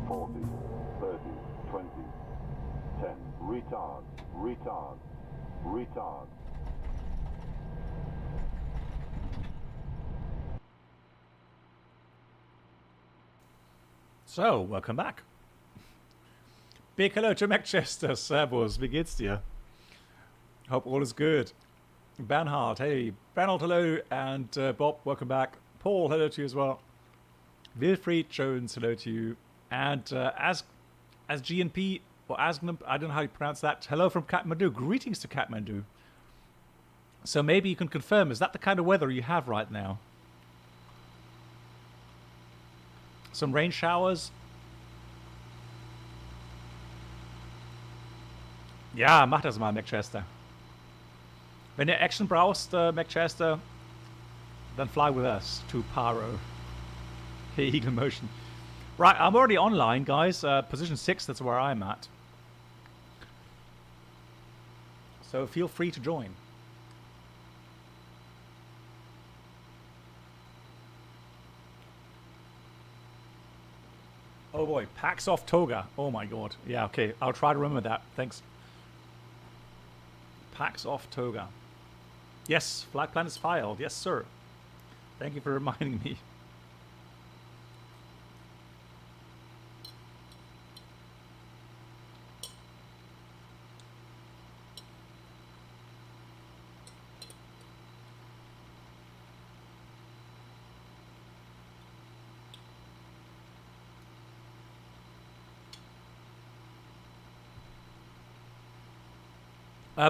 40, 30, 20, 10. Retard, retard, retard. So, welcome back. Big hello to Manchester. Servus, wie geht's dir? Hope all is good. Bernhard, hey. Bernhard, hello. And Bob, welcome back. Paul, hello to you as well. Wilfried Jones, hello to you. And as GNP, or Asgnum, I don't know how you pronounce that. Hello from Kathmandu. Greetings to Kathmandu. So maybe you can confirm, is that the kind of weather you have right now? Some rain showers? Ja, mach das mal, Manchester. Wenn ihr Action brauchst, Manchester, then fly with us to Paro. Hey, Eagle Motion. Right, I'm already online, guys. Position 6, that's where I'm at. So feel free to join. Oh boy, packs off toga. Oh my god. Yeah, okay. I'll try to remember that. Thanks. Packs off toga. Yes, flight plan is filed. Yes, sir. Thank you for reminding me.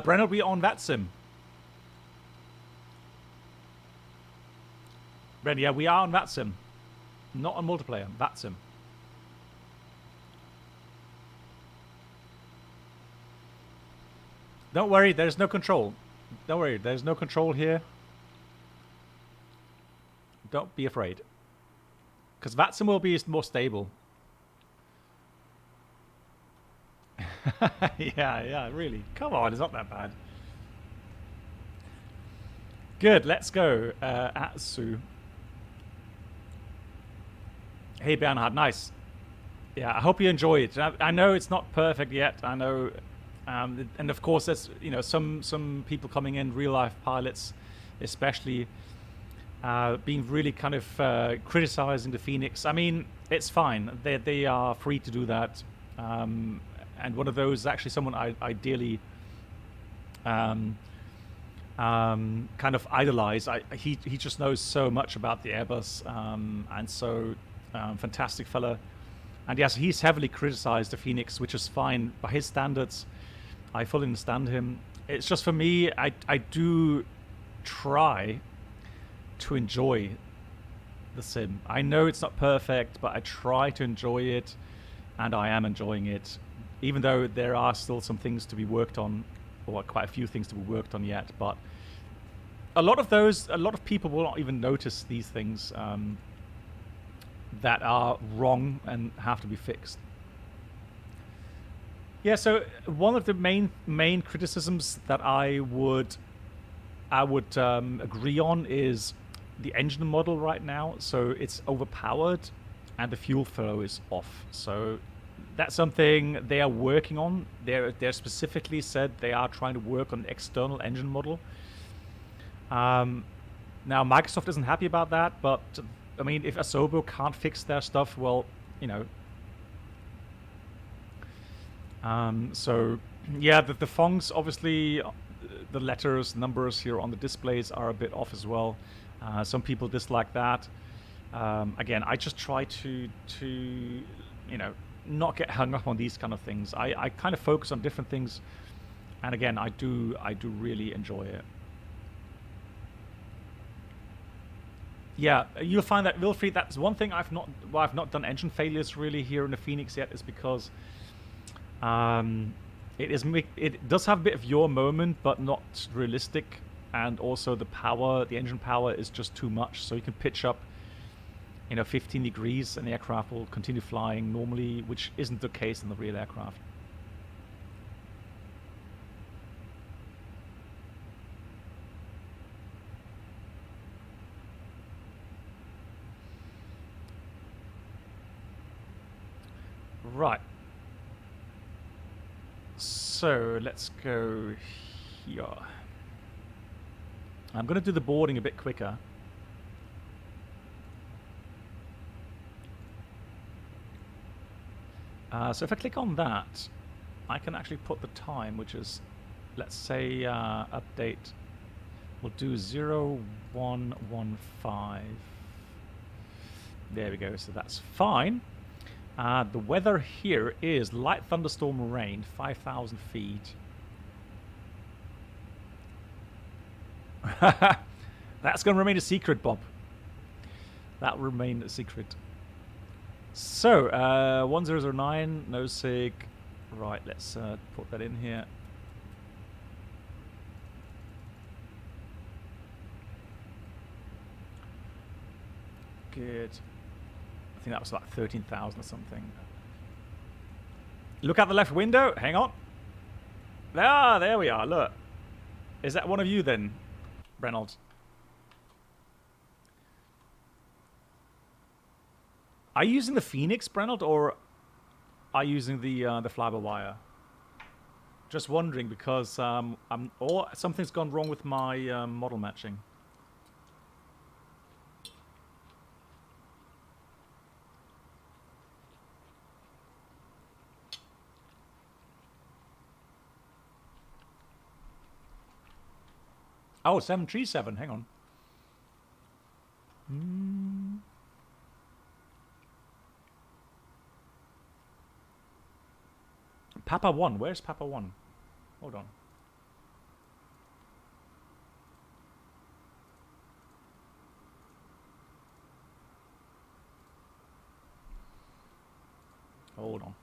Brennan will be on VATSIM. Brennan, yeah, we are on VATSIM. Not on multiplayer, VATSIM. Don't worry, there's no control. Don't worry, there's no control here. Don't be afraid. Because VATSIM will be more stable. yeah, really. Come on, it's not that bad. Good, let's go. Atsu. Hey, Bernhard, nice. Yeah, I hope you enjoy it. I know it's not perfect yet. I know, and of course, there's some people coming in, real life pilots, especially, being really kind of criticizing the FENIX. I mean, it's fine. They are free to do that. And one of those is actually someone I ideally kind of idolize. He just knows so much about the Airbus, and so fantastic fella. And yes, he's heavily criticized the FENIX, which is fine by his standards. I fully understand him. It's just for me, I do try to enjoy the sim. I know it's not perfect, but I try to enjoy it, and I am enjoying it. Even though there are still some things to be worked on, or quite a few things to be worked on yet, but a lot of people will not even notice these things that are wrong and have to be fixed. Yeah, so one of the main criticisms that I would agree on is the engine model right now. So it's overpowered, and the fuel flow is off. So that's something they are working on. They're specifically said they are trying to work on the external engine model. Now Microsoft isn't happy about that, but I mean, if Asobo can't fix their stuff, well, you know. So yeah, the fonts, obviously, the letters, numbers here on the displays are a bit off as well. Some people dislike that. Again, I just try to you know, not get hung up on these kind of things. I kind of focus on different things, and again, I do really enjoy it. Yeah, you'll find that, Wilfried, that's one thing I've not done engine failures really here in the FENIX yet, is because it does have a bit of your moment, but not realistic, and also the engine power is just too much. So you can pitch up, 15 degrees, and the aircraft will continue flying normally, which isn't the case in the real aircraft. Right. So let's go here. I'm going to do the boarding a bit quicker. So if I click on that, I can actually put the time, which is, let's say, update. We'll do 0115. There we go. So that's fine. The weather here is light thunderstorm rain, 5,000 feet. That's going to remain a secret, Bob. That will remain a secret. So, 1009, no sig. Right, let's put that in here. Good. I think that was like 13,000 or something. Look out the left window. Hang on. Ah, there we are. Look. Is that one of you then, Reynolds? Are you using the FENIX, Brennald, or are you using the fly-by-wire? Just wondering because something's gone wrong with my model matching. Oh, 737. Hang on. Papa 1. Where's Papa 1? Hold on. Hold on.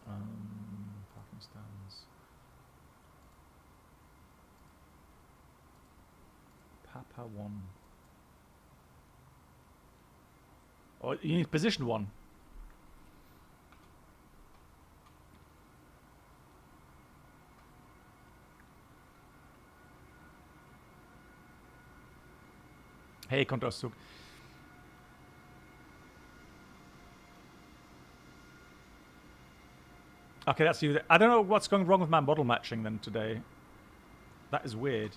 Parking stands. Papa 1. Oh, you need position 1. Hey, Kontrastzug. Okay, that's you. I don't know what's going wrong with my model matching then today. That is weird.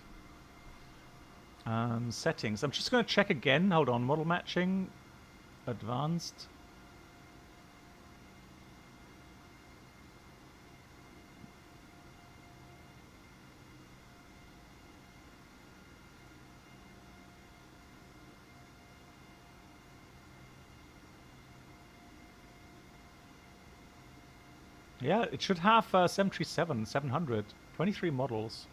Settings. I'm just going to check again. Hold on. Model matching. Advanced. Yeah, it should have 737, 700, 23 models.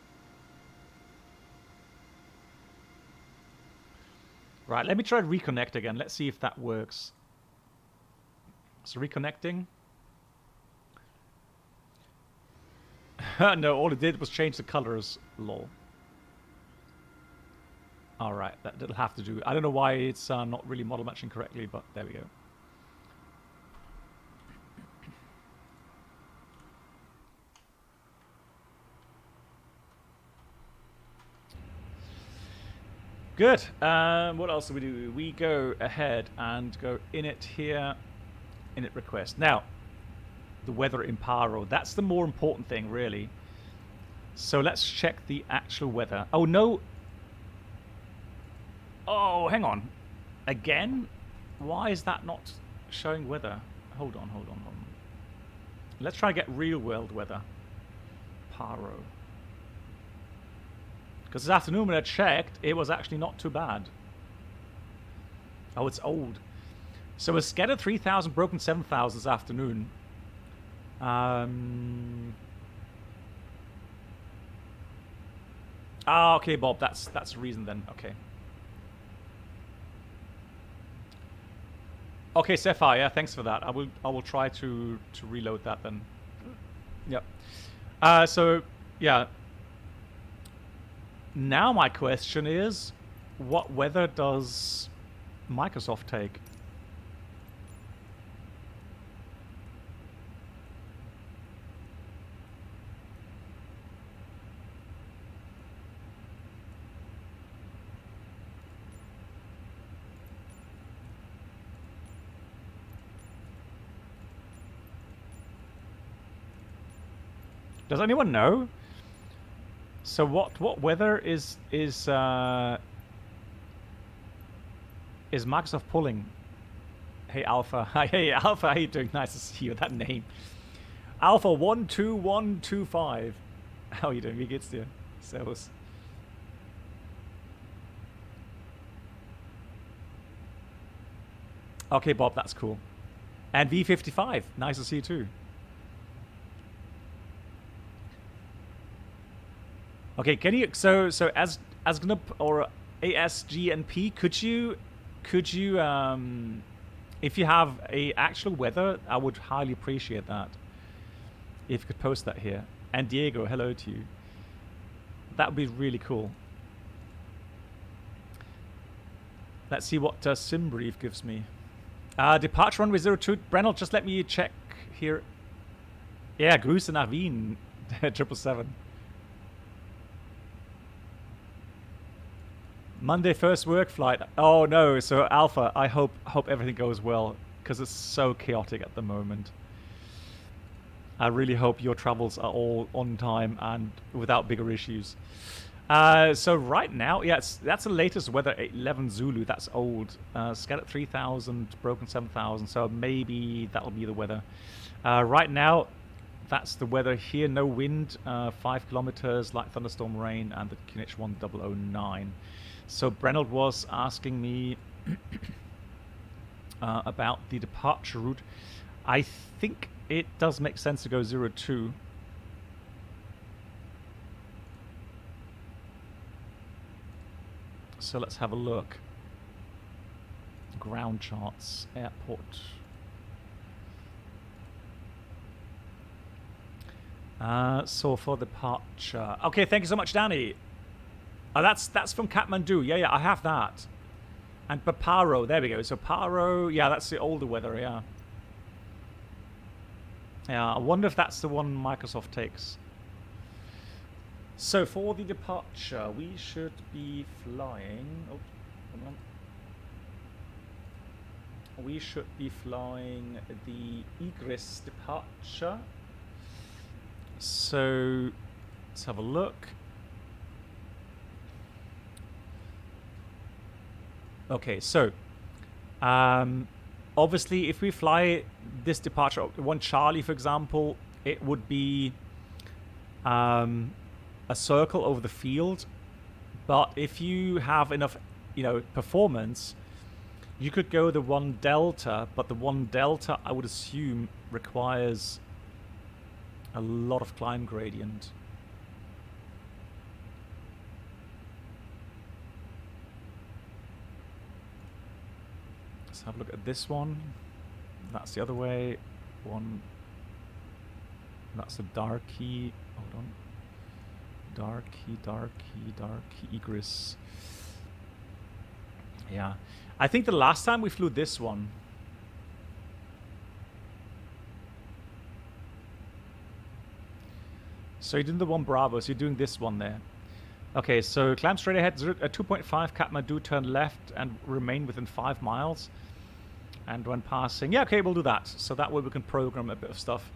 Right, let me try to reconnect again. Let's see if that works. So reconnecting. No, all it did was change the colors. Lol. Alright, that'll have to do. I don't know why it's not really model matching correctly, but there we go. Good. What else do we do? We go ahead and go init here, init request. Now, the weather in Paro. That's the more important thing, really. So let's check the actual weather. Oh, no. Oh, hang on. Again? Why is that not showing weather? Hold on. Let's try to get real world weather. Paro. Because this afternoon when I checked, it was actually not too bad. Oh, it's old. So a scattered 3,000, broken 7,000 this afternoon. Okay, Bob, that's the reason then. Okay. Okay, Sapphire, yeah, thanks for that. I will try to reload that then. Yep. So yeah. Now my question is, what weather does Microsoft take? Does anyone know? So what weather is Microsoft pulling? Hey Alpha, hey Alpha, how you doing? Nice to see you with that name. Alpha 12125. How are you doing? Wie geht's dir? Servus. Okay, Bob, that's cool. And V55, nice to see you too. Okay, can you so as GNP or ASGNP, could you if you have a actual weather, I would highly appreciate that. If you could post that here. And Diego, hello to you. That would be really cool. Let's see what SimBrief gives me. Departure runway 02. Brennell, just let me check here. Yeah, Grüße nach Wien. 777. Monday first work flight. Oh no, so Alpha, I hope everything goes well, because it's so chaotic at the moment. I really hope your travels are all on time and without bigger issues. So right now, yeah, that's the latest weather, 11 Zulu, that's old. Scattered 3,000, broken 7,000, so maybe that'll be the weather. Right now, that's the weather here, no wind, 5 kilometers, light thunderstorm rain, and the QNH 1009. So Brennell was asking me about the departure route. I think it does make sense to go 02. So let's have a look. Ground charts, airport. So for departure. Okay, thank you so much, Danny. Oh, that's from Kathmandu. Yeah, I have that. And Paro, there we go. So Paro, yeah, that's the older weather, yeah. Yeah, I wonder if that's the one Microsoft takes. So for the departure, we should be flying. Oh, hold on. We should be flying the Igris departure. So let's have a look. Okay, so obviously if we fly this departure, one Charlie for example, it would be a circle over the field. But if you have enough, performance, you could go the 1 Delta, but the 1 Delta I would assume requires a lot of climb gradient. Let's have a look at this one. That's the other way. One. That's the darky. Hold on. Darky Igris. Yeah. I think the last time we flew this one. So you're doing the 1 Bravo, so you're doing this one there. Okay, so climb straight ahead, 2.5 Kathmandu, turn left and remain within 5 miles. And when passing, yeah, okay, we'll do that. So that way we can program a bit of stuff.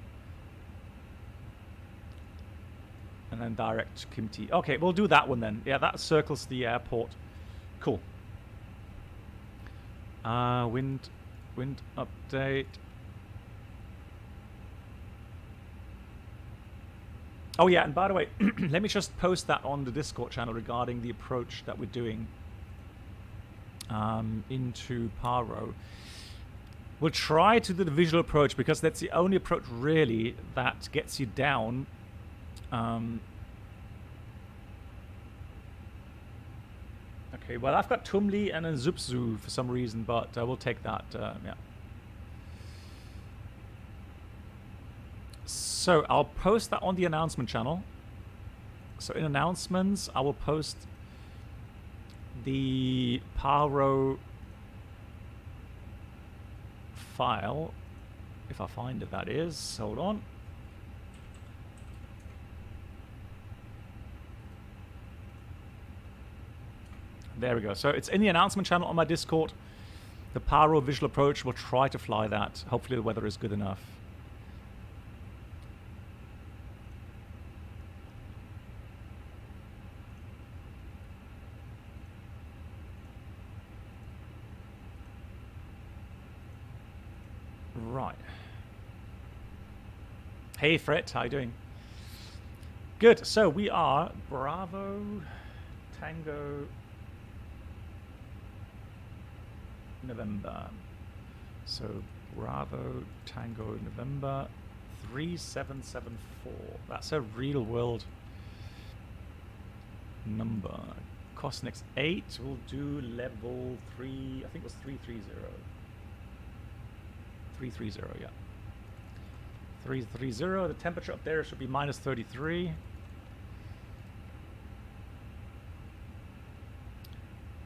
And then direct to Kimti. Okay, we'll do that one then. Yeah, that circles the airport. Cool. Wind update. Oh yeah, and by the way, let me just post that on the Discord channel regarding the approach that we're doing into Paro. We'll try to do the visual approach because that's the only approach really that gets you down. Okay, well I've got Tumli and a Zupzu for some reason, but we'll take that. Yeah. So I'll post that on the announcement channel. So in announcements, I will post the Paro file, if I find it, that is. Hold on. There we go. So it's in the announcement channel on my Discord. The Paro visual approach, we'll try to fly that. Hopefully the weather is good enough. Hey Fred, how you doing? Good. So we are Bravo Tango November. So Bravo Tango November 3774. That's a real world number. Cosnex 8 will do level 3, I think it was 330. 330, yeah. 330, the temperature up there should be minus 33.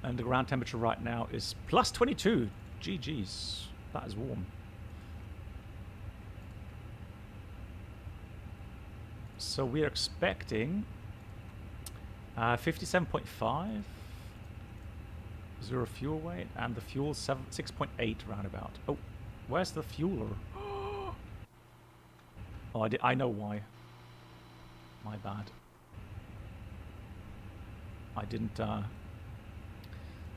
And the ground temperature right now is plus 22. GG's, that is warm. So we are expecting 57.5, 0 fuel weight, and the fuel 6.8 roundabout. Oh, where's the fueler? Oh, I know why. My bad. I didn't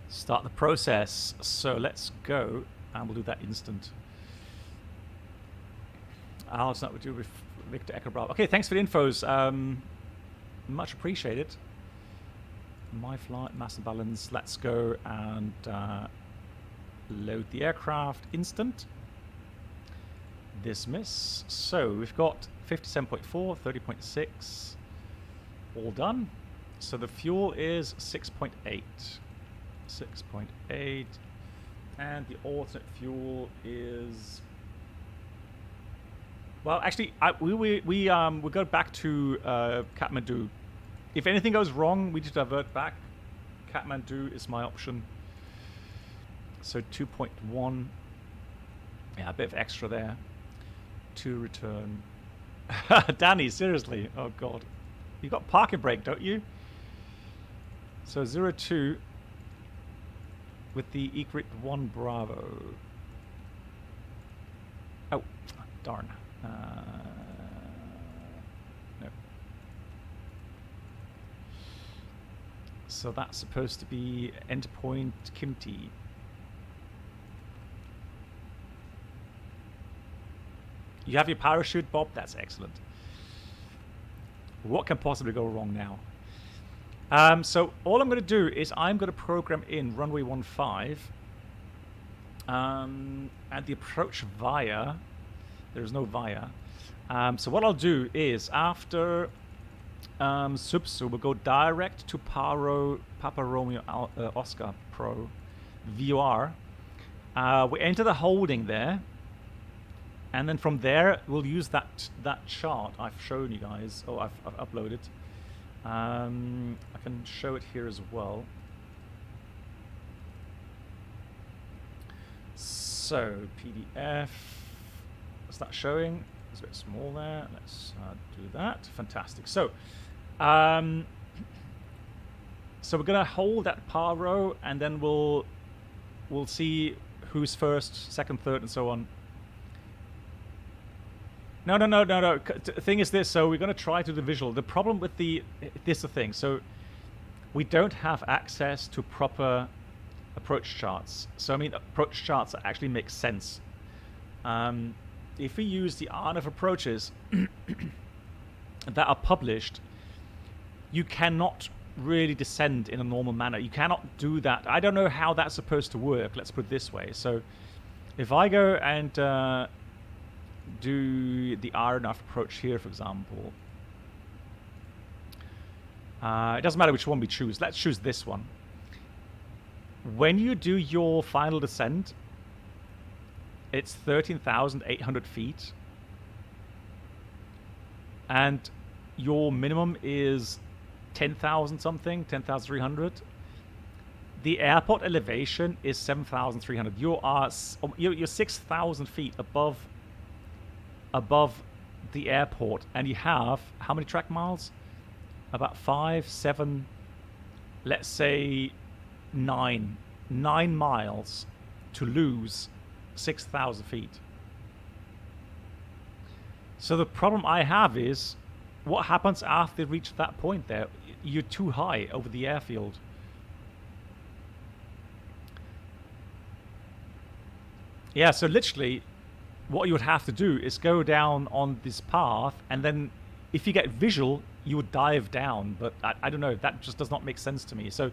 start the process. So let's go, and we'll do that instant. Alex, not with you with Victor Echo Bravo. Okay, thanks for the infos. Much appreciated. My flight, mass and balance. Let's go and load the aircraft instant. Dismiss. So we've got 57.4, 30.6, all done. So the fuel is 6.8, 6.8, and the alternate fuel is. Well, actually, we go back to Kathmandu. If anything goes wrong, we just divert back. Kathmandu is my option. So 2.1. Yeah, a bit of extra there. To return. Danny, seriously. Oh, God. You got parking brake, don't you? So 02 with the Egret 1 Bravo. Oh, darn. No. So that's supposed to be endpoint Kimti. You have your parachute, Bob? That's excellent. What can possibly go wrong now? So all I'm going to do is I'm going to program in runway 15 and the approach via. There's no via. So what I'll do is after Subsu, we'll go direct to Paro, Papa Romeo Oscar Pro VOR. We enter the holding there. And then from there, we'll use that chart I've shown you guys. Oh, I've uploaded. I can show it here as well. So PDF. What's that showing? It's a bit small there. Let's do that. Fantastic. So, so we're gonna hold at Paro, and then we'll see who's first, second, third, and so on. No. The thing is this, so we're going to try to do the visual. The problem with this is the thing. So we don't have access to proper approach charts. So, I mean, approach charts actually make sense. If we use the RNF approaches that are published, you cannot really descend in a normal manner. You cannot do that. I don't know how that's supposed to work. Let's put it this way. So if I go and do the RNF approach here, for example. It doesn't matter which one we choose. Let's choose this one. When you do your final descent, it's 13,800 feet. And your minimum is 10,000 something, 10,300. The airport elevation is 7,300. You're 6,000 feet above the airport, and you have how many track miles? About 5, 7, let's say 9 miles to lose 6,000 feet. So the problem I have is what happens after you reach that point there? You're too high over the airfield. Yeah, so literally what you would have to do is go down on this path, and then if you get visual, you would dive down. But I don't know, that just does not make sense to me. So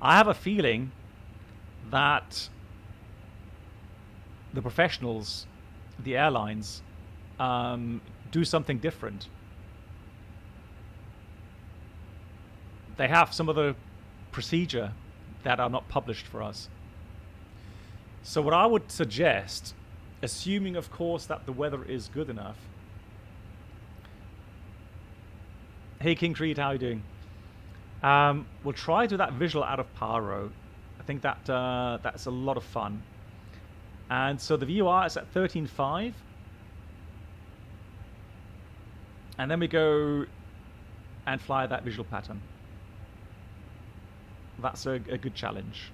I have a feeling that the professionals, the airlines, do something different. They have some other procedure that are not published for us. So what I would suggest, assuming of course that the weather is good enough. Hey King Creed, how are you doing? We'll try to do that visual out of Paro. I think that that's a lot of fun. And so the VUR is at 13.5. And then we go and fly that visual pattern. That's a good challenge.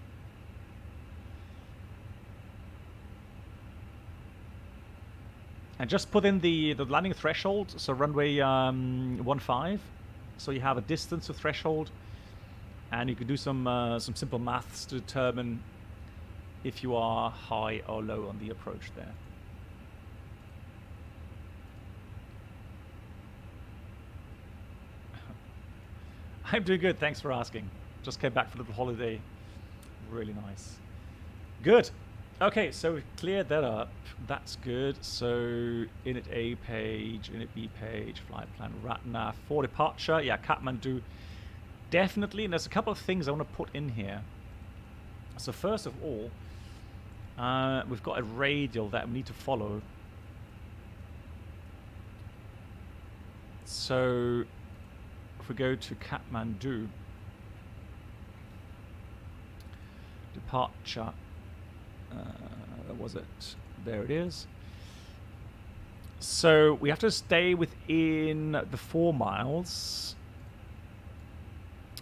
And just put in the landing threshold, so runway 15. So you have a distance to threshold, and you can do some simple maths to determine if you are high or low on the approach there. I'm doing good, thanks for asking. Just came back for a little holiday. Really nice. Good. Okay, so we've cleared that up. That's good. So init A page, init B page, flight plan, RATNAV for departure. Yeah, Kathmandu. Definitely. And there's a couple of things I want to put in here. So first of all, we've got a radial that we need to follow. So if we go to Kathmandu, departure, where was it? There it is. So we have to stay within the 4 miles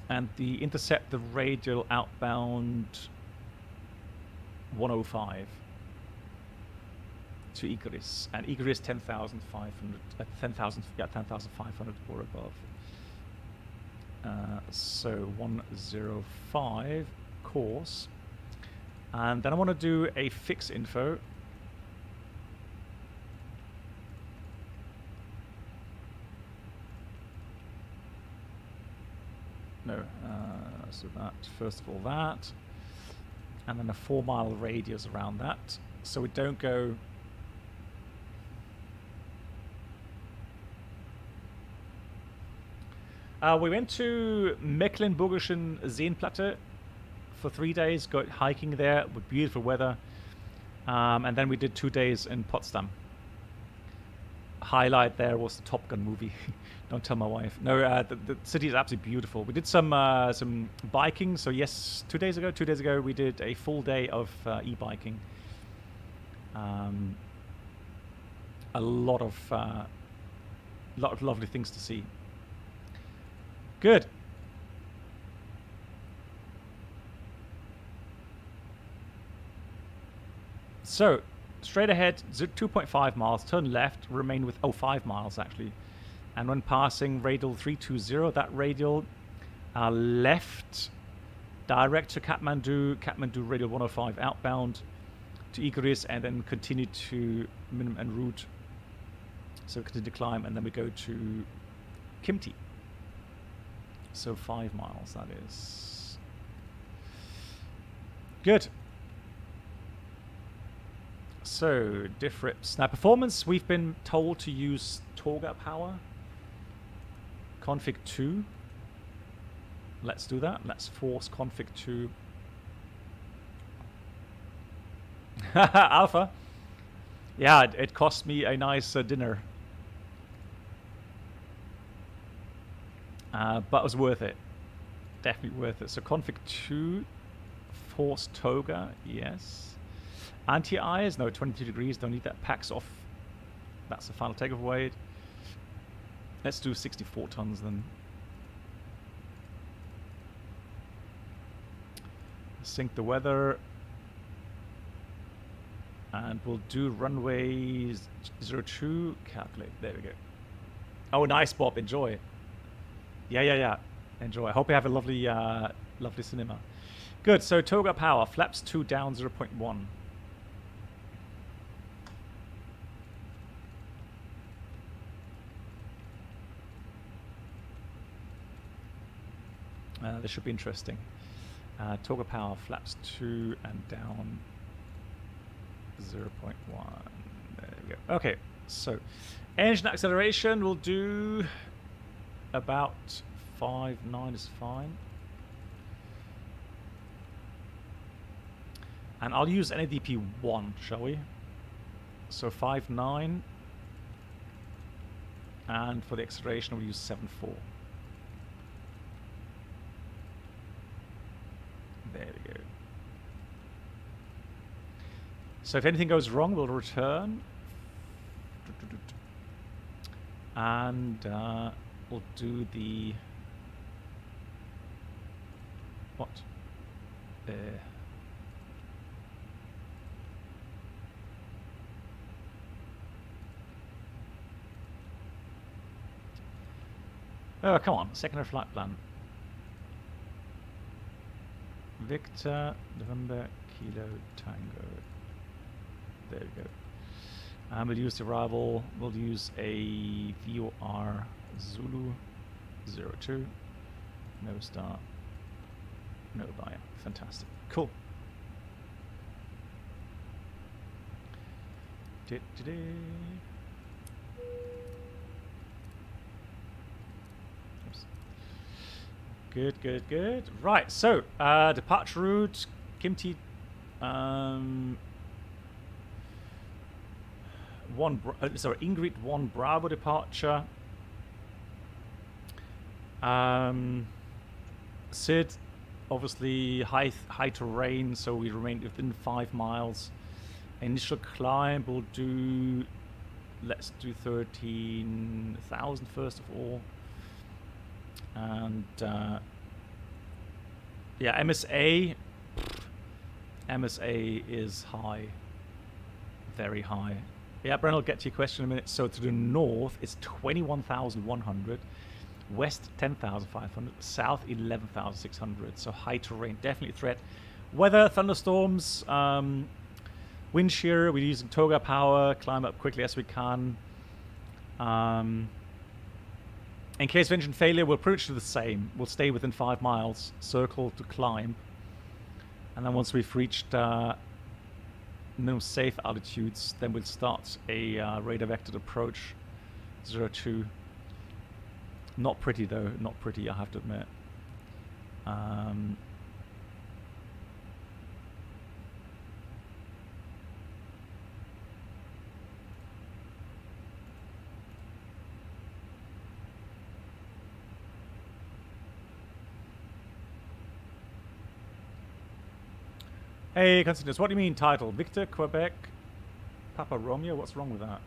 and intercept the radial outbound 105 to Icarus, and Icarus 10,500, 10,500 or above. So 105 course. And then I want to do a fix info. No, so that, first of all that. And then a 4 mile radius around that. So we don't go... we went to Mecklenburgischen Seenplatte for 3 days, got hiking there with beautiful weather, and then we did 2 days in Potsdam. Highlight there was the Top Gun movie. Don't tell my wife. No, the city is absolutely beautiful. We did some biking. So yes, 2 days ago we did a full day of e-biking. A lot of lovely things to see. Good. So, straight ahead, 2.5 miles, turn left, remain with, 5 miles actually. And when passing radial 320, that radial left, direct to Kathmandu, Kathmandu radial 105 outbound to Icarus, and then continue to minimum en route. So we continue to climb, and then we go to Kimti. So 5 miles, that is. Good. So, diffrips. Now, performance, we've been told to use Toga power. Config 2. Let's do that. Let's force config 2. Alpha. Yeah, it cost me a nice dinner. But it was worth it. Definitely worth it. So, config 2. Force Toga. Yes. Anti-eyes, no, 22 degrees, don't need that. Packs off. That's the final takeoff weight. Let's do 64 tons then. Sync the weather. And we'll do runway 02. Calculate. There we go. Oh, nice, Bob. Enjoy. Yeah. Enjoy. I hope you have a lovely, lovely cinema. Good. So, Toga power. Flaps 2 down 0.1. This should be interesting. Toggle power, flaps 2 and down 0.1. There we go. Okay, so engine acceleration will do about 5.9 is fine. And I'll use NADP 1, shall we? So 5.9. And for the acceleration, we'll use 7.4. There we go. So if anything goes wrong, we'll return. And we'll do the... What? Oh, come on. Secondary flight plan. Victor, November, Kilo, Tango. There we go. And we'll use the arrival. We'll use a VOR Zulu 02. No star. No buyer. Fantastic. Cool. Good, good, good. Right, so departure route, Kimti, Ingrid 1 Bravo departure. Sid, obviously high terrain, so we remain within 5 miles. Initial climb we'll do, let's do 13,000 first of all. And yeah, MSA is high, very high. Yeah, Bren, I'll get to your question in a minute. So to the north, it's 21,100, west 10,500, south 11,600. So high terrain, definitely a threat. Weather, thunderstorms, wind shear. We're using toga power. Climb up quickly as we can. In case of engine failure, we'll pretty much do the same. We'll stay within 5 miles, circle to climb. And then once we've reached no safe altitudes, then we'll start a radar vectored approach 02. Not pretty though, not pretty, I have to admit. Hey, Constantine, what do you mean title? Victor, Quebec, Papa Romeo? What's wrong with that?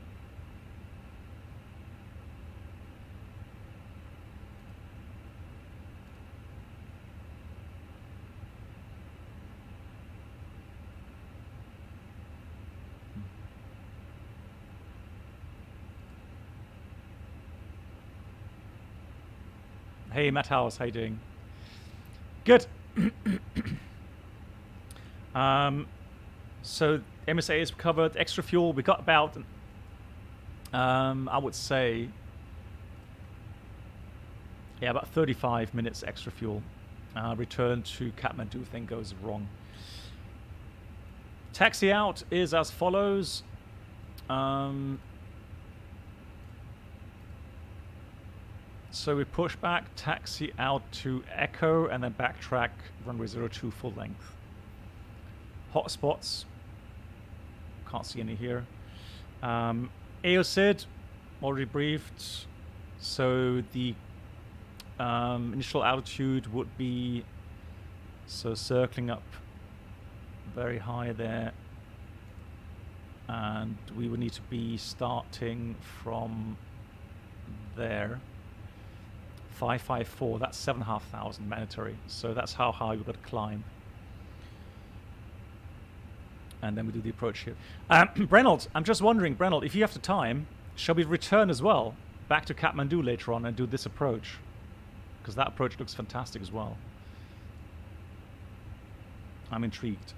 Hey, Matt House, how you doing? Good. So MSA is covered. Extra fuel, we got about, I would say, yeah, about 35 minutes extra fuel. Return to Kathmandu if thing goes wrong. Taxi out is as follows. So we push back, taxi out to Echo, and then backtrack runway 02 full length. Hotspots, can't see any here. AOSID, already briefed. So the initial altitude would be, so circling up very high there. And we would need to be starting from there. 554, that's 7,500 mandatory. So that's how high we've got to climb. And then we do the approach here. Brenold, I'm just wondering, Brenold, if you have the time, shall we return as well back to Kathmandu later on and do this approach? Because that approach looks fantastic as well. I'm intrigued.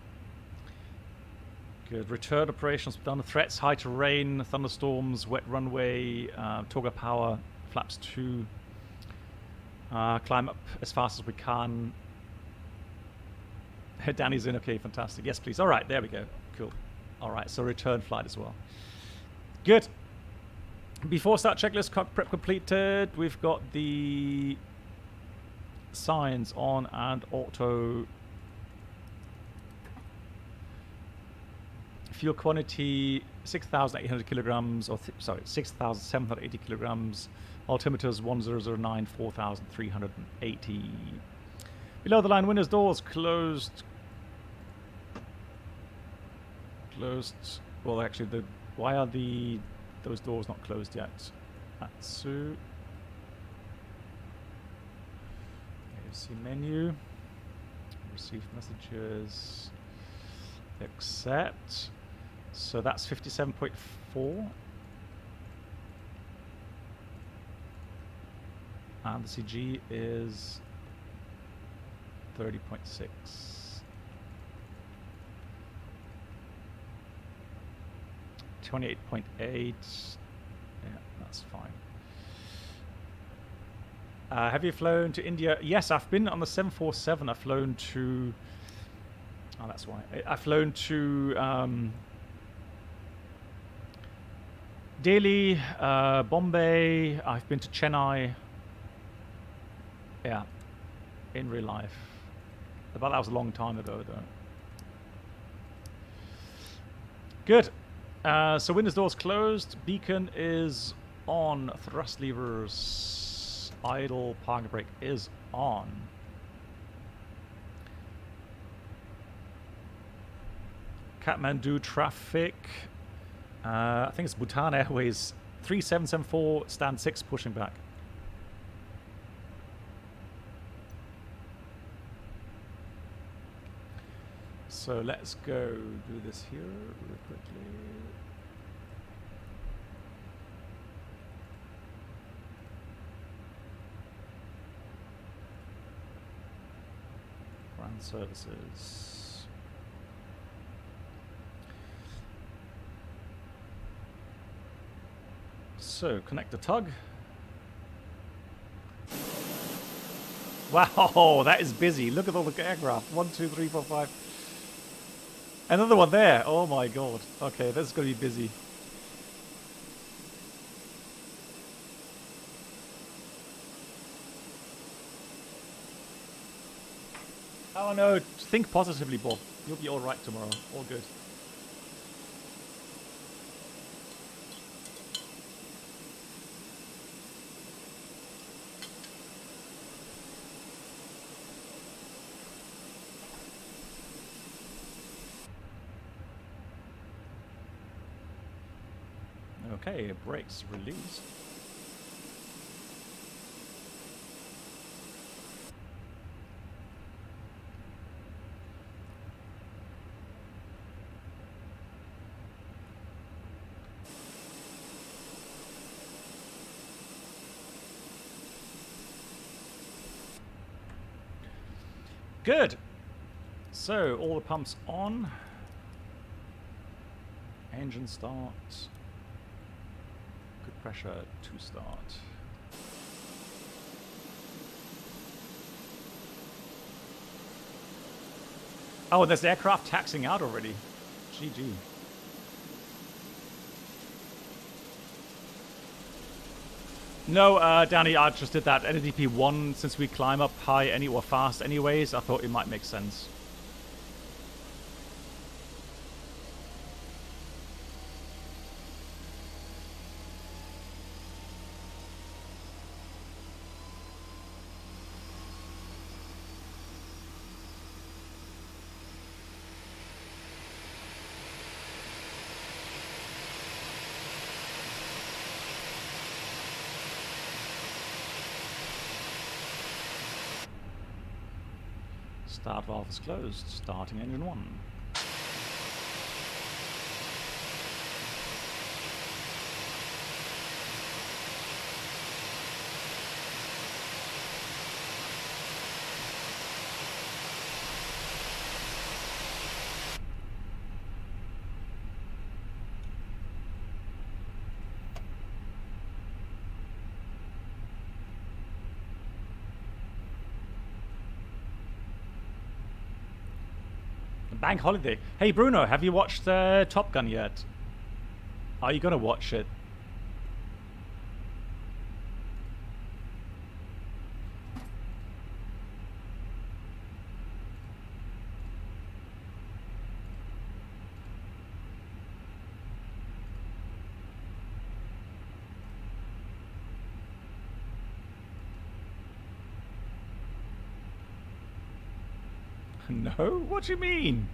Good. Return operations done. Threats, high terrain, thunderstorms, wet runway, toga power, flaps 2. Climb up as fast as we can. Danny's in. Okay, fantastic. Yes, please. All right, there we go. Cool. All right, so return flight as well. Good. Before start checklist prep completed, we've got the signs on and auto. Fuel quantity 6,800 kilograms, or sorry, 6,780 kilograms. Altimeters 1009, 4,380. Below the line windows, doors closed. Closed. Well, actually, why are those doors not closed yet? Atsu. AFC menu. Received messages. Accept. So that's 57.4. And the CG is 30.6. 28.8. Yeah, that's fine. Have you flown to India? Yes, I've been on the 747. I've flown to... Oh, that's why. I've flown to Delhi, Bombay. I've been to Chennai. Yeah, in real life. But that was a long time ago, though. Good. So windows, doors closed. Beacon is on. Thrust levers. Idle. Parking brake is on. Kathmandu traffic. I think it's Bhutan Airways 3774 stand 6 pushing back. So let's go do this here real quickly. Ground services. So connect the tug. Wow, that is busy. Look at all the aircraft. 1, 2, 3, 4, 5. Another one there. Oh my god. Okay, that's going to be busy. Oh no, think positively, Bob. You'll be alright tomorrow. All good. Okay, brakes released. Good. So all the pumps on. Engine start. Good pressure to start. Oh, there's the aircraft taxiing out already. GG. No, Danny, I just did that NDP 1 since we climb up high or fast anyways. I thought it might make sense. Start valve is closed. Starting engine 1. Bank holiday. Hey Bruno, have you watched Top Gun yet? Are you gonna watch it? No? What do you mean?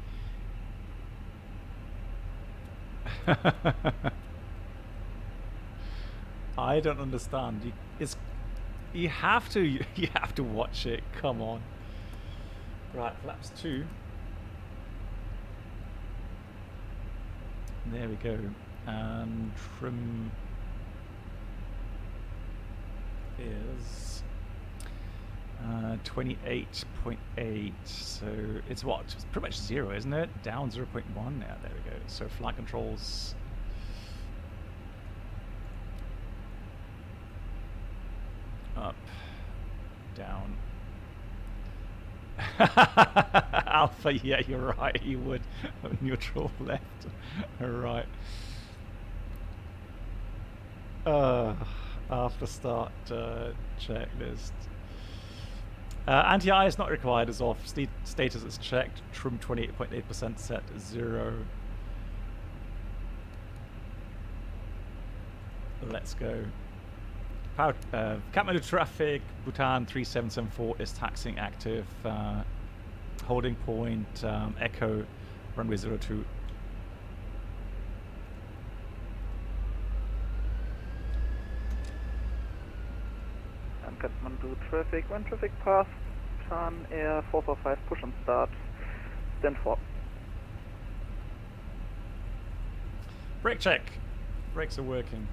I don't understand. You have to watch it. Come on. Right, flaps 2. There we go. And trim is 28.8. So it's what? It's pretty much 0, isn't it? Down 0.1. Yeah, there we go. So flight controls. Up, down. Alpha, yeah, you're right. You would. Neutral left. Right. After start checklist. Anti-eye is not required as off. Status is checked. Trim 28.8% set 0. Let's go. Paro, Kathmandu traffic, Bhutan 3774 is taxiing active. Holding point, Echo, runway 02. Kathmandu traffic, when traffic pass, Bhutan Air 445, push and start, stand for. Brake check. Brakes are working.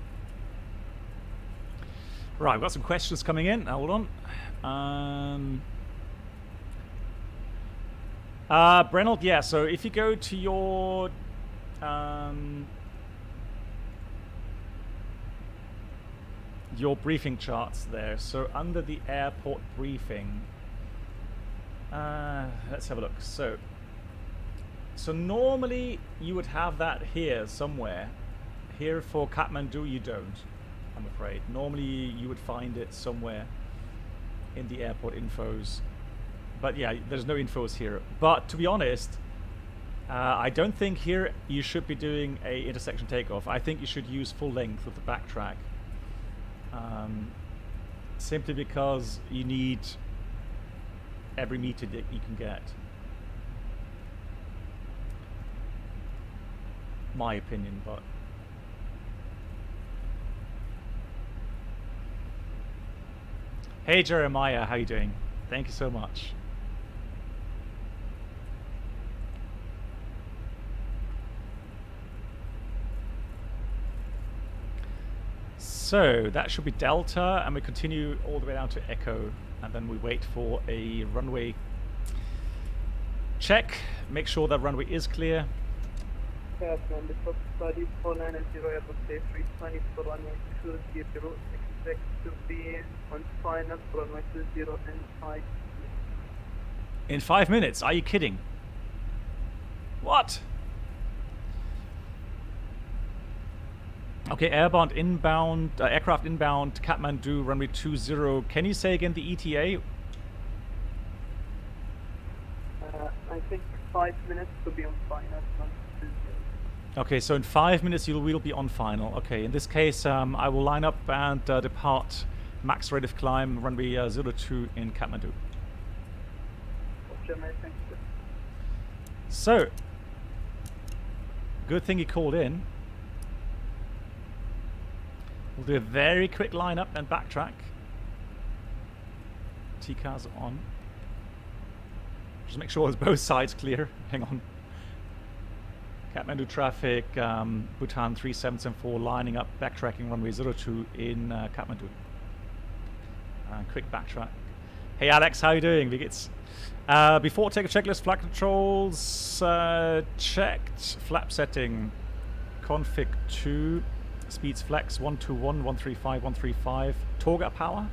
Right, we've got some questions coming in. Hold on. Brenold, yeah, so if you go to your briefing charts there, so under the airport briefing, let's have a look. So normally you would have that here somewhere. Here for Kathmandu you don't, I'm afraid. Normally you would find it somewhere in the airport infos. But yeah, there's no infos here. But to be honest, I don't think here you should be doing a intersection takeoff. I think you should use full length with the backtrack. Simply because you need every meter that you can get. My opinion, but hey Jeremiah, how you doing? Thank you so much. So that should be Delta, and we continue all the way down to Echo, and then we wait for a runway check, make sure that runway is clear. Kathmandu study 490 Airbus A320 for runway 20, expect to be on final for runway 20 in 5 minutes. In 5 minutes? Are you kidding? What? Okay, airbound inbound, aircraft inbound, Kathmandu, runway 20. Can you say again the ETA? I think 5 minutes to be on final. Okay, so in 5 minutes you will be on final. Okay, in this case, I will line up and depart max rate of climb, runway 02 in Kathmandu. So, good thing you called in. We'll do a very quick lineup and backtrack. T-cars are on. Just make sure there's both sides clear. Hang on. Kathmandu traffic, Bhutan 3774 lining up, backtracking runway 02 in Kathmandu. Quick backtrack. Hey Alex, how you doing? Before takeoff checklist, flight controls checked. Flap setting, config 2. Speeds flex 121, 135, 135. Torga power.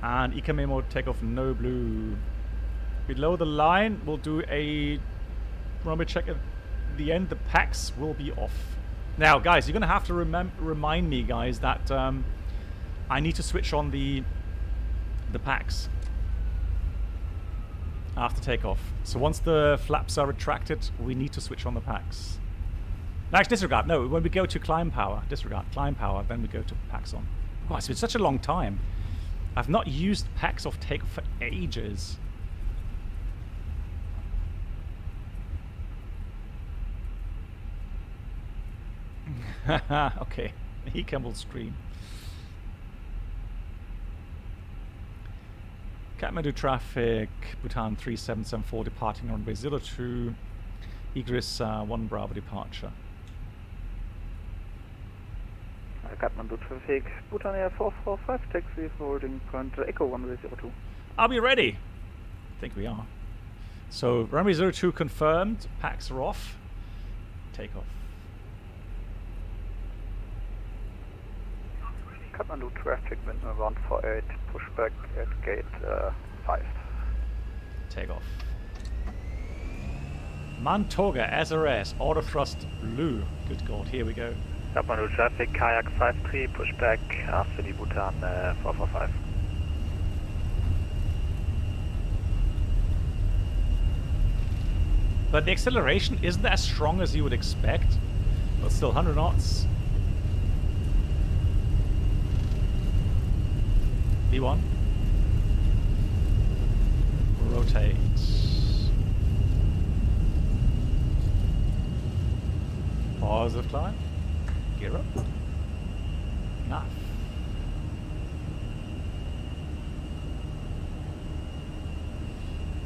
And Eco memo takeoff no blue. Below the line, we'll do a runway check at the end. The packs will be off. Now, guys, you're going to have to remind me, guys, that I need to switch on the packs after takeoff. So once the flaps are retracted, we need to switch on the packs. No, actually, disregard. No, when we go to climb power, disregard. Climb power, then we go to packs on. Oh, it's been such a long time. I've not used packs off takeoff for ages. Okay, he will scream. Kathmandu traffic, Bhutan 3774 departing runway 02, Egress 1 Bravo departure. Kathmandu traffic, Bhutan Air 445, taxi holding point Echo runway 02. Are we ready? I think we are. So runway 02 confirmed, packs are off, takeoff. Kathmandu traffic, wind 148, pushback at gate 5. Take off. Mantoga, SRS, auto thrust blue. Good God, here we go. Kathmandu traffic, kayak 53, pushback after the Bhutan 445. But the acceleration isn't as strong as you would expect. But still 100 knots. V1. Rotate. Positive climb. Gear up. Enough.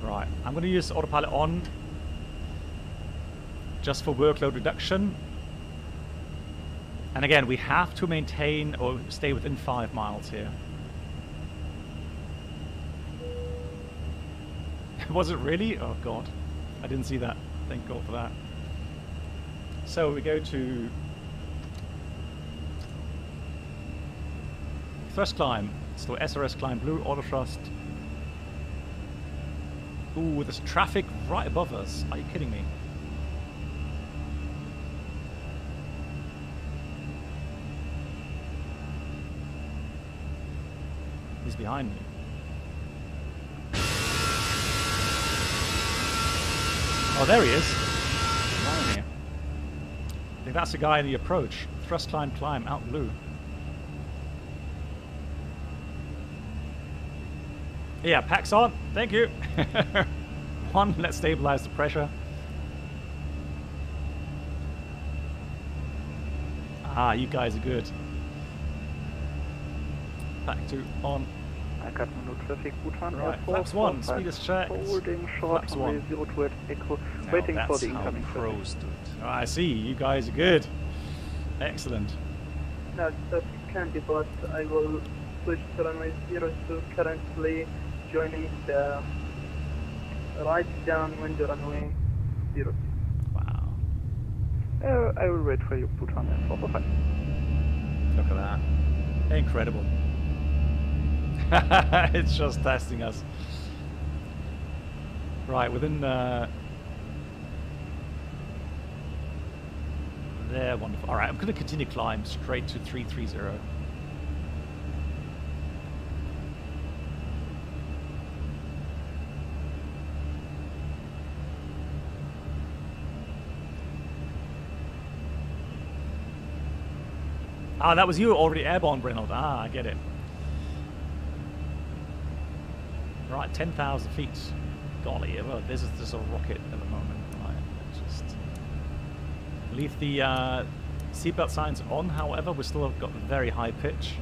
Right, I'm going to use autopilot on just for workload reduction. And again, we have to maintain or stay within 5 miles here. Was it really? Oh god, I didn't see that. Thank God for that. So we go to thrust climb. So SRS climb blue, auto thrust. Ooh, there's traffic right above us. Are you kidding me? He's behind me. Oh, there he is. Behind me. I think that's the guy in the approach. Thrust climb, climb, out blue. Yeah, packs on. Thank you. 1, let's stabilize the pressure. Ah, you guys are good. Pack 2 on. Kathmandu traffic, Bhutan Right, Air flaps 1, 445, speed is checked. holding short Flaps runway 1. 02 at Echo, Now waiting for that's the how incoming traffic. pros do it. Oh, I see, you guys are good. Excellent. No, so can depart. I will switch to runway 02, currently joining the right downwind runway 02. Wow. I will wait for you, Bhutan Air 445. Look at that. Incredible. It's just testing us. Right, within there, wonderful. Alright, I'm going to continue climb straight to 330. Ah, that was you already airborne, Brynald. Ah, I get it. Right, 10,000 feet. Golly, well, this is just a rocket at the moment. Right, just leave the seatbelt signs on. However, we still have got very high pitch.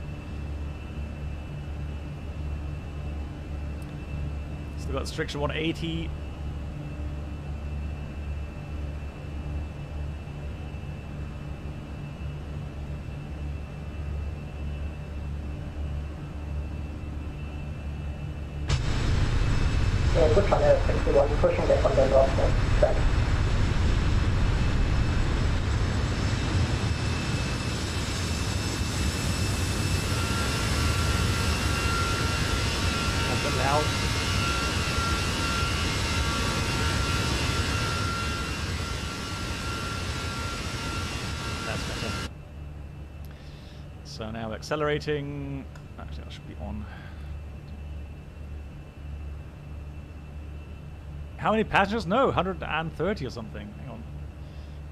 Still got restriction 180. Bhutan Air 61, pushing back on the northbound track. A bit loud. So now accelerating. Actually, I should be on. How many passengers? No, 130 or something. Hang on.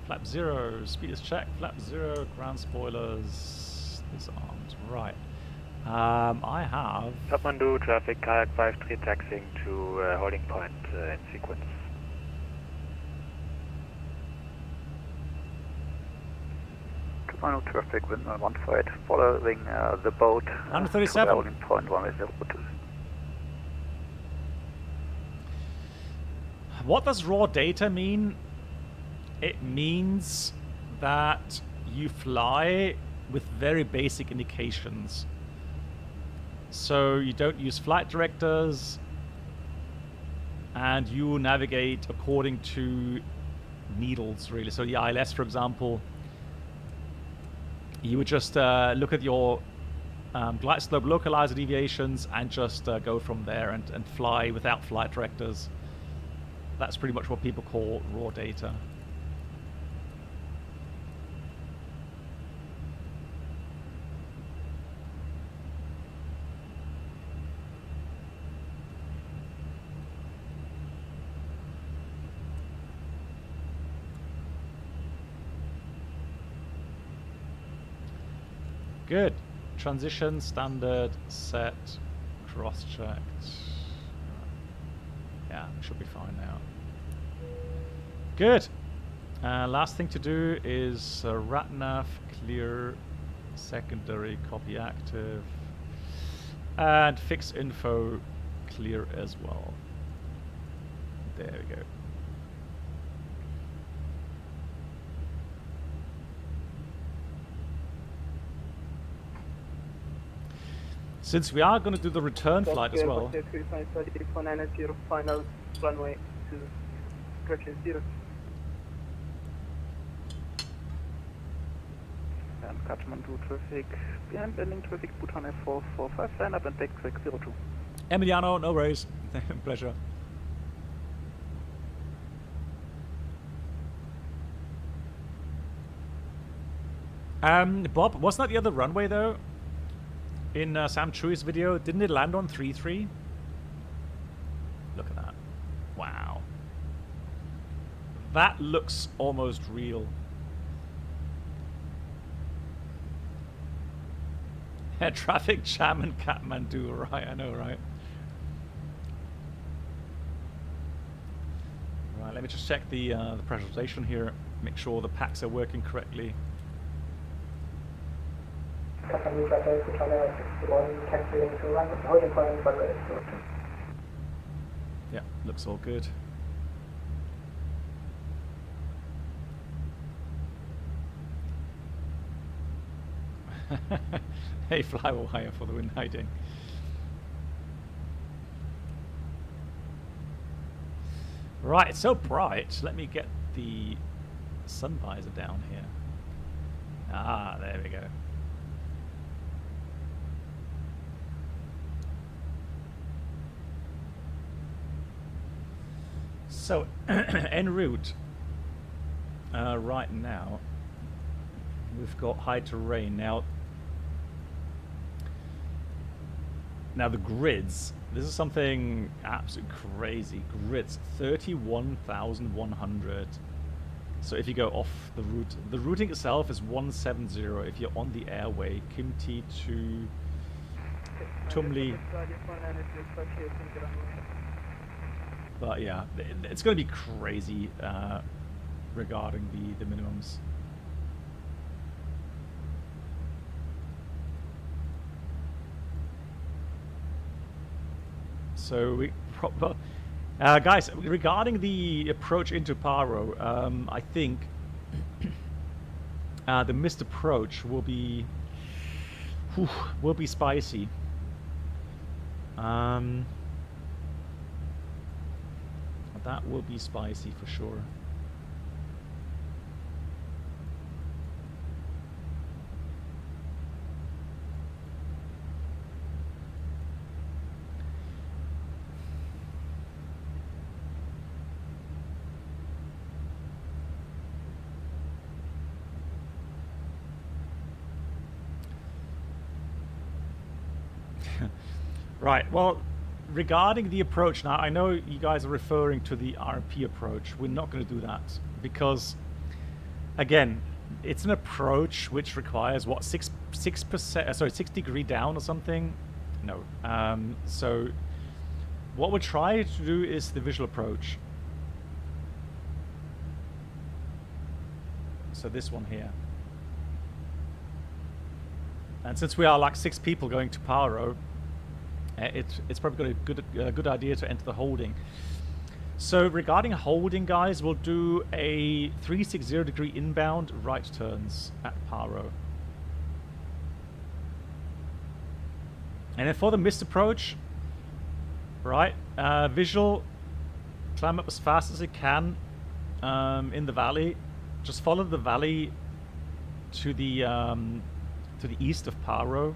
Flap 0, speed is checked. Flap 0, ground spoilers, disarmed. Right. I have... Kathmandu traffic, kayak 53 taxiing to holding point in sequence. Kathmandu traffic, wind 15, following the boat. 137. Holding point 102. What does raw data mean? It means that you fly with very basic indications. So you don't use flight directors, and you navigate according to needles, really. So the ILS, for example, you would just look at your glide slope localizer deviations and just go from there and fly without flight directors. That's pretty much what people call raw data. Good. Transition, standard, set, cross-checked. Yeah, should be fine now. Good. Last thing to do is RATNAV, clear, secondary, copy active, and fix info, clear as well. There we go. Since we are going to do the return flight as well. Final runway to correction 0. And Kathmandu traffic, behind landing traffic, Bhutan F445, line up and take track 02. Emiliano, no worries. Pleasure. Bob, wasn't that the other runway though? In Sam Chui's video, didn't it land on 3-3? Look at that. Wow. That looks almost real. Traffic jam in Kathmandu, right? I know, right? Right, let me just check the pressurization here. Make sure the packs are working correctly. Kathmandu traffic, Bhutan 61, taxiing to runway, holding point, runway 02. Yeah, looks all good. Hey, fly wire for the wind hiding. Right, it's so bright. Let me get the sun visor down here. Ah, there we go. So, en route, right now, we've got high terrain. Now the grids, this is something absolutely crazy. Grids, 31,100. So if you go off the route, the routing itself is 170 if you're on the airway, Kimti to Tumli. But yeah, it's going to be crazy regarding the minimums. So we guys, regarding the approach into Paro, I think the missed approach will be spicy. That will be spicy for sure. Right, well, regarding the approach, now I know you guys are referring to the RP approach. We're not going to do that because, again, it's an approach which requires what 6%, sorry, 6 degree down or something. No, so what we're trying to do is the visual approach. So this one here. And since we are like 6 people going to Paro, it's probably got a good idea to enter the holding. So regarding holding, guys, we'll do a 360 degree inbound right turns at Paro. And then for the missed approach, right, visual, climb up as fast as you can in the valley. Just follow the valley to the east of Paro.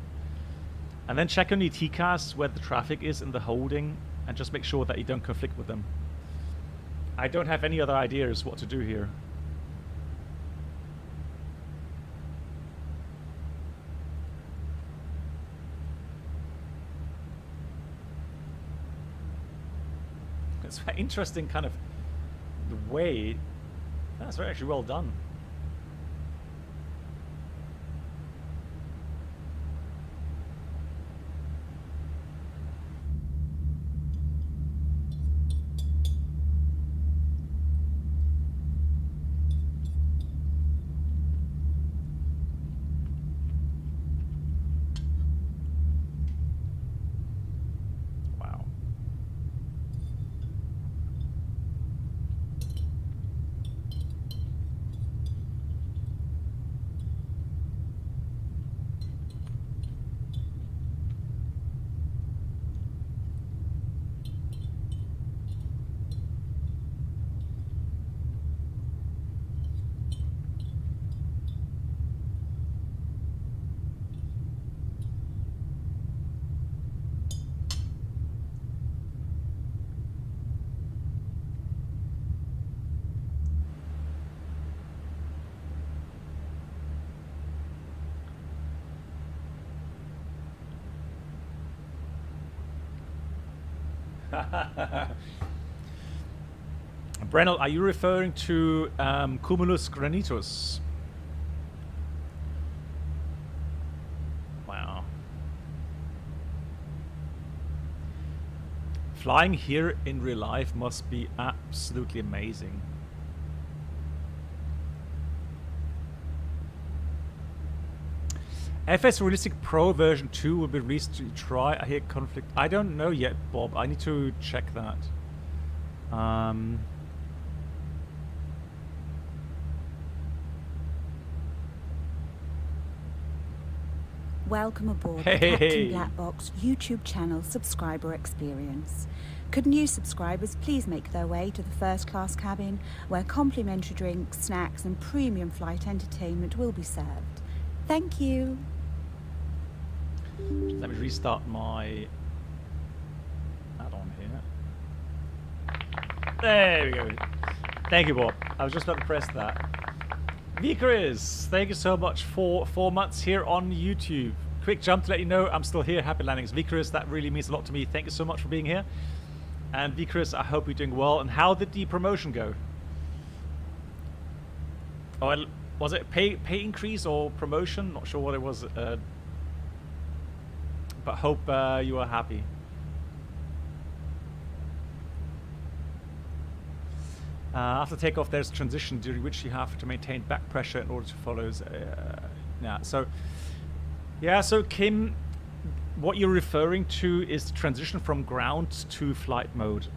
And then check on your TCAS where the traffic is in the holding and just make sure that you don't conflict with them. I don't have any other ideas what to do here. It's very interesting kind of the way. That's very actually well done. Brennel, are you referring to Cumulus granitus? Wow. Flying here in real life must be absolutely amazing. FS Realistic Pro version 2 will be released to try. I hear conflict. I don't know yet, Bob. I need to check that. Welcome aboard the Hey. Captain Blackbox YouTube channel subscriber experience. Could new subscribers please make their way to the first class cabin where complimentary drinks, snacks and premium flight entertainment will be served. Thank you. Let me restart my add-on here. There we go. Thank you, Bob. I was just about to press that. Vicaris, thank you so much for 4 months here on YouTube. Quick jump to let you know I'm still here. Happy landings. Vicaris, that really means a lot to me. Thank you so much for being here. And Vicaris, I hope you're doing well. And how did the promotion go? Oh, was it pay increase or promotion? Not sure what it was. But hope you are happy. After takeoff, there's transition during which you have to maintain back pressure in order to follow. So Kim, what you're referring to is the transition from ground to flight mode.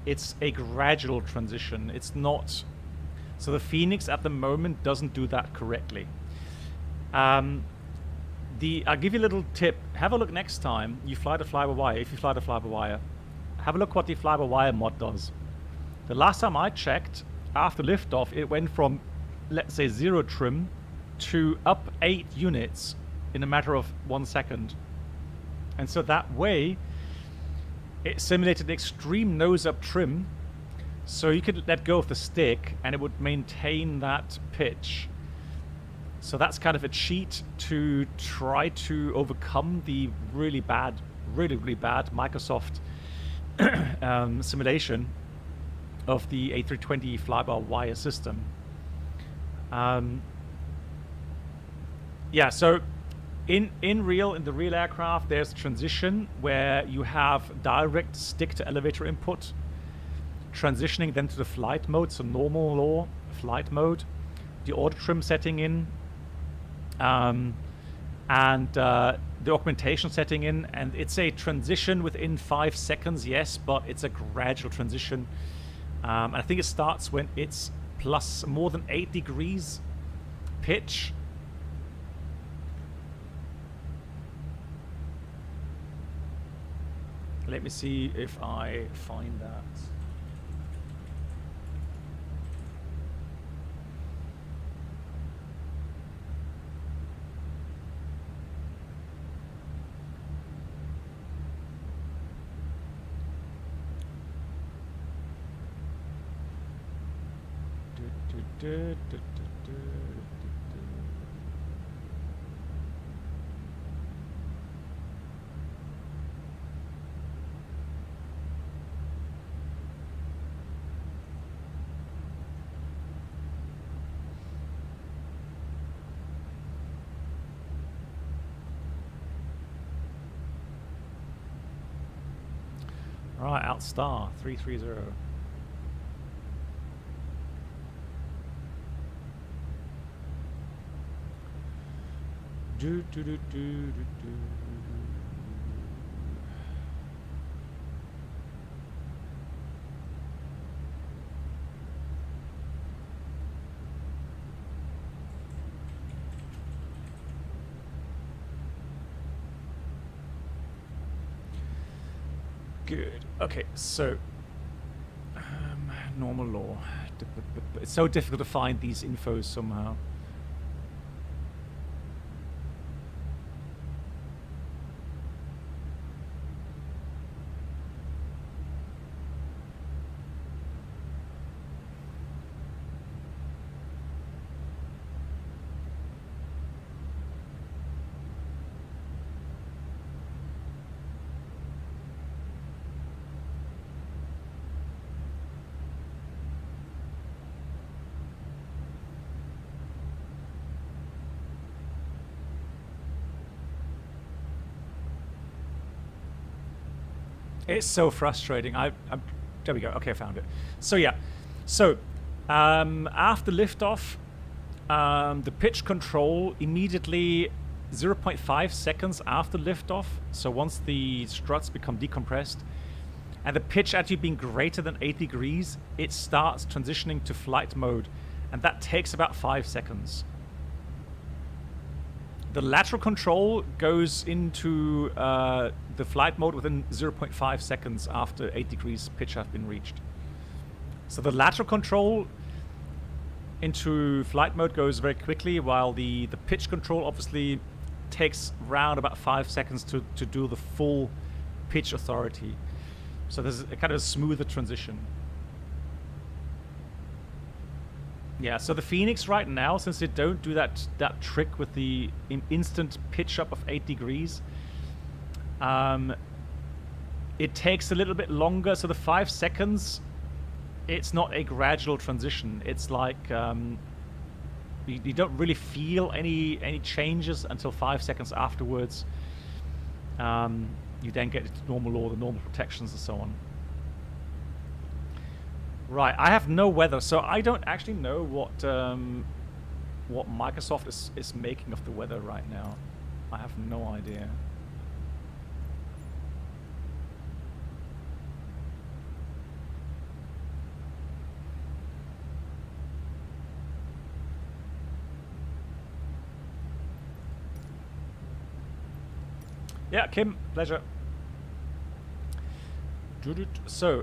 It's a gradual transition. It's not. So the FENIX at the moment doesn't do that correctly. I'll give you a little tip. Have a look next time you fly the fly-by-wire. If you fly the fly-by-wire, have a look what the fly-by-wire mod does. The last time I checked, after liftoff, it went from, let's say, 0 trim to up 8 units in a matter of 1 second. And so that way, it simulated extreme nose-up trim, so you could let go of the stick and it would maintain that pitch. So that's kind of a cheat to try to overcome the really bad really, really bad Microsoft simulation of the A320 fly-by-wire system. Yeah, so in the real aircraft, there's a transition where you have direct stick to elevator input, transitioning then to the flight mode, so normal law flight mode, the auto trim setting in, and the augmentation setting in, and it's a transition within 5 seconds, yes, but it's a gradual transition. And I think it starts when it's plus more than 8 degrees pitch. Let me see if I find that. Right, outstar 330. Good. Okay, so normal law. It's so difficult to find these infos somehow. It's so frustrating. There we go. Okay, I found it. So yeah, so after liftoff, the pitch control immediately 0.5 seconds after liftoff. So once the struts become decompressed, and the pitch actually being greater than 8 degrees, it starts transitioning to flight mode, and that takes about 5 seconds. The lateral control goes into the flight mode within 0.5 seconds after 8 degrees pitch has been reached. So the lateral control into flight mode goes very quickly, while the pitch control obviously takes around about 5 seconds to do the full pitch authority. So there's a kind of smoother transition. Yeah, so the FENIX right now, since they don't do that trick with the instant pitch up of 8 degrees, it takes a little bit longer. So the 5 seconds, it's not a gradual transition. It's like you don't really feel any changes until 5 seconds afterwards. You then get to normal law, the normal protections and so on. Right, I have no weather, so I don't actually know what Microsoft is making of the weather right now. I have no idea. Yeah, Kim, pleasure. So,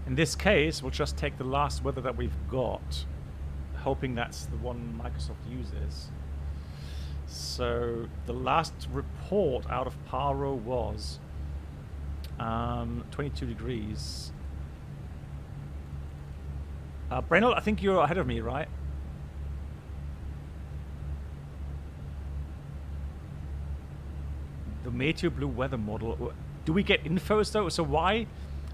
in this case, we'll just take the last weather that we've got, hoping that's the one Microsoft uses. So the last report out of Paro was 22 degrees. Brennel, I think you're ahead of me, right? The Meteo Blue weather model. Do we get infos though? So why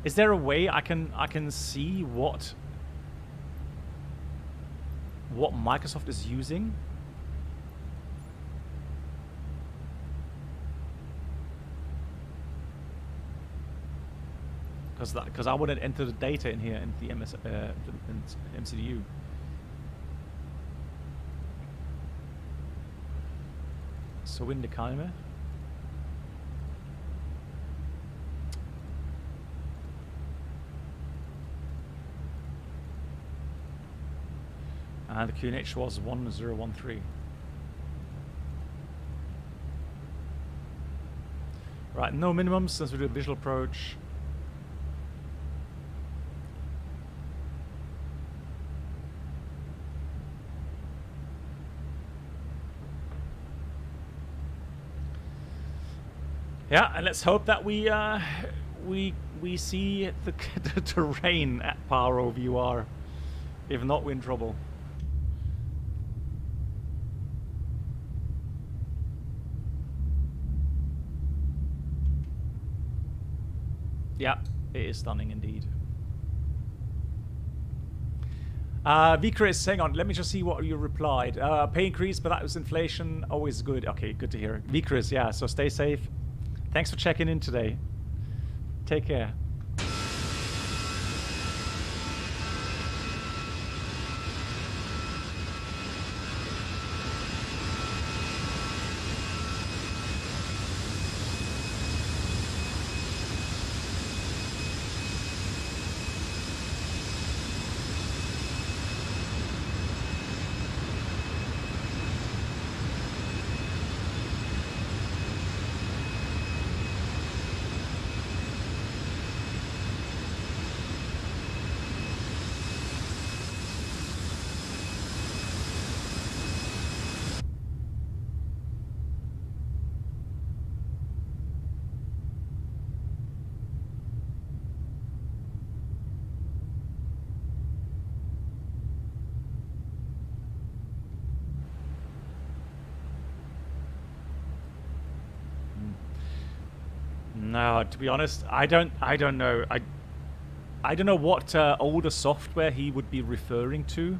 is there a way I can see what Microsoft is using? Because I wouldn't enter the data in here in the MCDU. So in the Kalme. And the QNH was 1013. Right, no minimums since we do a visual approach. Yeah, and let's hope that we see the terrain at Paro VR. If not, we're in trouble. Yeah, it is stunning indeed. VChris, hang on, let me just see what you replied. Pay increase, but that was inflation, always good. Okay, good to hear. VChris, yeah, so stay safe. Thanks for checking in today. Take care. No, to be honest, I don't know. I don't know what older software he would be referring to.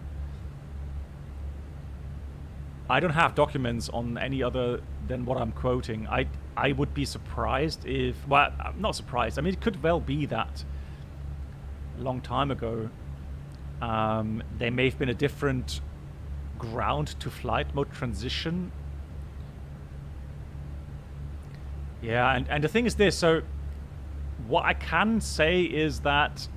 I don't have documents on any other than what I'm quoting. I would be surprised if, well, I'm not surprised. I mean, it could well be that a long time ago there may have been a different ground to flight mode transition. Yeah, and the thing is this, so what I can say is that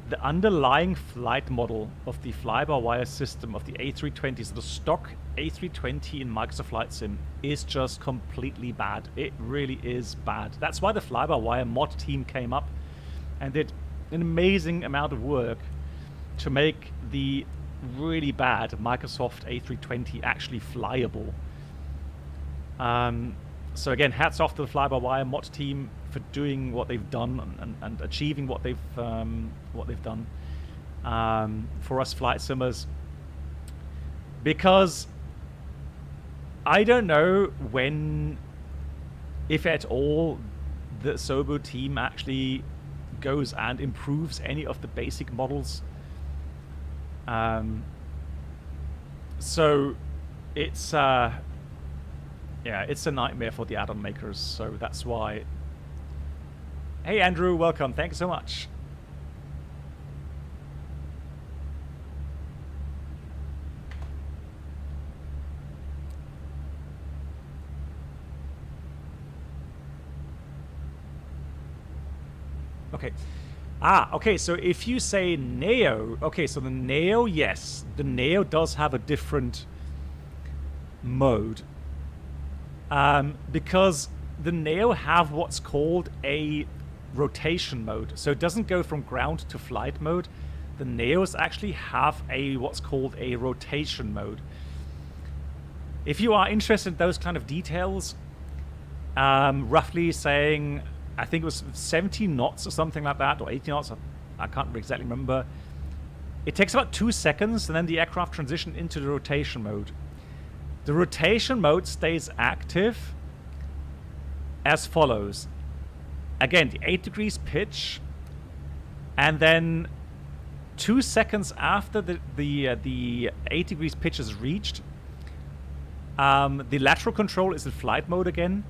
the underlying flight model of the fly-by-wire system of the A320, so the stock A320 in Microsoft Flight Sim, is just completely bad. It really is bad. That's why the fly-by-wire mod team came up and did an amazing amount of work to make the really bad Microsoft A320 actually flyable. So again, hats off to the fly-by-wire mod team for doing what they've done and achieving what they've done for us flight simmers. Because I don't know when, if at all, the Sobo team actually goes and improves any of the basic models. So it's yeah, it's a nightmare for the add-on makers, so that's why. Hey Andrew, welcome, thanks so much. Okay. Okay, so if you say Neo, okay, so the Neo, yes, the Neo does have a different mode. Because the Neo have what's called a rotation mode. So it doesn't go from ground to flight mode. The Neos actually have a what's called a rotation mode. If you are interested in those kind of details, roughly saying I think it was 70 knots or something like that, or 80 knots. I can't exactly remember. It takes about 2 seconds, and then the aircraft transitions into the rotation mode. The rotation mode stays active as follows. Again, the 8 degrees pitch, and then 2 seconds after the 8 degrees pitch is reached, the lateral control is in flight mode again,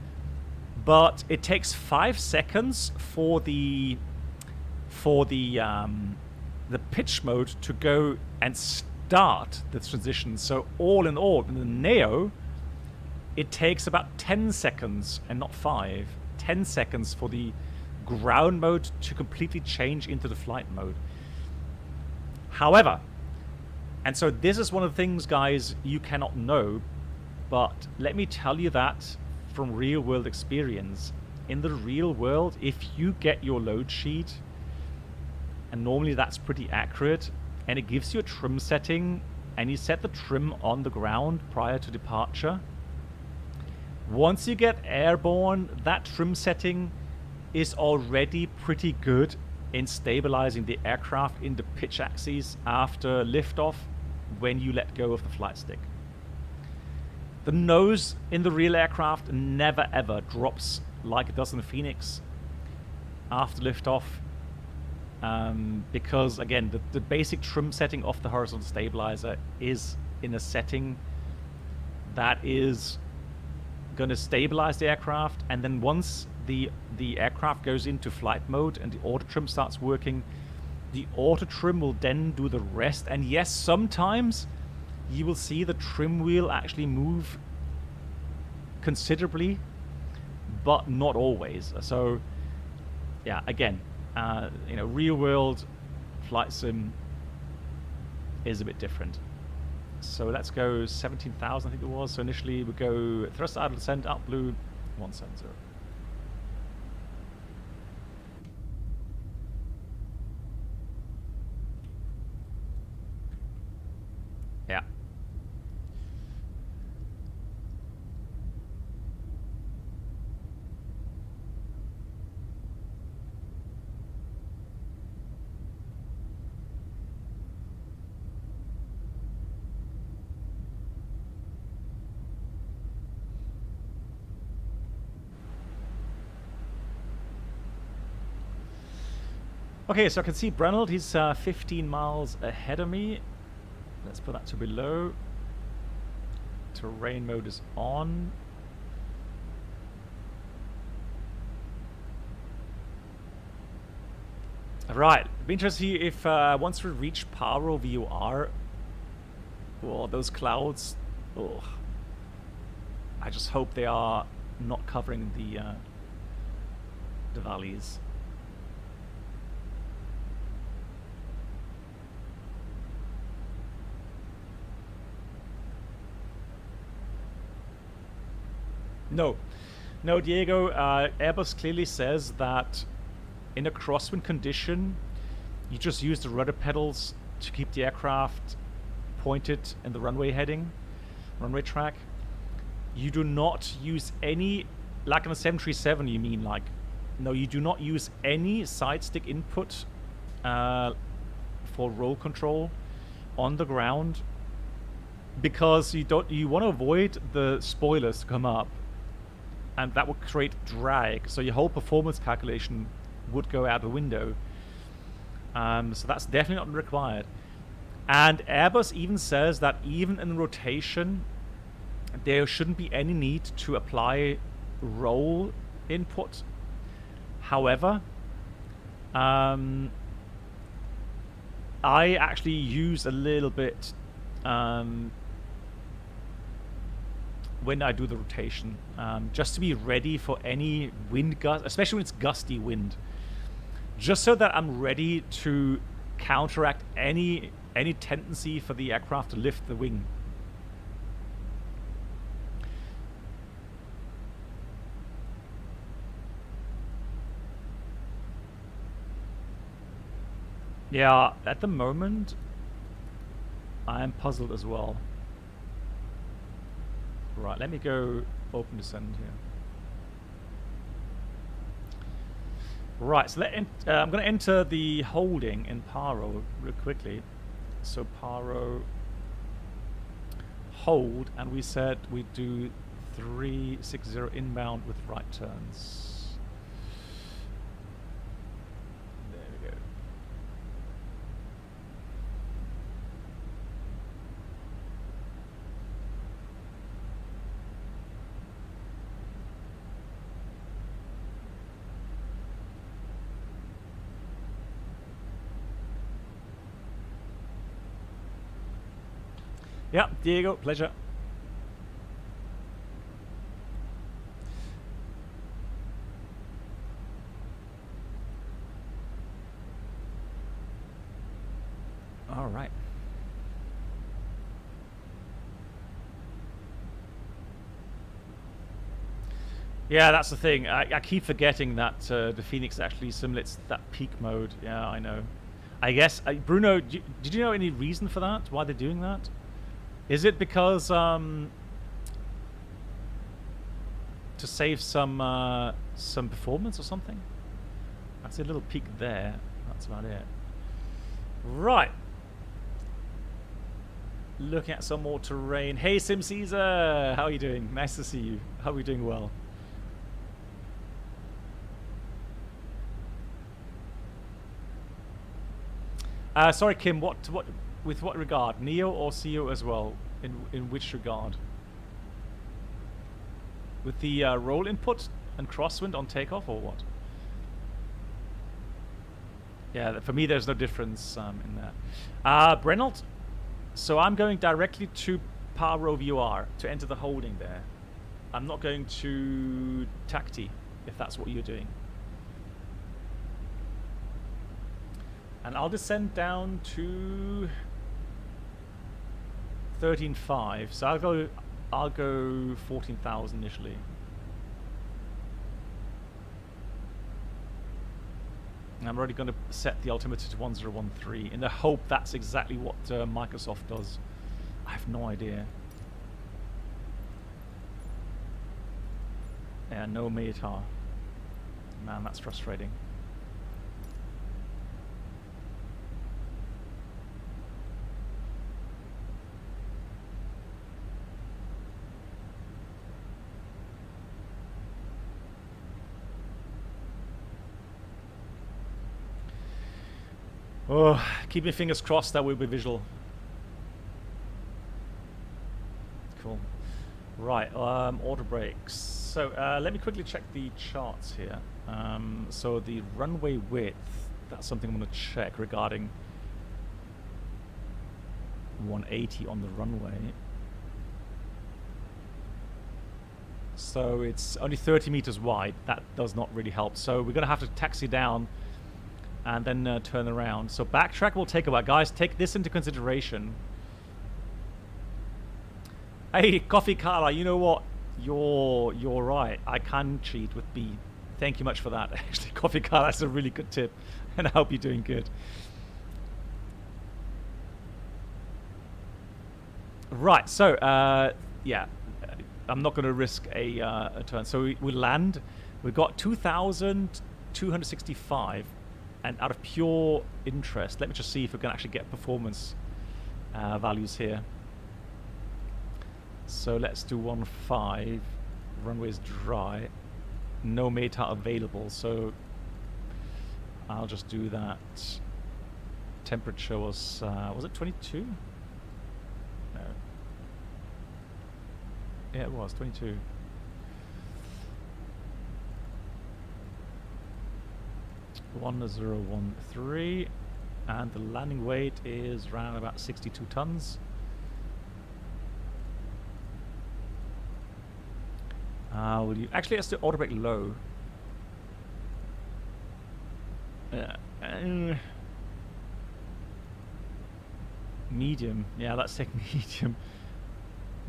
but it takes 5 seconds for the pitch mode to go and start the transition. So all in all, in the Neo, it takes about 10 seconds and not 5. 10 seconds for the ground mode to completely change into the flight mode. However, and so this is one of the things, guys, you cannot know, but let me tell you that from real world experience. In the real world, if you get your load sheet, and normally that's pretty accurate, and it gives you a trim setting, and you set the trim on the ground prior to departure, once you get airborne, that trim setting is already pretty good in stabilizing the aircraft in the pitch axis after liftoff when you let go of the flight stick. The nose in the real aircraft never ever drops like it does in the FENIX after liftoff, because again, the basic trim setting of the horizontal stabilizer is in a setting that is going to stabilize the aircraft, and then once the aircraft goes into flight mode and the auto trim starts working, the auto trim will then do the rest. And yes, sometimes you will see the trim wheel actually move considerably, but not always. So yeah, again, you know, real world flight sim is a bit different. So let's go 17,000, I think it was. So initially we go thrust idle descent, out blue, 170. Yeah. Okay, so I can see Brennald, he's 15 miles ahead of me. Let's put that to below. Terrain mode is on. Right, it'd be interesting to see if once we reach Paro VOR, oh, those clouds, oh, I just hope they are not covering the valleys. No, Diego, Airbus clearly says that in a crosswind condition, you just use the rudder pedals to keep the aircraft pointed in the runway heading, runway track. You do not use any, like on a 737 you mean, like, no, you do not use any side stick input for roll control on the ground, because you want to avoid the spoilers to come up, and that would create drag, so your whole performance calculation would go out the window. So that's definitely not required. And Airbus even says that even in rotation, there shouldn't be any need to apply roll input. However, I actually use a little bit when I do the rotation, just to be ready for any wind gust, especially when it's gusty wind, just so that I'm ready to counteract any tendency for the aircraft to lift the wing. Yeah, at the moment, I am puzzled as well. Right, let me go open descend here. Right, so I'm going to enter the holding in Paro real quickly. So Paro hold, and we said we do 360 inbound with right turns. There we go. Yeah, Diego, pleasure. All right. Yeah, that's the thing. I keep forgetting that the FENIX actually simulates that peak mode. Yeah, I know. I guess, Bruno, did you know any reason for that? Why they're doing that? Is it because to save some performance or something? I see a little peak there. That's about it. Right. Looking at some more terrain. Hey, Sim Caesar, how are you doing? Nice to see you. Hope you're doing well. Sorry, Kim. With what regard? Neo or CEO as well? In which regard? With the roll input and crosswind on takeoff, or what? Yeah, for me, there's no difference in that. Brennelt. So I'm going directly to Paro VR to enter the holding there. I'm not going to Tacti, if that's what you're doing. And I'll descend down to 13.5. So I'll go 14,000 initially. And I'm already going to set the altimeter to 1013 in the hope that's exactly what Microsoft does. I have no idea. Yeah, no METAR. Man, that's frustrating. Oh, keep my fingers crossed that will be visual. Cool. Right, auto brakes. So let me quickly check the charts here. So the runway width, that's something I'm going to check regarding 180 on the runway. So it's only 30 meters wide. That does not really help. So we're going to have to taxi down and then turn around. So backtrack will take a while. Guys, take this into consideration. Hey, Coffee Carla, you know what? You're right. I can cheat with B. Thank you much for that. Actually, Coffee Carla, that's a really good tip. And I hope you're doing good. Right, so, yeah. I'm not going to risk a turn. So we land. We've got 2,265. And out of pure interest, let me just see if we can actually get performance values here. So let's do 1.5. Runway's dry. No METAR available, so I'll just do that. Temperature was it 22? No. Yeah, it was 22. One 013, and the landing weight is around about 62 tons. Will you actually? Let's do auto brake low. Medium, yeah, let's take medium.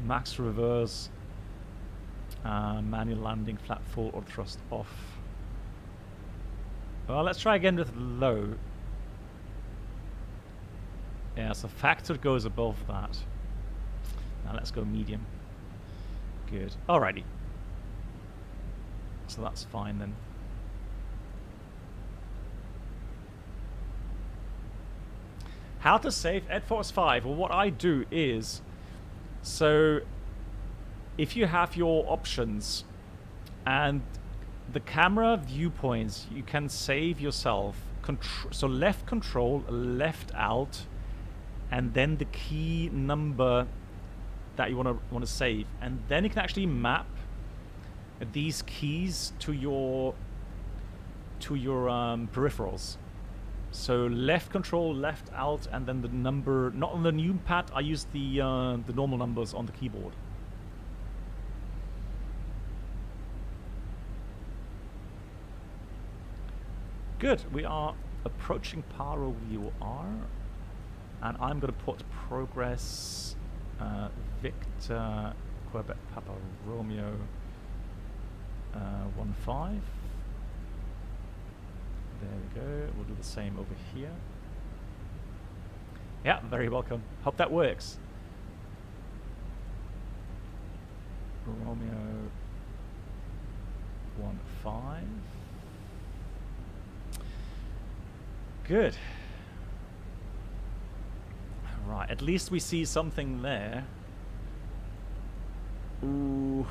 Max reverse, manual landing, flat full, or thrust off. Well, let's try again with low. Yeah, so factor goes above that. Now let's go medium. Good. Alrighty. So that's fine then. How to save Ed Force 5? Well, what I do is, so if you have your options and the camera viewpoints, you can save yourself. So left control, left alt, and then the key number that you want to save, and then you can actually map these keys to your peripherals. So left control, left alt, and then the number. Not on the new pad. I use the normal numbers on the keyboard. Good. We are approaching Paro VOR, and I'm going to put progress Victor Quebec Papa Romeo 15. There we go. We'll do the same over here. Yeah, very welcome. Hope that works. Romeo 15. Good. Right, at least we see something there. Ooh.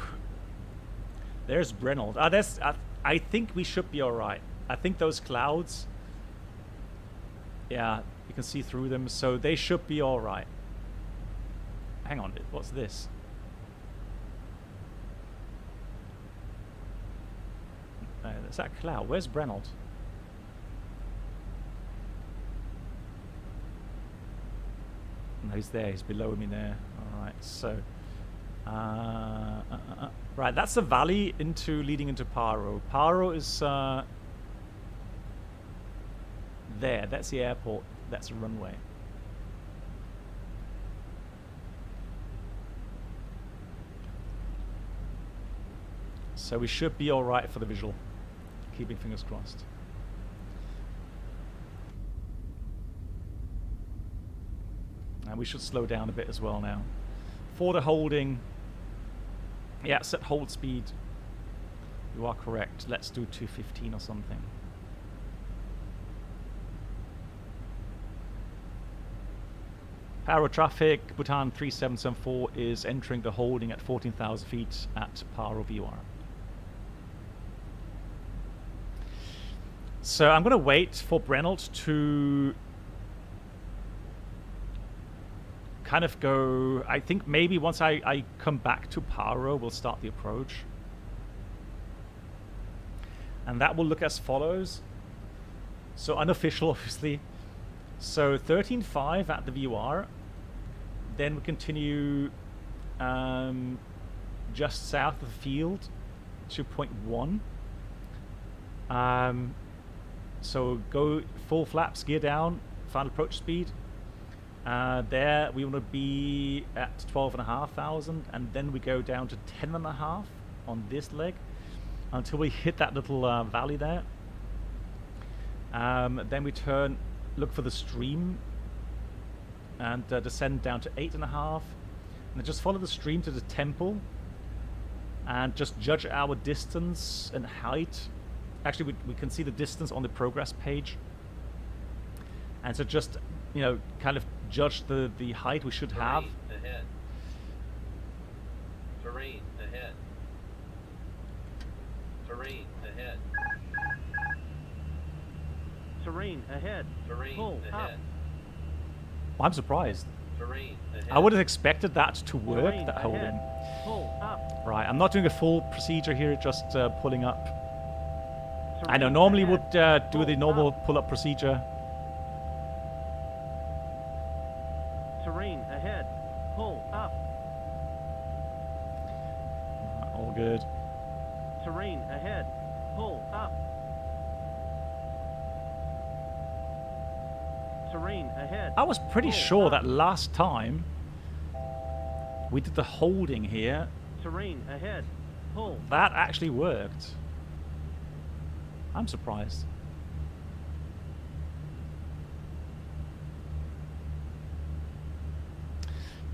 There's Brennald. I think we should be alright. I think those clouds, yeah, you can see through them, so they should be alright. Hang on, what's this? Is that cloud? Where's Brennald? No, he's there. He's below me there. Alright, so... right, that's the valley leading into Paro. Paro is... there, that's the airport, that's the runway. So we should be alright for the visual. Keeping fingers crossed. And we should slow down a bit as well now. For the holding, yeah, set hold speed. You are correct. Let's do 215 or something. Paro traffic, Bhutan 3774 is entering the holding at 14,000 feet at Paro VOR. So I'm going to wait for Brennald to kind of go. I think maybe once I come back to Paro, we'll start the approach. And that will look as follows. So unofficial, obviously. So 13.5 at the VOR. Then we continue just south of the field to 0.1. So go full flaps, gear down, final approach speed. There we want to be at 12,500, and then we go down to 10.5 on this leg until we hit that little valley there. Then we turn, look for the stream, and descend down to 8.5, and then just follow the stream to the temple, and just judge our distance and height. Actually, we can see the distance on the progress page, and so just, you know, kind of judge the height we should have. Ahead. Terrain ahead. Terrain ahead. Terrain ahead. Terrain Pull ahead. up. I'm surprised. Terrain ahead. I would have expected that to work, Terrain that holding. ahead. Pull up. Right, I'm not doing a full procedure here, just pulling up. I know Terrain normally ahead. would do the normal pull-up procedure. Terrain ahead. Pull up. All good. Terrain ahead. Pull up. Terrain ahead. I was pretty Pull sure up. that last time we did the holding here, Terrain ahead. Pull. that actually worked. I'm surprised.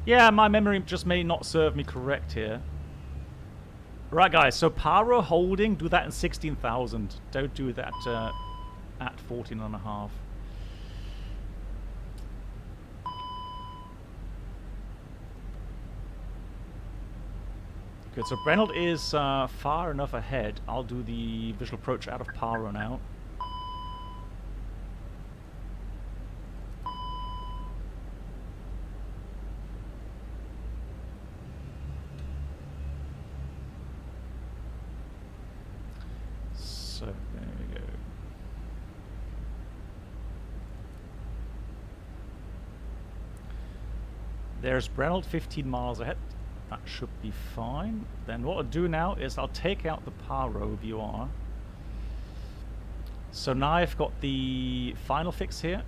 Yeah, my memory just may not serve me correct here. Right, guys, so Paro holding, do that in 16,000. Don't do that at 14.5. Good, so Brennelt is far enough ahead. I'll do the visual approach out of Paro now. So, there we go. There's Brennelt 15 miles ahead. That should be fine. Then what I'll do now is I'll take out the Paro VR. So now I've got the final fix here.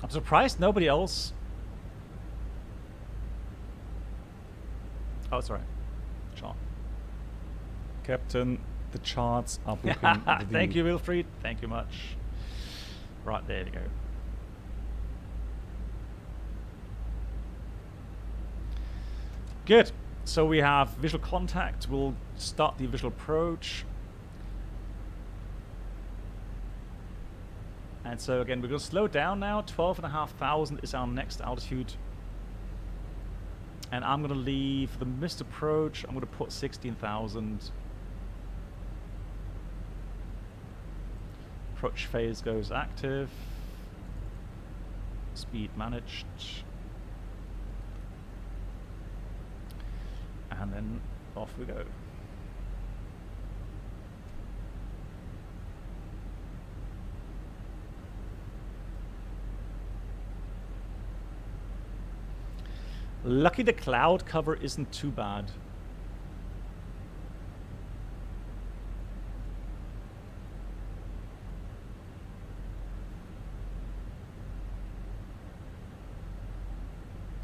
I'm surprised nobody else. Oh, sorry. Chart. Captain, the charts are booking. Thank you, Wilfried. Thank you much. Right, there we go. Good. So we have visual contact. We'll start the visual approach. And so again, we're going to slow down now. 12,500 is our next altitude. And I'm going to leave the missed approach. I'm going to put 16,000. Approach phase goes active. Speed managed. And then off we go. Lucky the cloud cover isn't too bad.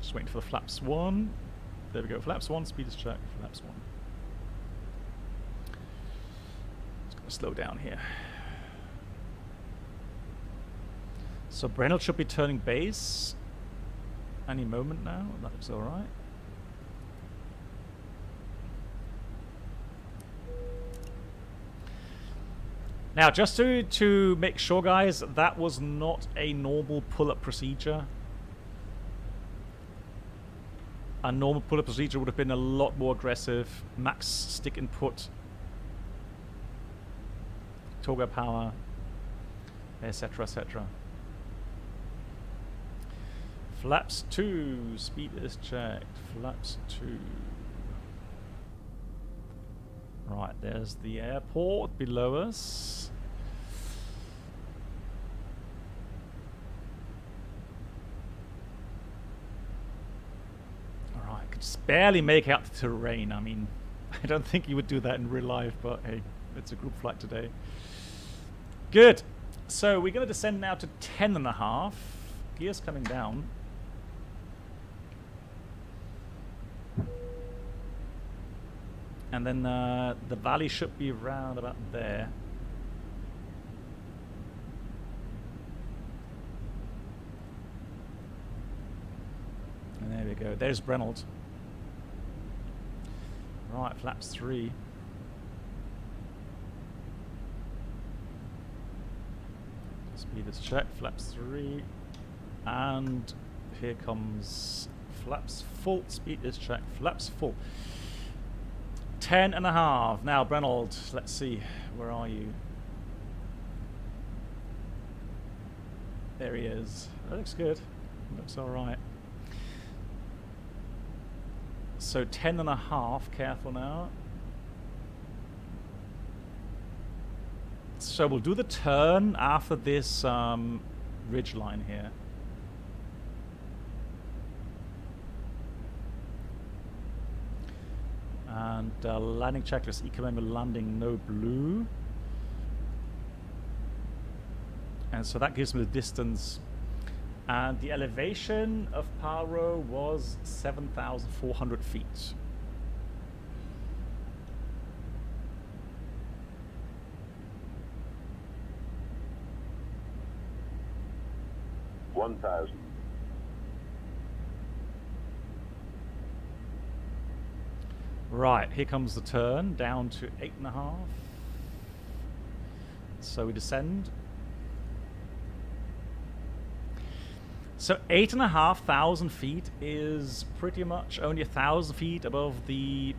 Just waiting for the flaps 1. There we go, flaps 1, speed is check, flaps 1. Just gonna slow down here. So Brennelt should be turning base any moment now. That looks alright. Now, just to make sure, guys, that was not a normal pull-up procedure. A normal pull-up procedure would have been a lot more aggressive. Max stick input, toggle power, etc., etc. Flaps 2, speed is checked. Flaps 2. Right, there's the airport below us. Alright, could just barely make out the terrain. I mean, I don't think you would do that in real life, but hey, it's a group flight today. Good. So we're going to descend now to 10.5. Gears coming down. And then the valley should be around about there. And there we go. There's Brennelt. Right, flaps 3. Speed is checked. Flaps 3. And here comes flaps full. Speed is checked. Flaps full. 10.5. Now, Brennelt, let's see. Where are you? There he is. That looks good. Looks alright. So 10.5. Careful now. So we'll do the turn after this ridge line here. And landing checklist, economic landing, no blue. And so that gives me the distance. And the elevation of Paro was 7,400 feet. $1,000. Right, here comes the turn, down to 8.5. So we descend. So 8,500 feet is pretty much only 1,000 feet above the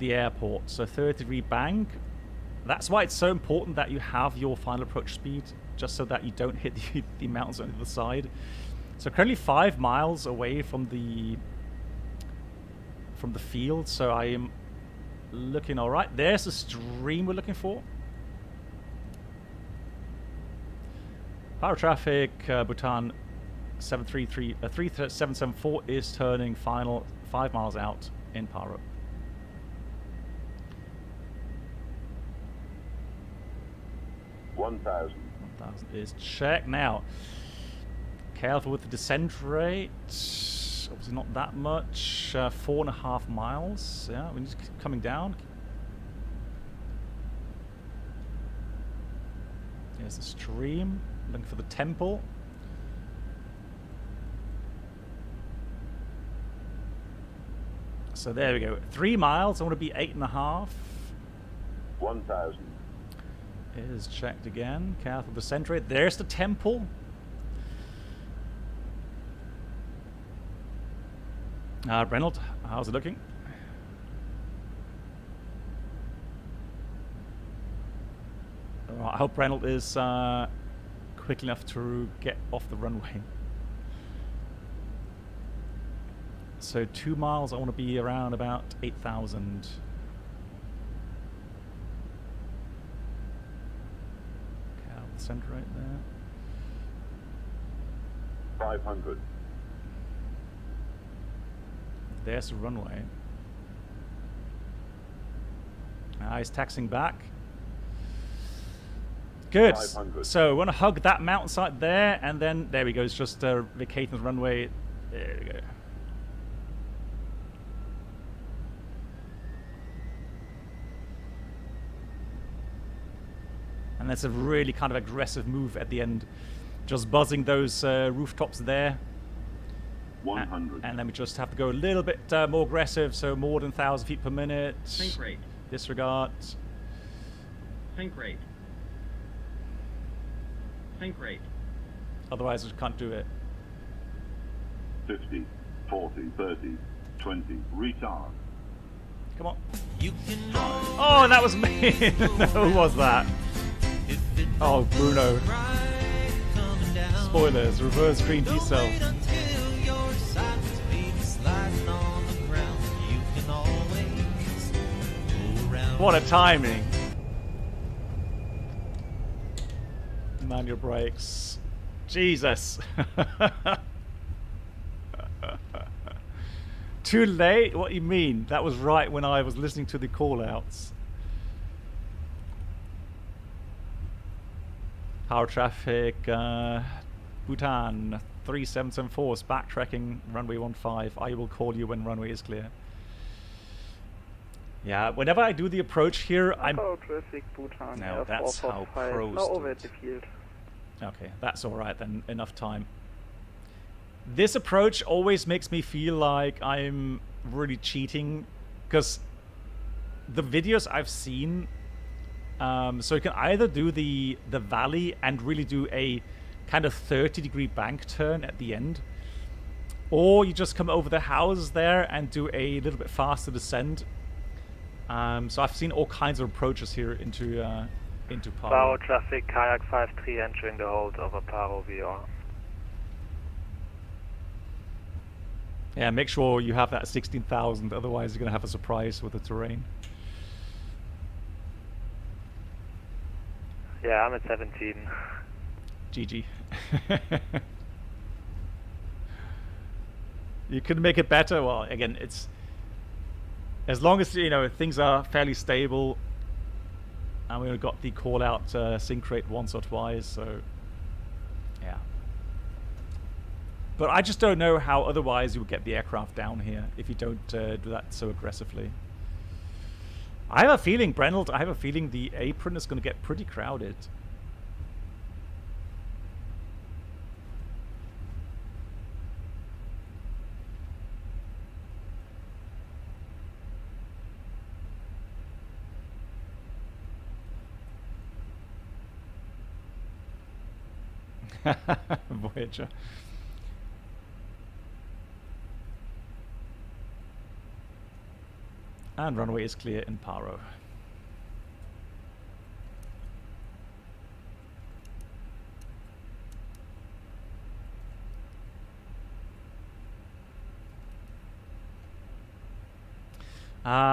airport. So 30-degree bank. That's why it's so important that you have your final approach speed, just so that you don't hit the mountains on the other side. So currently 5 miles away from the field, so I am looking all right. There's the stream we're looking for. Paro traffic, Bhutan 3774 is turning final 5 miles out in Paro. One thousand. 1,000 is check now. Careful with the descent rate. Obviously not that much. 4.5 miles. Yeah, we need to keep coming down. Here's the stream. Looking for the temple. So there we go. 3 miles. I want to be 8.5. 1,000. Is checked again. Careful descent rate. There's the temple. Reynolds, how's it looking? I hope Reynolds is quick enough to get off the runway. So 2 miles, I want to be around about 8,000. Okay, descent rate there. 500. There's the runway. He's taxiing back. Good. 500. So we want to hug that mountainside there, and then there we go. It's just vacating the runway. There we go. And that's a really kind of aggressive move at the end. Just buzzing those rooftops there. 100. And then we just have to go a little bit more aggressive, so more than 1,000 feet per minute. Sink rate. Disregard. Sink rate. Sink rate. Otherwise, we can't do it. 50, 40, 30, 20. Retard. Come on. Oh, that was me. Who was that? Oh, Bruno. Spoilers. Reverse green decel. What a timing. Manual brakes. Jesus. Too late? What do you mean? That was right when I was listening to the call-outs. Power traffic, Bhutan 3774 is backtracking runway 15. I will call you when runway is clear. Yeah, whenever I do the approach here, I'm... traffic, Bhutan. No, that's how pros Now do over it. at the field. Okay, that's alright then, enough time. This approach always makes me feel like I'm really cheating, because the videos I've seen, so you can either do the valley and really do a kind of 30-degree bank turn at the end, or you just come over the houses there and do a little bit faster descent. So I've seen all kinds of approaches here into Paro. Paro traffic, kayak 53 entering the hold over Paro VR. Yeah, make sure you have that 16,000, otherwise you're going to have a surprise with the terrain. Yeah, I'm at 17. GG. You could make it better. Well, again, it's... As long as, you know, things are fairly stable, and we've got the call-out sync rate once or twice, so... Yeah. But I just don't know how otherwise you would get the aircraft down here if you don't do that so aggressively. I have a feeling, Brennelt, I have a feeling the apron is going to get pretty crowded. Voyager. And runway is clear in Paro.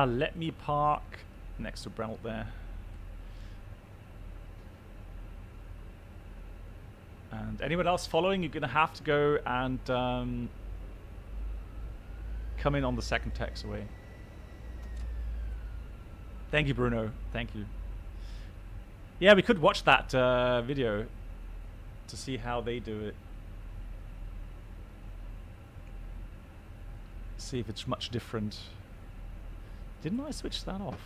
Let me park next to Brennelt there. And anyone else following, you're going to have to go and come in on the second taxiway. Thank you, Bruno. Thank you. Yeah, we could watch that video to see how they do it. See if it's much different. Didn't I switch that off?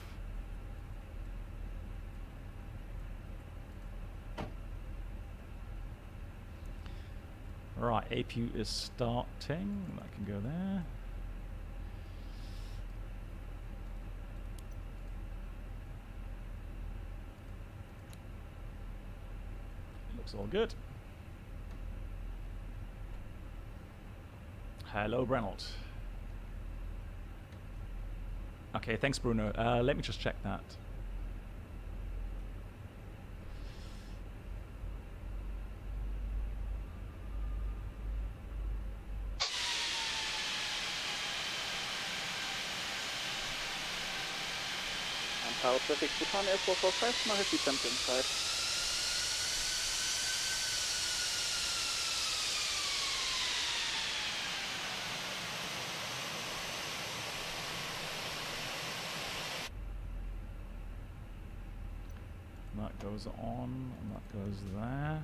Right, APU is starting. I can go there. Looks all good. Hello, Brennelt. Okay, thanks, Bruno. Let me just check that. Paro traffic, Bhutan Air 445, now have descent inside. That goes on, and that goes there.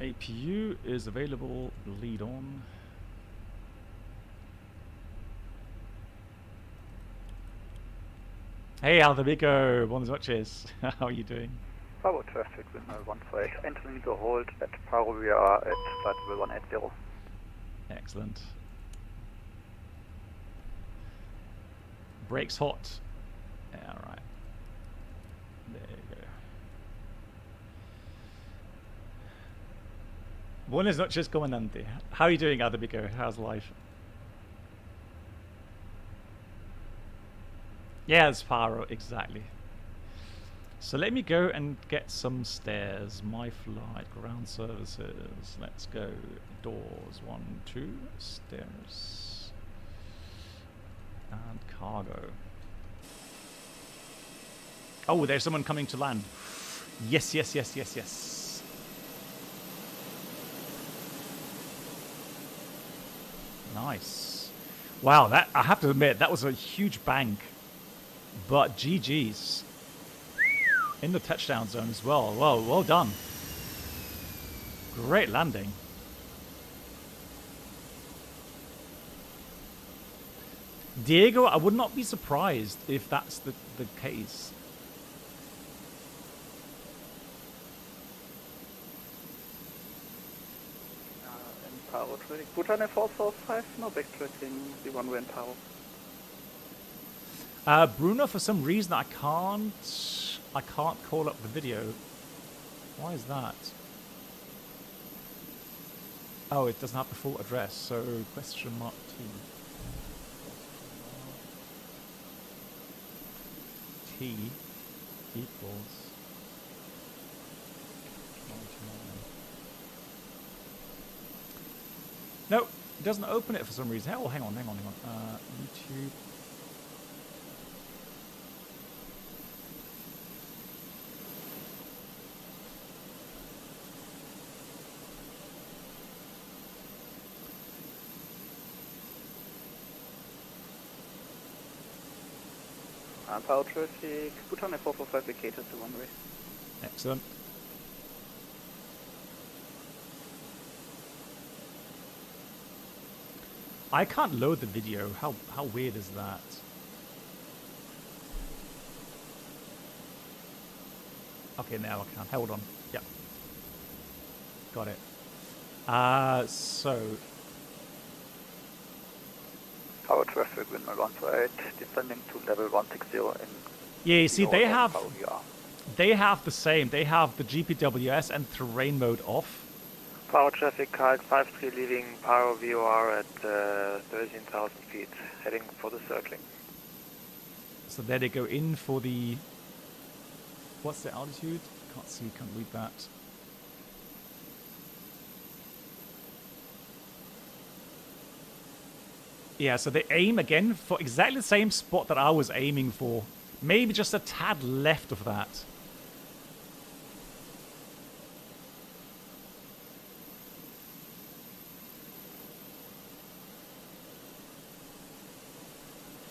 APU is available, lead on. Hey Aldabico, buenas noches. How are you doing? Paro traffic, windmill 15, entering the hold at Paro, we are at flight level 180. Excellent. Brakes hot. Yeah, alright. There you go. Buenas noches, comandante. How are you doing, Aldabico? How's life? Yeah, it's Paro, exactly. So let me go and get some stairs. My flight, ground services. Let's go. Doors, 1, 2, stairs. And cargo. Oh, there's someone coming to land. Yes, yes, yes, yes, yes. Nice. Wow, that, I have to admit, that was a huge bank. But GG's. In the touchdown zone as well. Well, well done. Great landing. Diego, I would not be surprised if that's the case. In Paro traffic, Bhutan Air 445, now backtracking the one-way in Paro. Bruno, for some reason I can't call up the video. Why is that? Oh, it doesn't have the full address, so question mark T. T equals 99. No, it doesn't open it for some reason. Oh, hang on. YouTube. Paro traffic, Bhutan Air 445 vacated the one-way. Excellent. I can't load the video. How weird is that? Okay, now I can. Hold on. Yep. Got it. So Paro traffic, windmill 15, descending to level 160 in... yeah, you see, they have They have the same. They have the GPWS and terrain mode off. Paro traffic kite 53 leaving Paro VOR at 13,000 feet, heading for the circling. So there they go in for the... What's the altitude? Can't see, can't read that. Yeah, so they aim again for exactly the same spot that I was aiming for. Maybe just a tad left of that.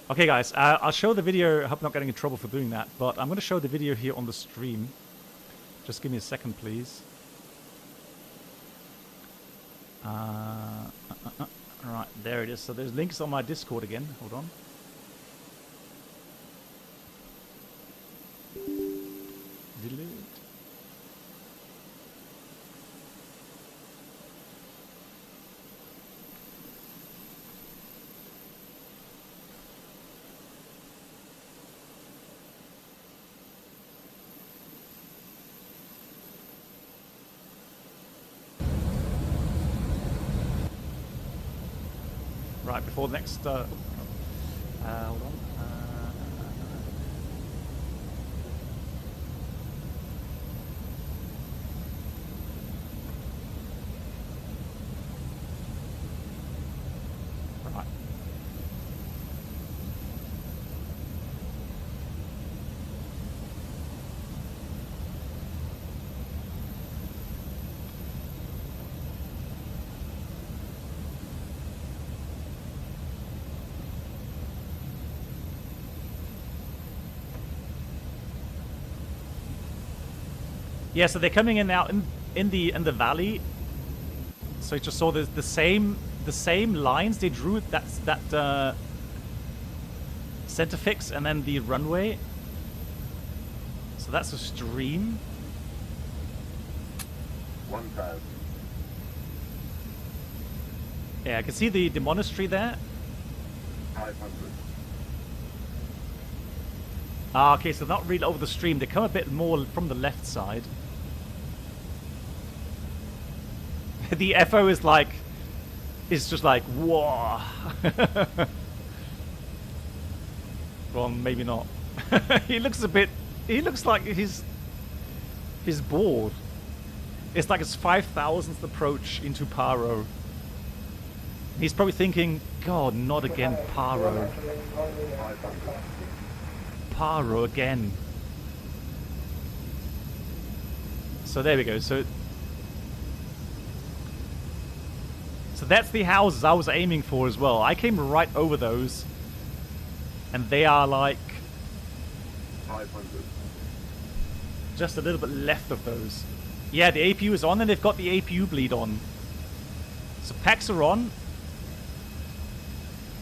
Okay guys, I'll show the video. I hope I'm not getting in trouble for doing that, but I'm going to show the video here on the stream. Just give me a second, please. Right, there it is. So there's links on my Discord again. Hold on. Delete. Right, before the next... hold on. Right. Yeah, so they're coming in now in the valley. So you just saw the same lines they drew. That's that center fix and then the runway. So that's a stream. 1,000. Yeah, I can see the monastery there. 500. Ah, okay, so not really over the stream. They come a bit more from the left side. The FO is like, it's just like, whoa. Well, maybe not. He looks like he's bored. It's like his 5,000th approach into Paro. He's probably thinking, God, not again, Paro. Paro again. So there we go. So that's the houses I was aiming for as well. I came right over those, and they are like 500. just a little bit left of those. Yeah, the APU is on, and they've got the APU bleed on. So packs are on.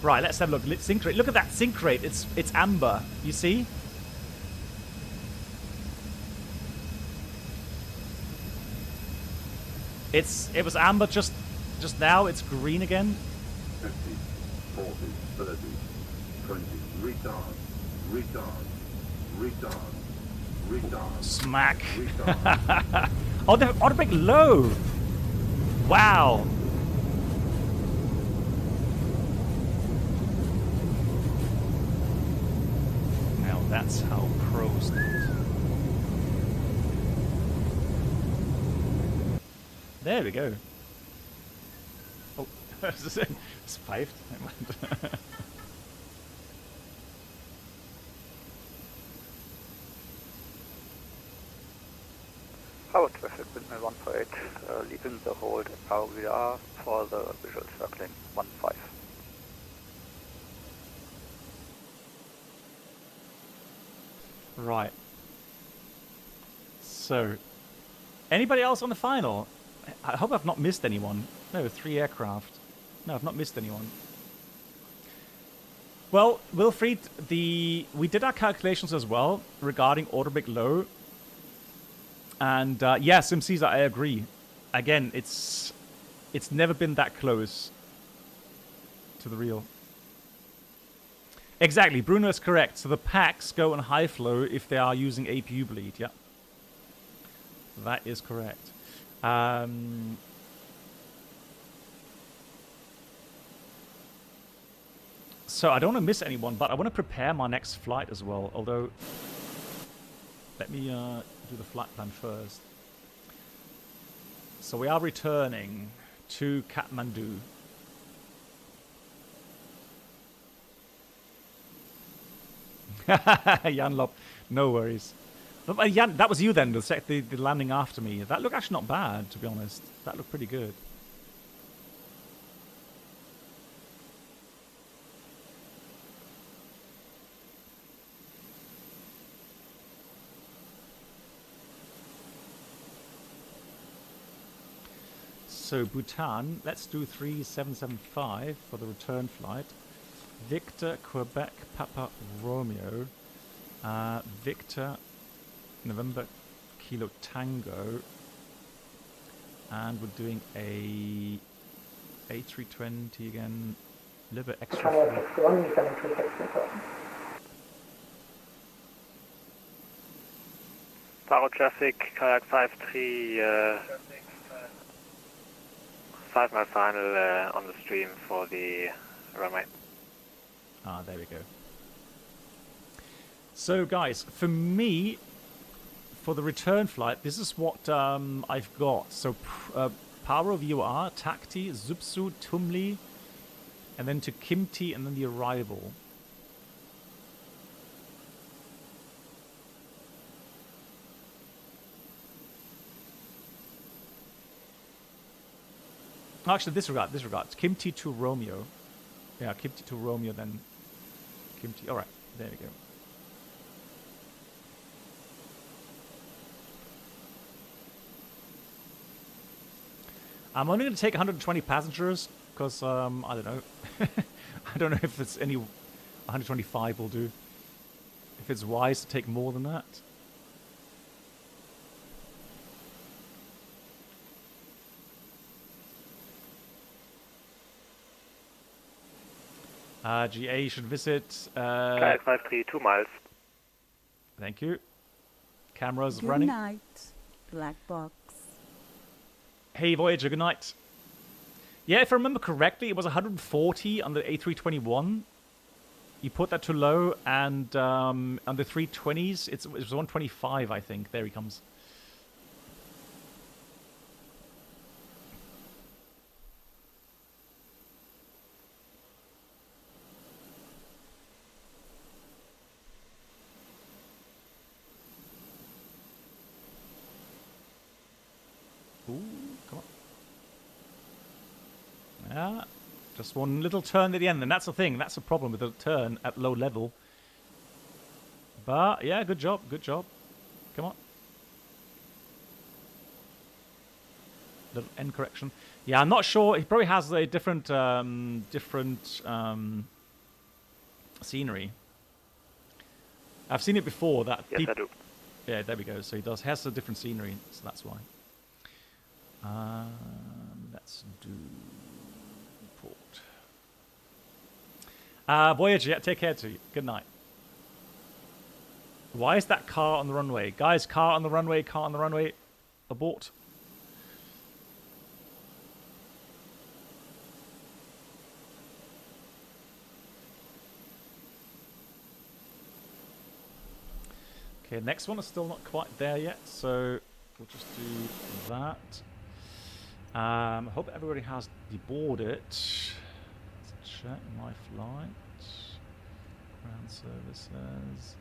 Right, let's have a look. Sync rate. Look at that sync rate. It's amber. You see? It was amber just now. It's green again. 50, 40, 30, 20. Retard. Retard. Retard. Retard. Smack. Retard. Oh, they're automatic low. Wow. Now that's how pros do it. There we go. Oh, it's piped. Power traffic, windmill 148, leaving the hold at Paro VR for the visual circling 15. Right. So, anybody else on the final? I hope I've not missed anyone. No, 3 aircraft. No, I've not missed anyone. Well, Wilfried, we did our calculations as well regarding automatic low. And yeah, SimCaesar, I agree. Again, it's never been that close to the real. Exactly, Bruno is correct. So the packs go on high flow if they are using APU bleed, yeah. That is correct. So I don't want to miss anyone, but I want to prepare my next flight as well. Although, let me do the flight plan first. So we are returning to Kathmandu. Jan Lop, no worries. But, Jan, that was you then, the landing after me. That looked actually not bad, to be honest. That looked pretty good. So Bhutan, let's do 3775 for the return flight. Victor, Quebec, Papa, Romeo. Victor, November, Kilo, Tango. And we're doing a A320 again. A little bit extra. Channel 61, descending to 60,000. Paro traffic, kayak 53, 5 mile final on the stream for the runway. Ah, there we go. So, guys, for me, for the return flight, this is what I've got. So, Paro VOR, Takti, Zupsu, Tumli, and then to Kimti, and then the arrival. Actually, disregard. Kimti to Romeo. Yeah, Kimti to Romeo, then Kimti. All right, there we go. I'm only going to take 120 passengers because I don't know. I don't know if it's any 125 will do. If it's wise to take more than that. GA should visit. Kayak 53, 2 miles. Thank you. Cameras Good running. night, black box. Hey Voyager, good night. Yeah, if I remember correctly, it was 140 on the A321. You put that too low, and on the 320s, it was 125, I think. There he comes. Ooh, come on. Yeah, just one little turn at the end, and that's the thing. That's the problem with the turn at low level. But, yeah, good job, good job. Come on. Little end correction. Yeah, I'm not sure. He probably has a different, scenery. I've seen it before. That Yes, I do. Yeah, there we go. So he has a different scenery, so that's why. Let's do port. Voyager, yeah, take care to you. Good night. Why is that car on the runway? Guys, car on the runway, abort. Okay, next one is still not quite there yet, so we'll just do that. I hope everybody has deboarded. Let's check my flight. Ground services.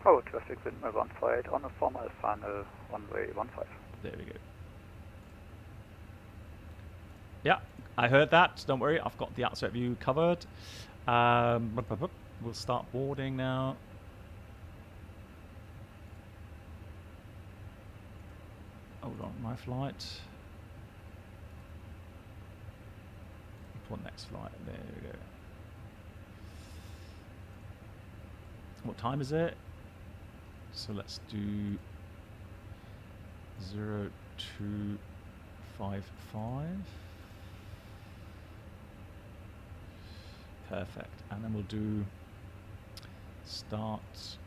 Paro traffic, windmill 148 on a 4 mile final, runway 15. There we go. Yeah, I heard that. Don't worry, I've got the outside view covered. We'll start boarding now. Hold on, my flight. For next flight, there we go. What time is it? So let's do 0255. Perfect, and then we'll do start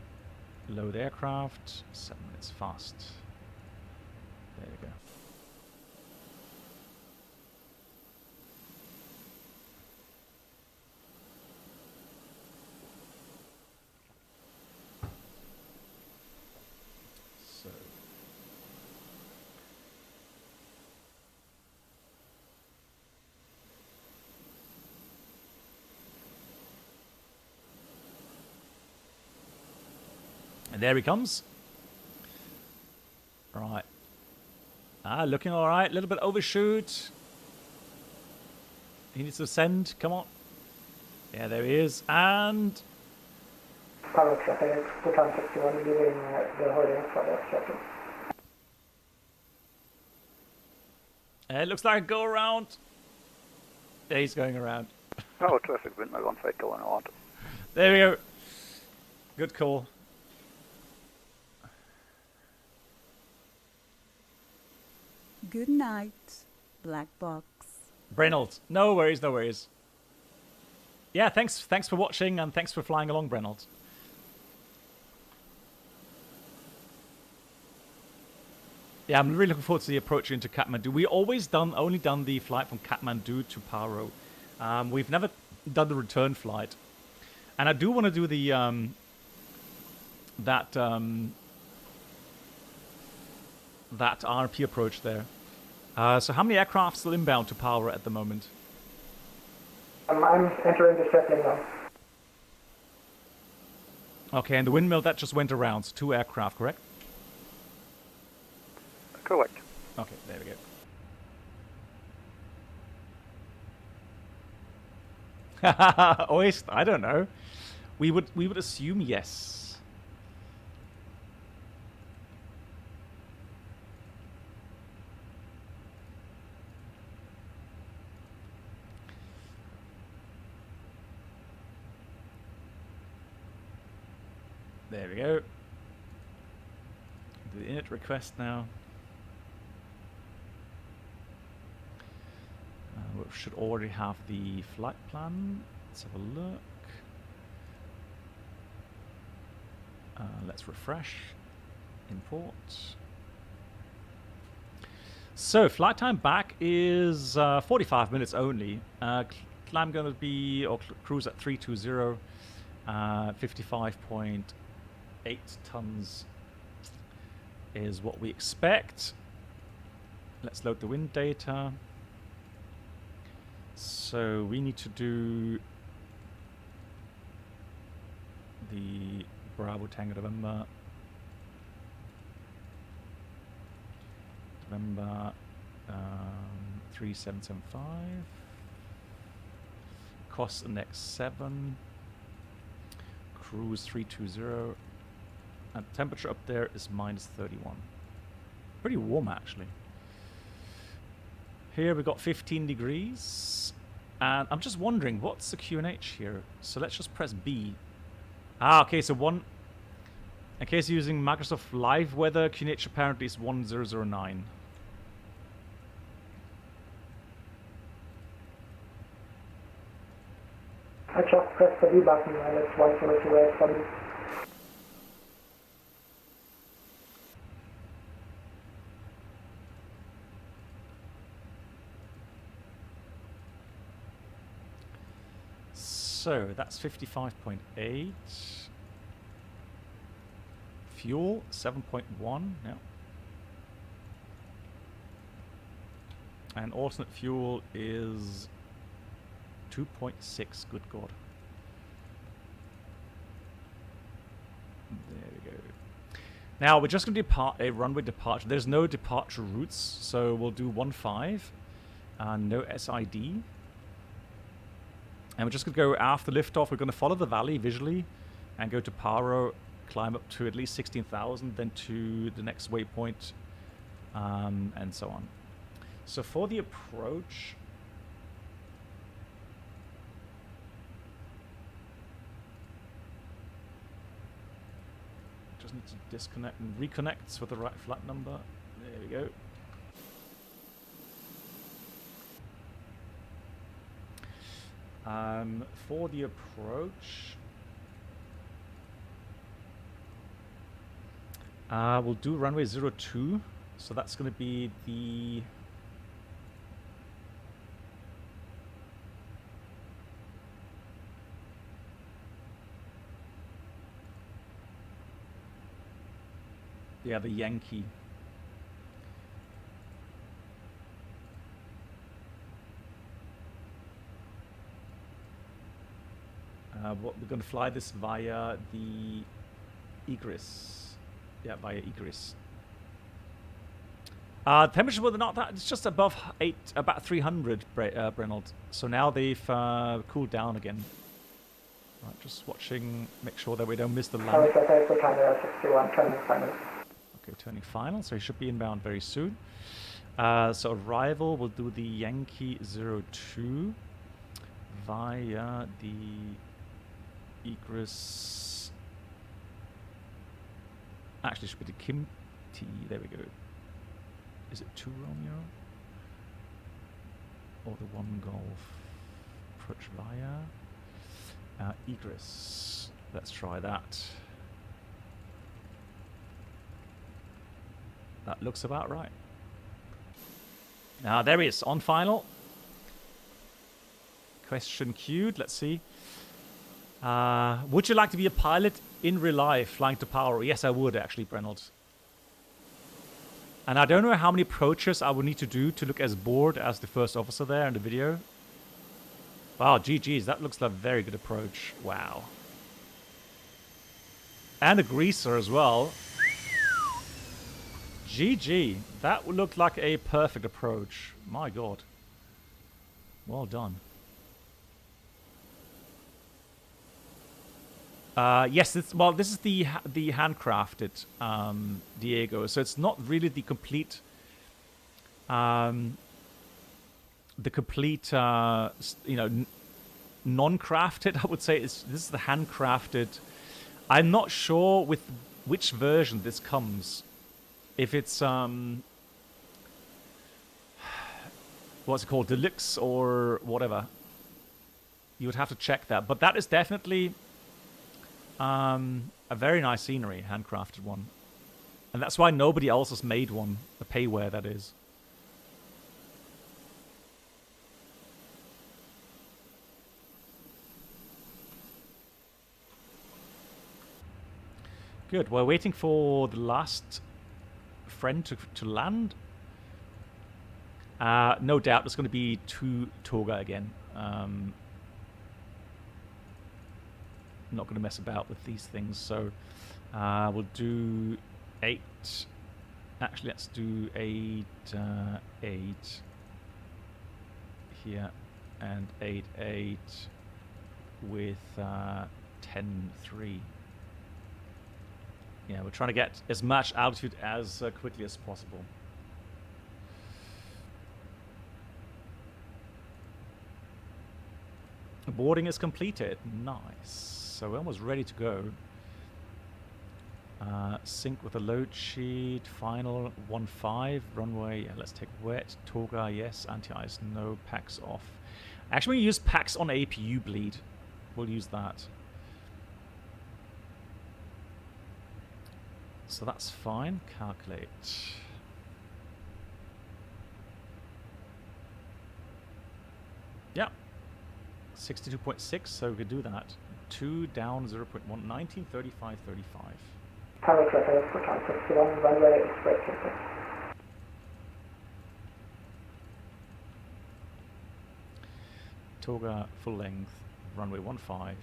Load aircraft. 7 minutes fast. There we go. So. And there he comes. Right. Looking all right. A little bit overshoot. He needs to ascend. Come on. Yeah, there he is. And... Paro traffic, Bhutan 61, leaving the holding for the check-in. It looks like a go around. Yeah, he's going around. Oh, traffic wind, my 15 going around. There we go. Good call. Good night, black box. Brennald. No worries, no worries. Yeah, thanks for watching and thanks for flying along, Brennald. Yeah, I'm really looking forward to the approach into Kathmandu. We always only done the flight from Kathmandu to Paro. We've never done the return flight. And I do want to do the that RP approach there. So how many aircraft still inbound to Paro at the moment? I'm entering the check-in now. Okay, and the windmill that just went around, so 2 aircraft, correct? Correct. Okay, there we go. Oist, I don't know. We would assume yes. There we go. Do the init request now. We should already have the flight plan. Let's have a look. Let's refresh. Import. So flight time back is 45 minutes only. Climb going to be, or cruise at 320, 55.8 tons is what we expect. Let's load the wind data. So we need to do the Bravo Tango November 3775. Cost index 7. Cruise 320. And temperature up there is -31. Pretty warm actually. Here we got 15 degrees. And I'm just wondering, what's the QNH here? So let's just press B. Okay, so in case you're using Microsoft Live Weather, QNH apparently is 1009. I just pressed the B button and it's 1028 for me. So that's 55.8. Fuel 7.1. Yeah. And alternate fuel is 2.6. Good God. There we go. Now we're just going to depart a runway departure. There's no departure routes, so we'll do 15 and no SID. And we're just going to go after liftoff. We're going to follow the valley visually and go to Paro, climb up to at least 16,000, then to the next waypoint, and so on. So for the approach, just need to disconnect and reconnect with the right flight number. There we go. For the approach, We'll do runway 02. So that's going to be the... Yeah, the Yankee. We're going to fly this via the Egris. Yeah, via Egris. Temperature was not that. It's just above about 300, Brenold. So now they've cooled down again. Right, just watching, make sure that we don't miss the land. Okay, turning final, so he should be inbound very soon. So arrival, we'll do the Yankee 02 via the Egris. Actually, it should be the Kim T. There we go. Is it 2 Romeo? Or the 1 Golf? Approach via Egris. Let's try that. That looks about right. Now there he is on final. Question queued. Let's see. Would you like to be a pilot in real life flying to Paro? Yes, I would actually, Brenold. And I don't know how many approaches I would need to do to look as bored as the first officer there in the video. Wow, GG's. That looks like a very good approach. Wow. And a greaser as well. GG. That would look like a perfect approach. My god. Well done. Yes, this is the handcrafted Diego. So it's not really the complete non-crafted. I would say this is the handcrafted. I'm not sure with which version this comes. If it's what's it called, deluxe or whatever, you would have to check that. But that is definitely a very nice scenery, handcrafted one, and that's why nobody else has made one. The payware, that is. Good. We're waiting for the last friend to land. No doubt there's going to be 2 Toga again. Not going to mess about with these things, so we'll do 8. Actually, let's do 8 here and 8 with 10-3. Yeah, we're trying to get as much altitude as quickly as possible. Boarding is completed. Nice. So we're almost ready to go. Sync with the load sheet. Final 15. Runway. Yeah, let's take wet. Toga, yes. Anti-ice, no. Packs off. Actually, we use packs on APU bleed. We'll use that. So that's fine. Calculate. Yeah. 62.6, so we could do that. 2 down 0.1, 19, 35, 35. Paro traffic for time 61, runway express traffic. Toga, full length, runway 15.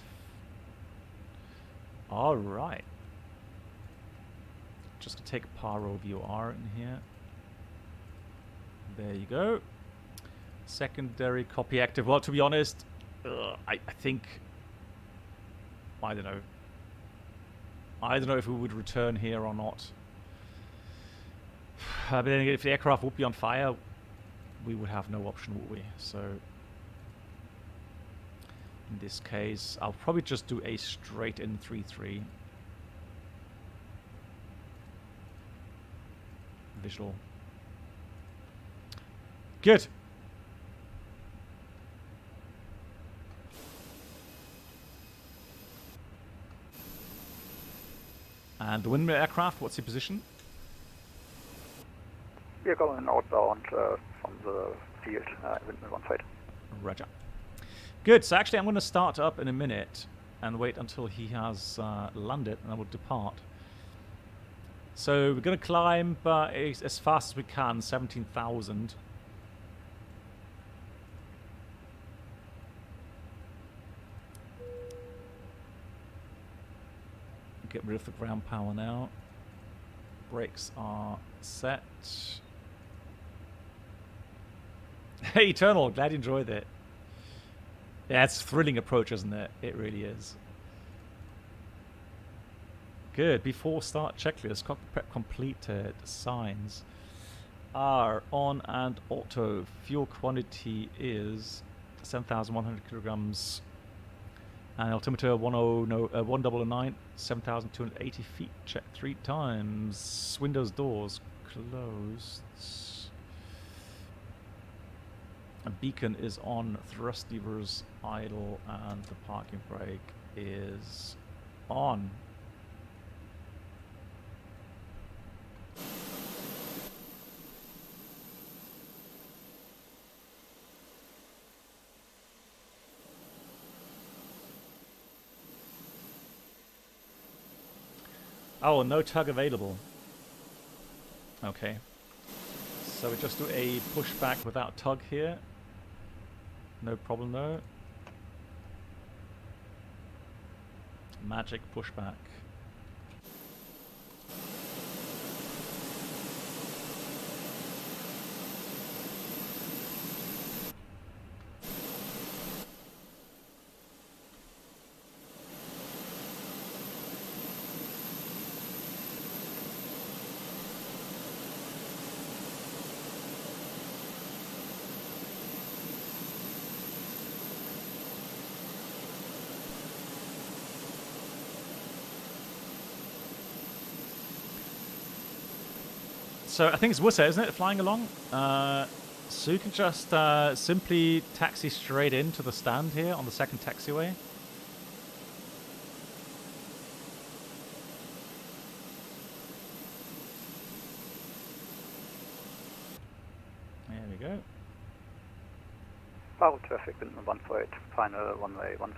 Alright. Just to take Paro VOR in here. There you go. Secondary copy active. Well, to be honest, I think... I don't know. I don't know if we would return here or not. But then again, if the aircraft would be on fire, we would have no option, would we? So... in this case, I'll probably just do a straight in 3-3. Visual. Good. And the windmill aircraft, what's your position? We are going outbound from the field, windmill 15. Roger. Good, so actually I'm going to start up in a minute and wait until he has landed, and I will depart. So we're going to climb as fast as we can, 17,000. Get rid of the ground power now. Brakes are set. Hey, Eternal, glad you enjoyed it. Yeah, it's a thrilling approach, isn't it? It really is. Good. Before start checklist, cockpit prep completed. Signs are on and auto. Fuel quantity is 7,100 kilograms. And altimeter 1009, 7,280 feet. Check 3 times. Windows, doors closed. A beacon is on. Thrust levers idle, and the parking brake is on. Oh, no tug available. Okay. So we just do a pushback without tug here. No problem though. Magic pushback. So I think it's Worcester, isn't it, flying along? So you can just simply taxi straight into the stand here on the second taxiway. There we go. Paro traffic, windmill 18, final runway 15.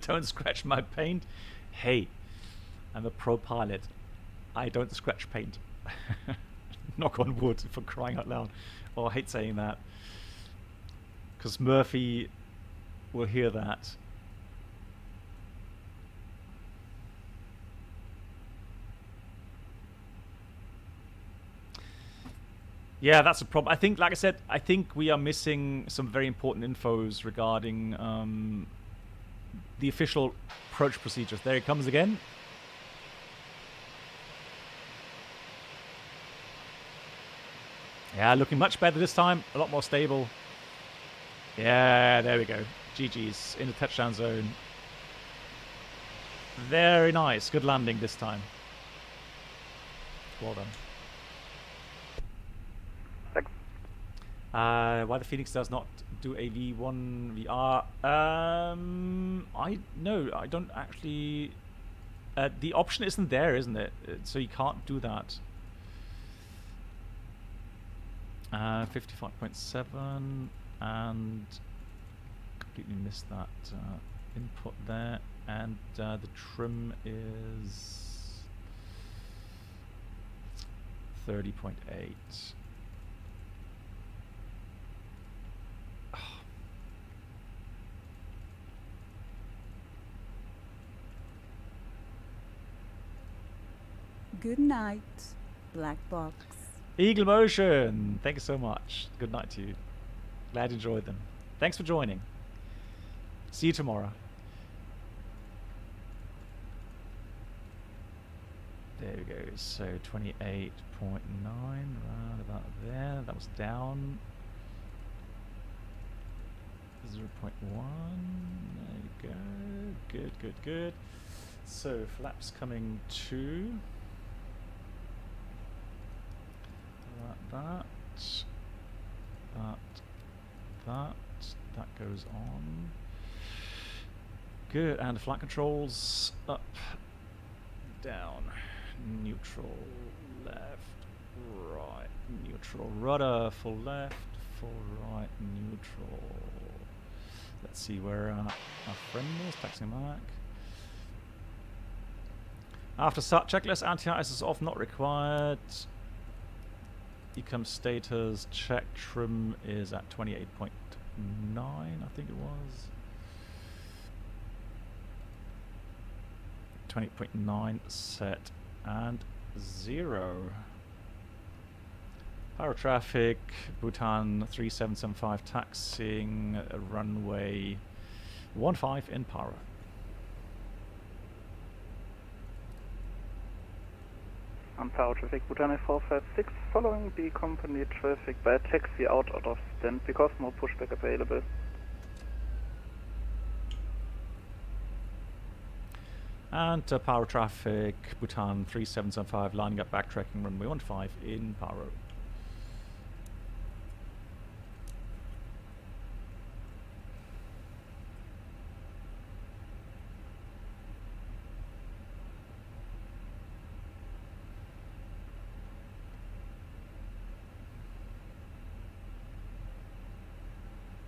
Don't scratch my paint. Hey, I'm a pro pilot. I don't scratch paint. Knock on wood, for crying out loud. Oh, I hate saying that, because Murphy will hear that. Yeah, that's a problem. I think, like I said, I think we are missing some very important infos regarding the official approach procedures. There it comes again. Yeah, looking much better this time. A lot more stable. Yeah, there we go. GG's in the touchdown zone. Very nice. Good landing this time. Well done. Thanks. Why the Phoenix does not do a V1 VR? I don't actually. The option isn't there, isn't it? So you can't do that. 55.7, and completely missed that input there. And the trim is 30.8. Good night, Black Box. Eagle Motion, thank you so much. Good night to you. Glad you enjoyed them. Thanks for joining. See you tomorrow. There we go. So 28.9, round about there. That was down. 0.1. There you go. Good, good, good. So flaps coming to. That goes on. Good, and flight controls up, down, neutral, left, right, neutral, rudder, full left, full right, neutral. Let's see where our friend is, taxing back. After start checklist, anti-ice is off, not required. Ecom status, check trim is at 28.9, I think it was. 20.9 set and 0. Paro traffic, Bhutan 3775 taxiing runway 15 in Paro. On Paro traffic, Bhutan 456, following the company traffic by taxi out of stand because no pushback available. And Paro traffic, Bhutan 3775, lining up backtracking runway 15 in Paro.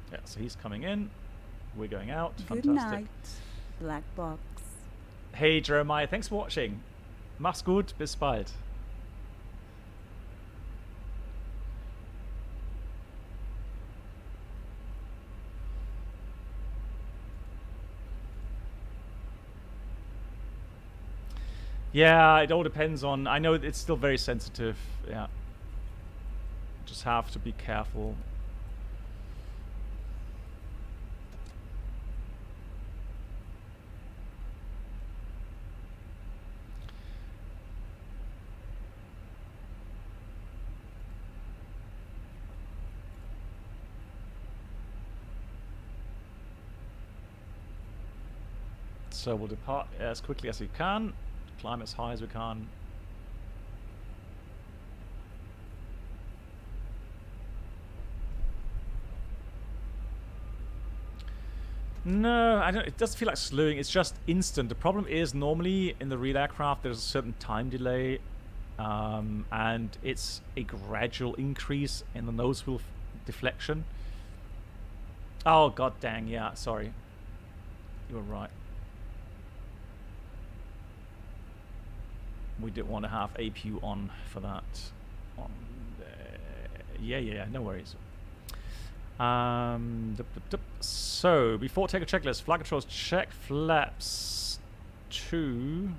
Yeah, so he's coming in, we're going out. Good Fantastic. night, Black Box. Hey Jeremiah, thanks for watching. Mach's gut, bis bald. Yeah, it all depends on, I know it's still very sensitive, yeah. Just have to be careful. So we'll depart as quickly as we can, climb as high as we can. No, I don't. It doesn't feel like slowing. It's just instant. The problem is normally in the real aircraft there's a certain time delay, and it's a gradual increase in the nose wheel deflection. Oh god dang! Yeah, sorry. You were right. We didn't want to have APU on for that. On yeah, no worries. So before take a checklist, flight controls check flaps 2.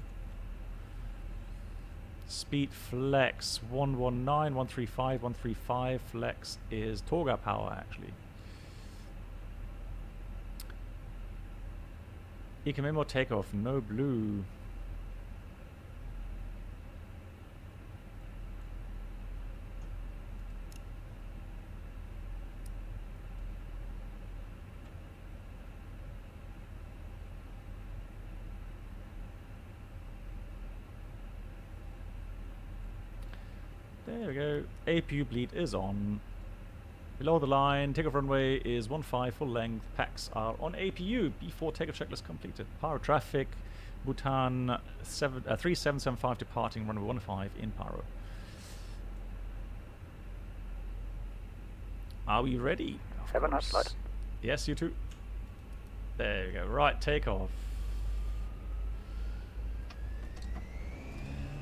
Speed flex 119, 135, 135. Flex is Toga power actually. Economy takeoff, no blue. There we go. APU bleed is on. Below the line, takeoff runway is 15 full length. Packs are on APU. Before takeoff checklist completed. Paro traffic, Bhutan 3775 departing runway 15 in Paro. Are we ready? Have a nice flight. Yes, you too. There we go. Right, takeoff.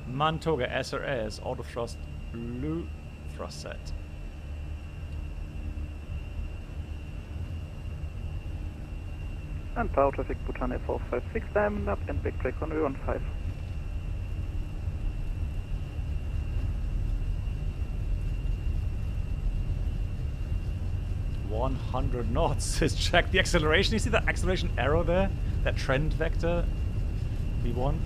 Mantoga SRS, auto thrust blue thrust set. And Paro traffic, Bhutan 456, diamond up and backtrack runway 15. 100 knots. Just check the acceleration. You see that acceleration arrow there? That trend vector? V1?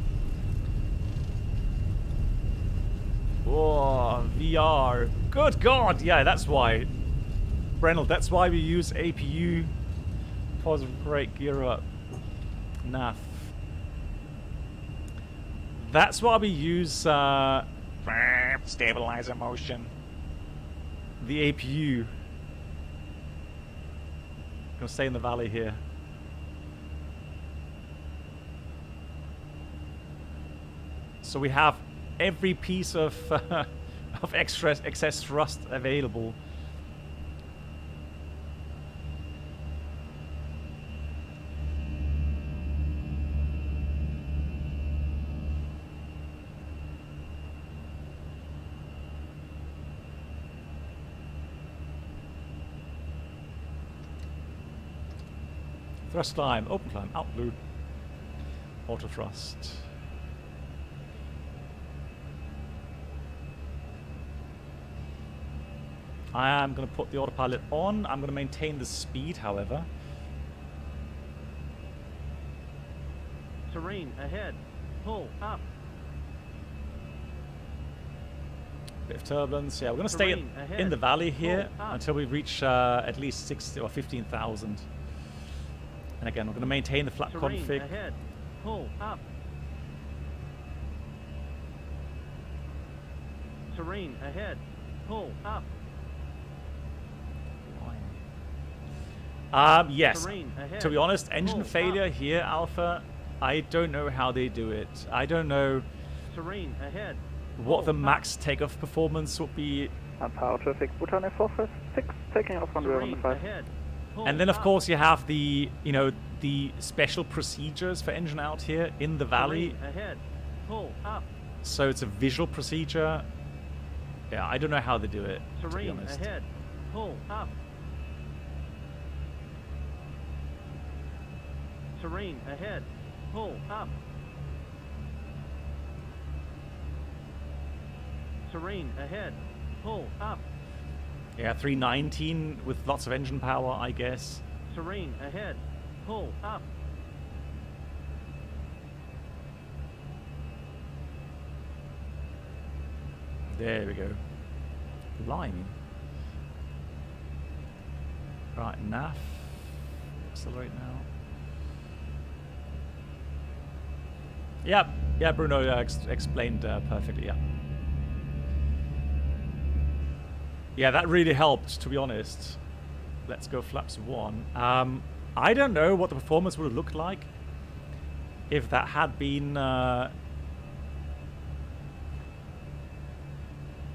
VR. Good God, yeah, that's why. Brennell, that's why we use APU. Positive brake, gear up. NAF. That's why we use stabilizer motion. The APU. Gonna stay in the valley here. So we have every piece of of excess thrust available. Thrust climb, open climb, out blue. Auto thrust. I am going to put the autopilot on. I'm going to maintain the speed, however. Terrain ahead. Pull up. Bit of turbulence. Yeah, we're going to stay in the valley here until we reach at least 60 or 15,000. And again, we're going to maintain the flat config. Ahead. Pull up. Terrain ahead. Pull up. Yes. Ahead. To be honest, engine failure here, Alpha, I don't know how they do it. I don't know Terrain ahead. what the max takeoff performance would be. Paro traffic, Bhutan 456, taking off on runway 5. And then, of course, you have the, you know, the special procedures for engine out here in the valley. Ahead. Pull up. So it's a visual procedure. Yeah, I don't know how they do it, to be honest. Ahead. Pull up. Terrain ahead. Pull up. Terrain ahead. Pull up. Yeah, 319 with lots of engine power, I guess. Terrain ahead. Pull up. There we go. Blimey. Right, NAF. Accelerate now. Yep. Yeah, Bruno explained perfectly, yeah. Yeah, that really helped, to be honest. Let's go flaps 1. I don't know what the performance would have looked like if that had been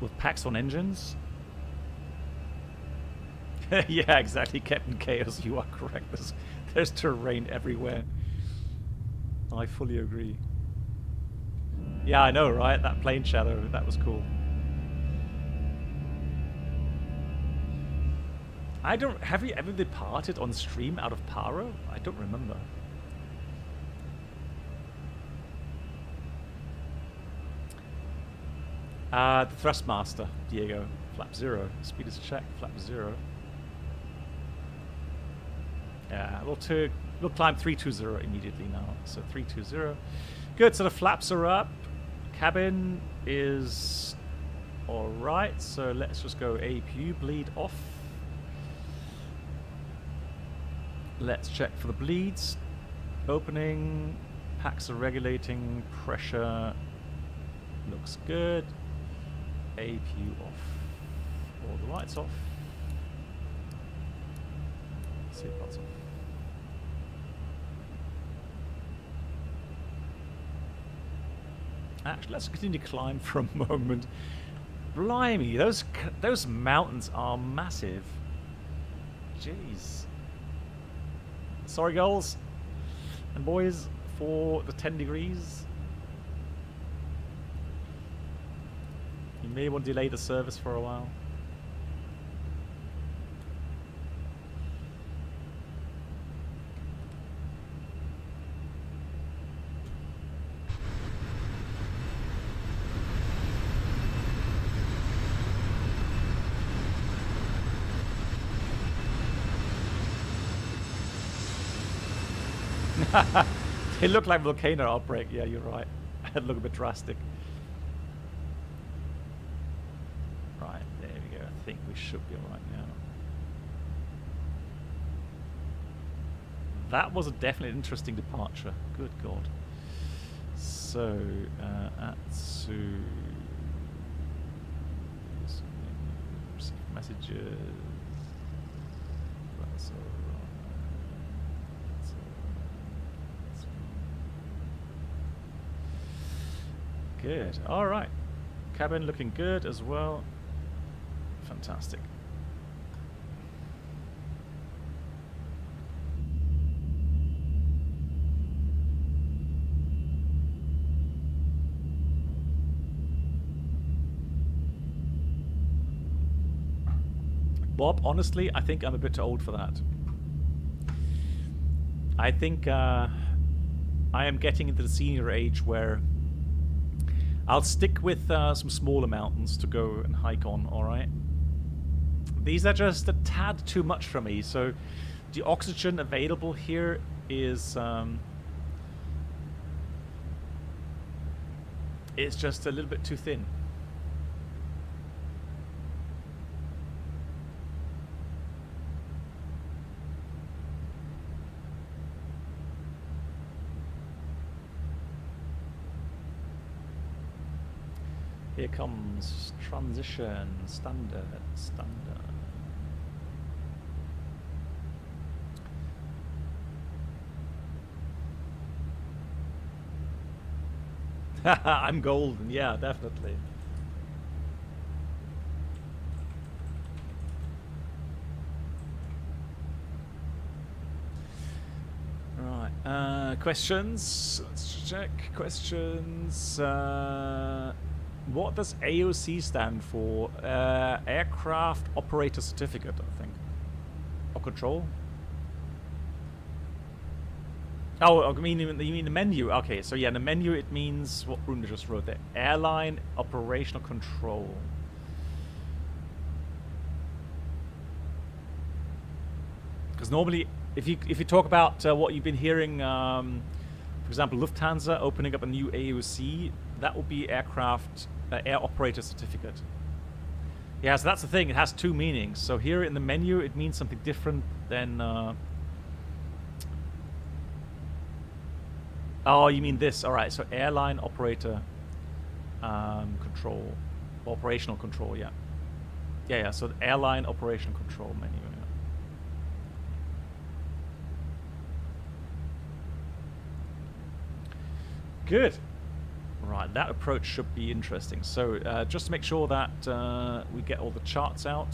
with Paxton engines. Yeah, exactly, Captain Chaos, you are correct. There's terrain everywhere. I fully agree. Yeah, I know, right? That plane shadow, that was cool. Have you ever departed on stream out of Paro? I don't remember. The Thrustmaster, Diego, flap 0. Speed is checked, flap 0. Yeah, we'll climb 320 immediately now. So 320. Good, so the flaps are up. Cabin is alright, so let's just go APU bleed off. Let's check for the bleeds. Opening, packs are regulating, pressure looks good. APU off. All the lights off. Seatbelts off. Actually, let's continue to climb for a moment. Blimey, those mountains are massive. Jeez. Sorry, girls and boys, for the 10 degrees. You may want to delay the service for a while. They look like volcano outbreak. Yeah, you're right. It look a bit drastic. think we should be alright now. That was definitely an interesting departure. Good God. So, Atsu... receive messages... That's alright. That's alright. Good. Alright. Cabin looking good as well. Fantastic. Bob, honestly, I think I'm a bit too old for that. I think I am getting into the senior age where I'll stick with some smaller mountains to go and hike on, alright? These are just a tad too much for me, so the oxygen available here is it's just a little bit too thin. Here comes transition, standard. I'm golden, yeah, definitely. Right, questions? Let's check questions. What does AOC stand for? Aircraft Operator Certificate, I think. Or control? Oh, you mean the menu? Okay, so yeah, the menu, it means what Bruno just wrote there. Airline Operational Control. Because normally, if you talk about what you've been hearing, for example, Lufthansa opening up a new AOC, that will be aircraft air operator certificate. Yeah, so that's the thing. It has two meanings. So here in the menu, it means something different than. Oh, you mean this? All right. So airline operator control, operational control. Yeah. Yeah. So the airline operational control menu. Yeah. Good. Right, that approach should be interesting. So just to make sure that we get all the charts out.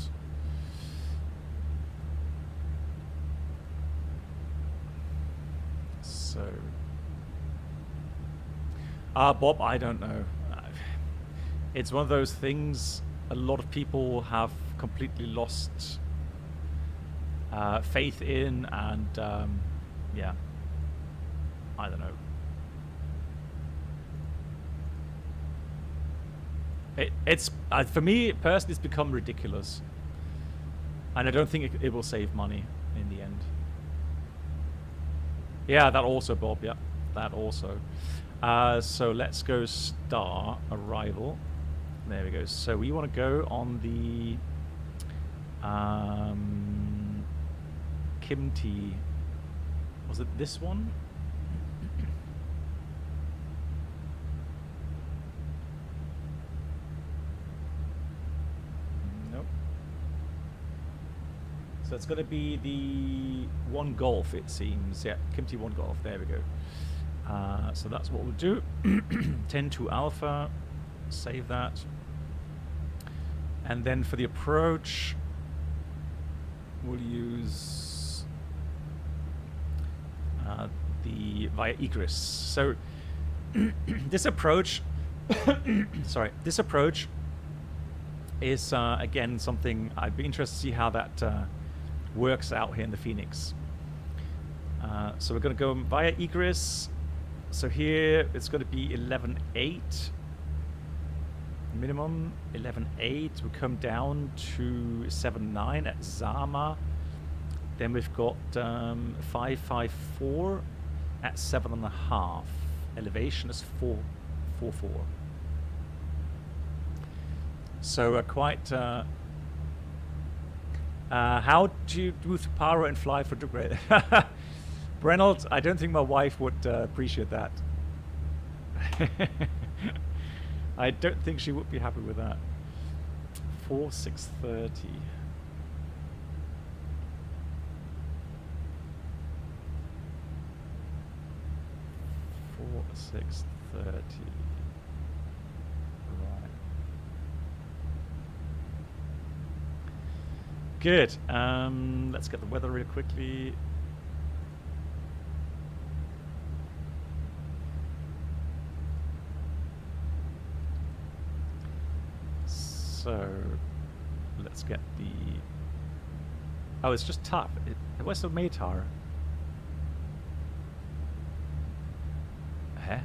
So, Bob, I don't know. It's one of those things a lot of people have completely lost faith in, and yeah, I don't know. It's for me personally, it's become ridiculous, and I don't think it will save money in the end. Yeah, that also, Bob. Yeah, that also. So let's go star arrival. There we go. So we want to go on the Kimti. Was it this one? So it's going to be the 1 Golf, it seems. Yeah, Kimti 1 Golf. There we go. So that's what we'll do. 10-2 Alpha. Save that. And then for the approach, we'll use the via egress. So this approach, sorry, this approach is again something I'd be interested to see how that works out here in the FENIX. So we're going to go via egress. So here it's going to be 11.8 minimum, 11.8. We come down to 7.9 at Zama. Then we've got 554 at 7.5. Elevation is 444. So quite How do you do to Paro and fly for Duke? Reynolds, I don't think my wife would appreciate that. I don't think she would be happy with that. 4630. 4630. Right. Good. Let's get the weather real quickly. So let's get the. Oh, it's just tough. Where's the METAR? Huh?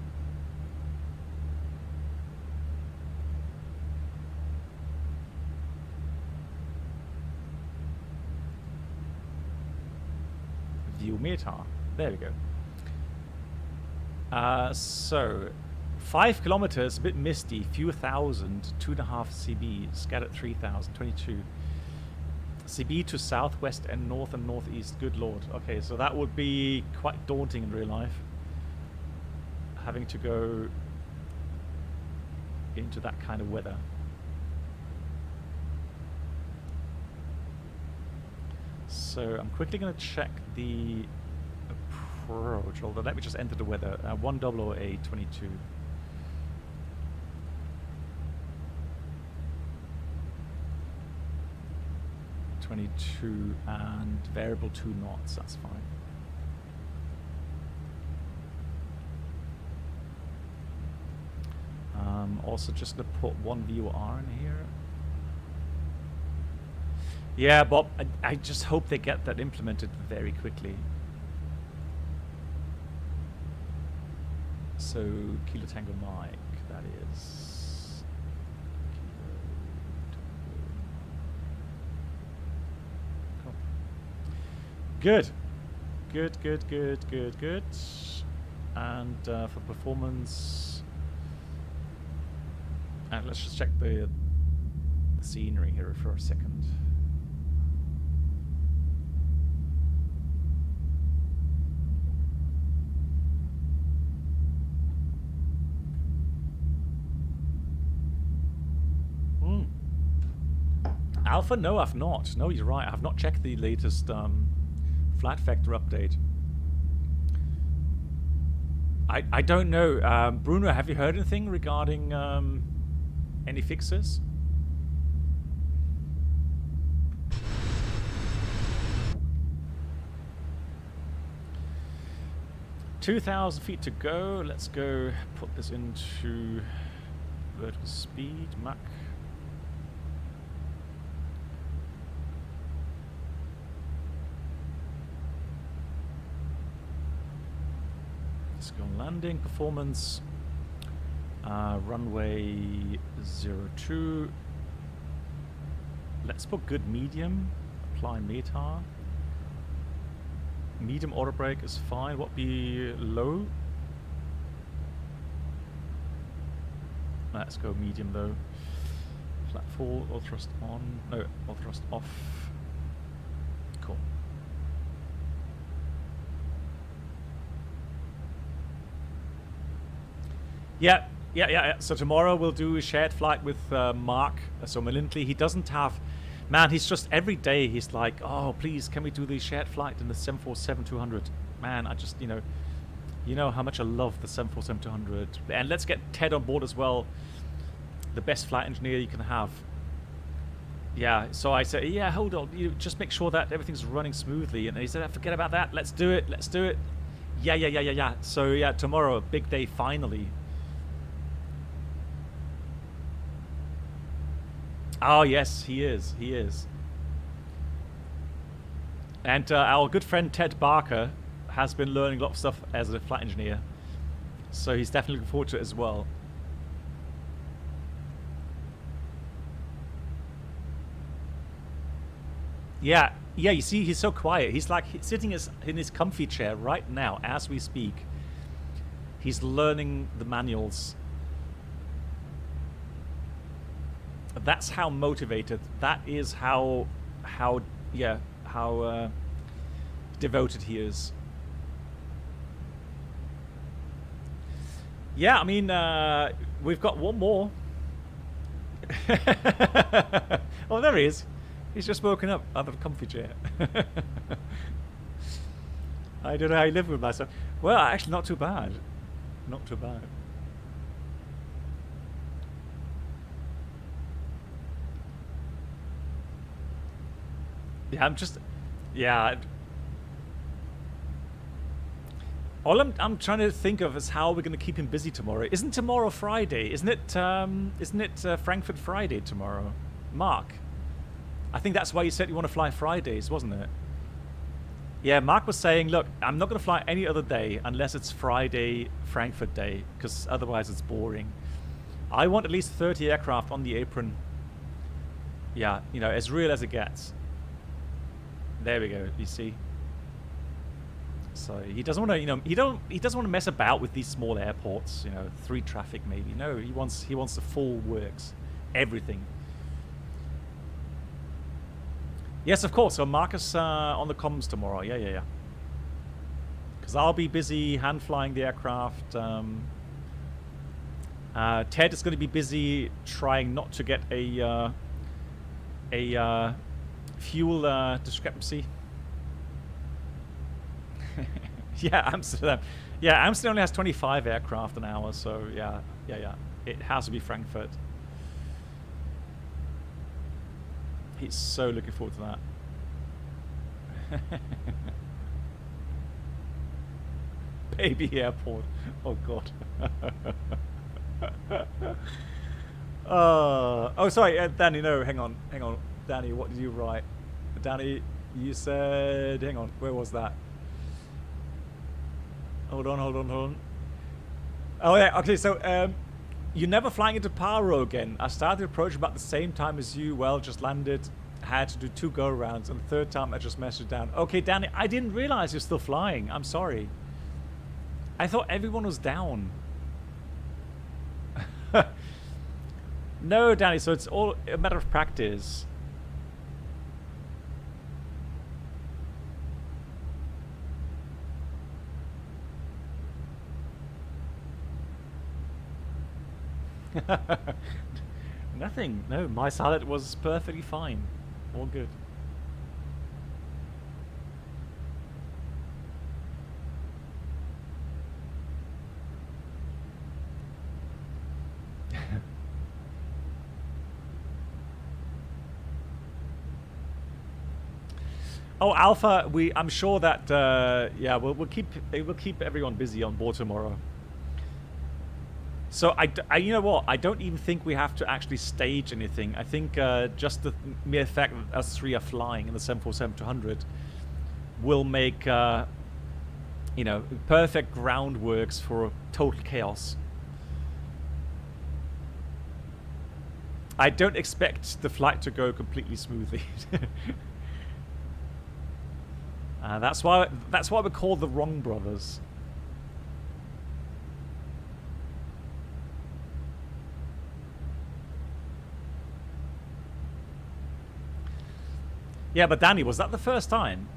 View METAR. There we go. So 5 kilometers, a bit misty, few thousand, 2.5 CB, scattered 3,000, 22. CB to southwest and northeast, good lord. Okay, so that would be quite daunting in real life. Having to go into that kind of weather. So I'm quickly going to check the approach, although let me just enter the weather. 100822. 22 and variable 2 knots, that's fine. Also just gonna put one VOR in here. Yeah, Bob, I just hope they get that implemented very quickly. So, Kilo Tango Mike, that is. Cool. Good. Good. And for performance. And let's just check the scenery here for a second. Alpha? No, I've not. No, you're right. I've not checked the latest flat factor update. I don't know. Bruno, have you heard anything regarding any fixes? $2,000 to go. Let's go put this into vertical speed, Mach. Let's go on landing, performance, runway 02. Let's put good medium, apply METAR. Medium auto brake is fine. What be low? Let's go medium though. Flat fall, all thrust on. No, all thrust off. Cool. Yeah. So tomorrow we'll do a shared flight with Mark. So Malindley, he doesn't have. Man, he's just every day he's like, oh, please, can we do the shared flight in the 747-200? Man, I just, you know how much I love the 747-200. And let's get Ted on board as well. The best flight engineer you can have. Yeah, so I said, yeah, hold on. You just make sure that everything's running smoothly. And he said, forget about that. Let's do it. Yeah. So, yeah, tomorrow, a big day finally. Oh, yes, he is. And our good friend Ted Barker has been learning a lot of stuff as a flight engineer. So he's definitely looking forward to it as well. Yeah, you see, he's so quiet. He's like sitting in his comfy chair right now as we speak. He's learning the manuals. That's how motivated. That is how yeah, how devoted he is. Yeah, I mean, we've got one more. Oh, there he is. He's just woken up out of a comfy chair. I don't know how you live with myself. Well, actually, not too bad. Not too bad. Yeah, I'm just... Yeah. All I'm trying to think of is how we're going to keep him busy tomorrow. Isn't tomorrow Friday? Isn't it Frankfurt Friday tomorrow? Mark? I think that's why you said you want to fly Fridays, wasn't it? Yeah, Mark was saying, look, I'm not going to fly any other day unless it's Friday Frankfurt day, because otherwise it's boring. I want at least 30 aircraft on the apron. Yeah, you know, as real as it gets. There we go, you see. So he doesn't want to, you know, he doesn't want to mess about with these small airports, you know, 3 traffic maybe. No, he wants the full works, everything. Yes, of course. So Marcus on the comms tomorrow. Yeah. Because I'll be busy hand flying the aircraft. Ted is going to be busy trying not to get a fuel discrepancy. Yeah, Amsterdam. Yeah, Amsterdam only has 25 aircraft an hour, so yeah. It has to be Frankfurt. He's so looking forward to that. Baby airport. Oh god. Oh, sorry, Danny. No, hang on. Danny, what did you write? Danny, you said. Hang on. Where was that? Hold on. Oh yeah. Okay. So you're never flying into Paro again. I started to approach about the same time as you. Well, just landed. Had to do 2 go-rounds, and the 3rd time I just messed it down. Okay, Danny, I didn't realize you're still flying. I'm sorry. I thought everyone was down. No, Danny, so it's all a matter of practice. Nothing. No, my salad was perfectly fine. All good. Oh, Alpha, I'm sure that yeah, we'll keep everyone busy on board tomorrow. So I you know what? I don't even think we have to actually stage anything. I think just the mere fact that us 3 are flying in the 747-200 will make you know, perfect groundworks for total chaos. I don't expect the flight to go completely smoothly. That's why we're called the Wrong Brothers. Yeah, but Danny, was that the first time?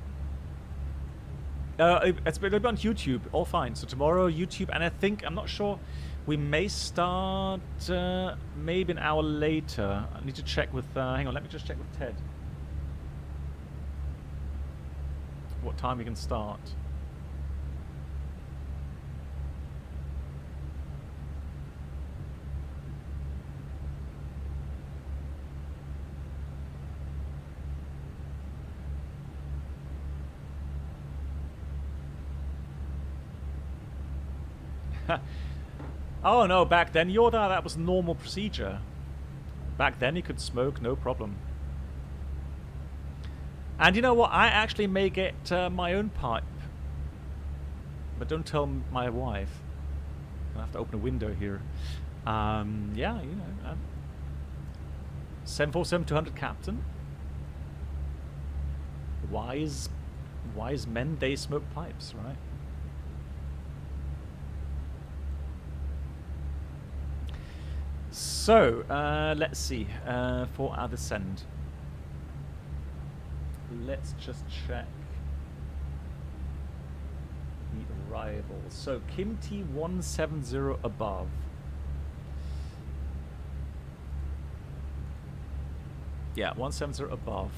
It's been on YouTube, all fine. So tomorrow, YouTube, and I think, I'm not sure, we may start maybe an hour later. I need to check with, hang on, let me just check with Ted. What time we can start. Oh no, back then, Yoda, that was normal procedure. Back then you could smoke, no problem. And you know what, I actually may get my own pipe. But don't tell my wife. I have to open a window here. Yeah, you know. 747-200 Captain. Wise men, they smoke pipes, right? So, let's see, for our descent. let's just check the arrivals. So Kim T 170 above. Yeah, 170 above.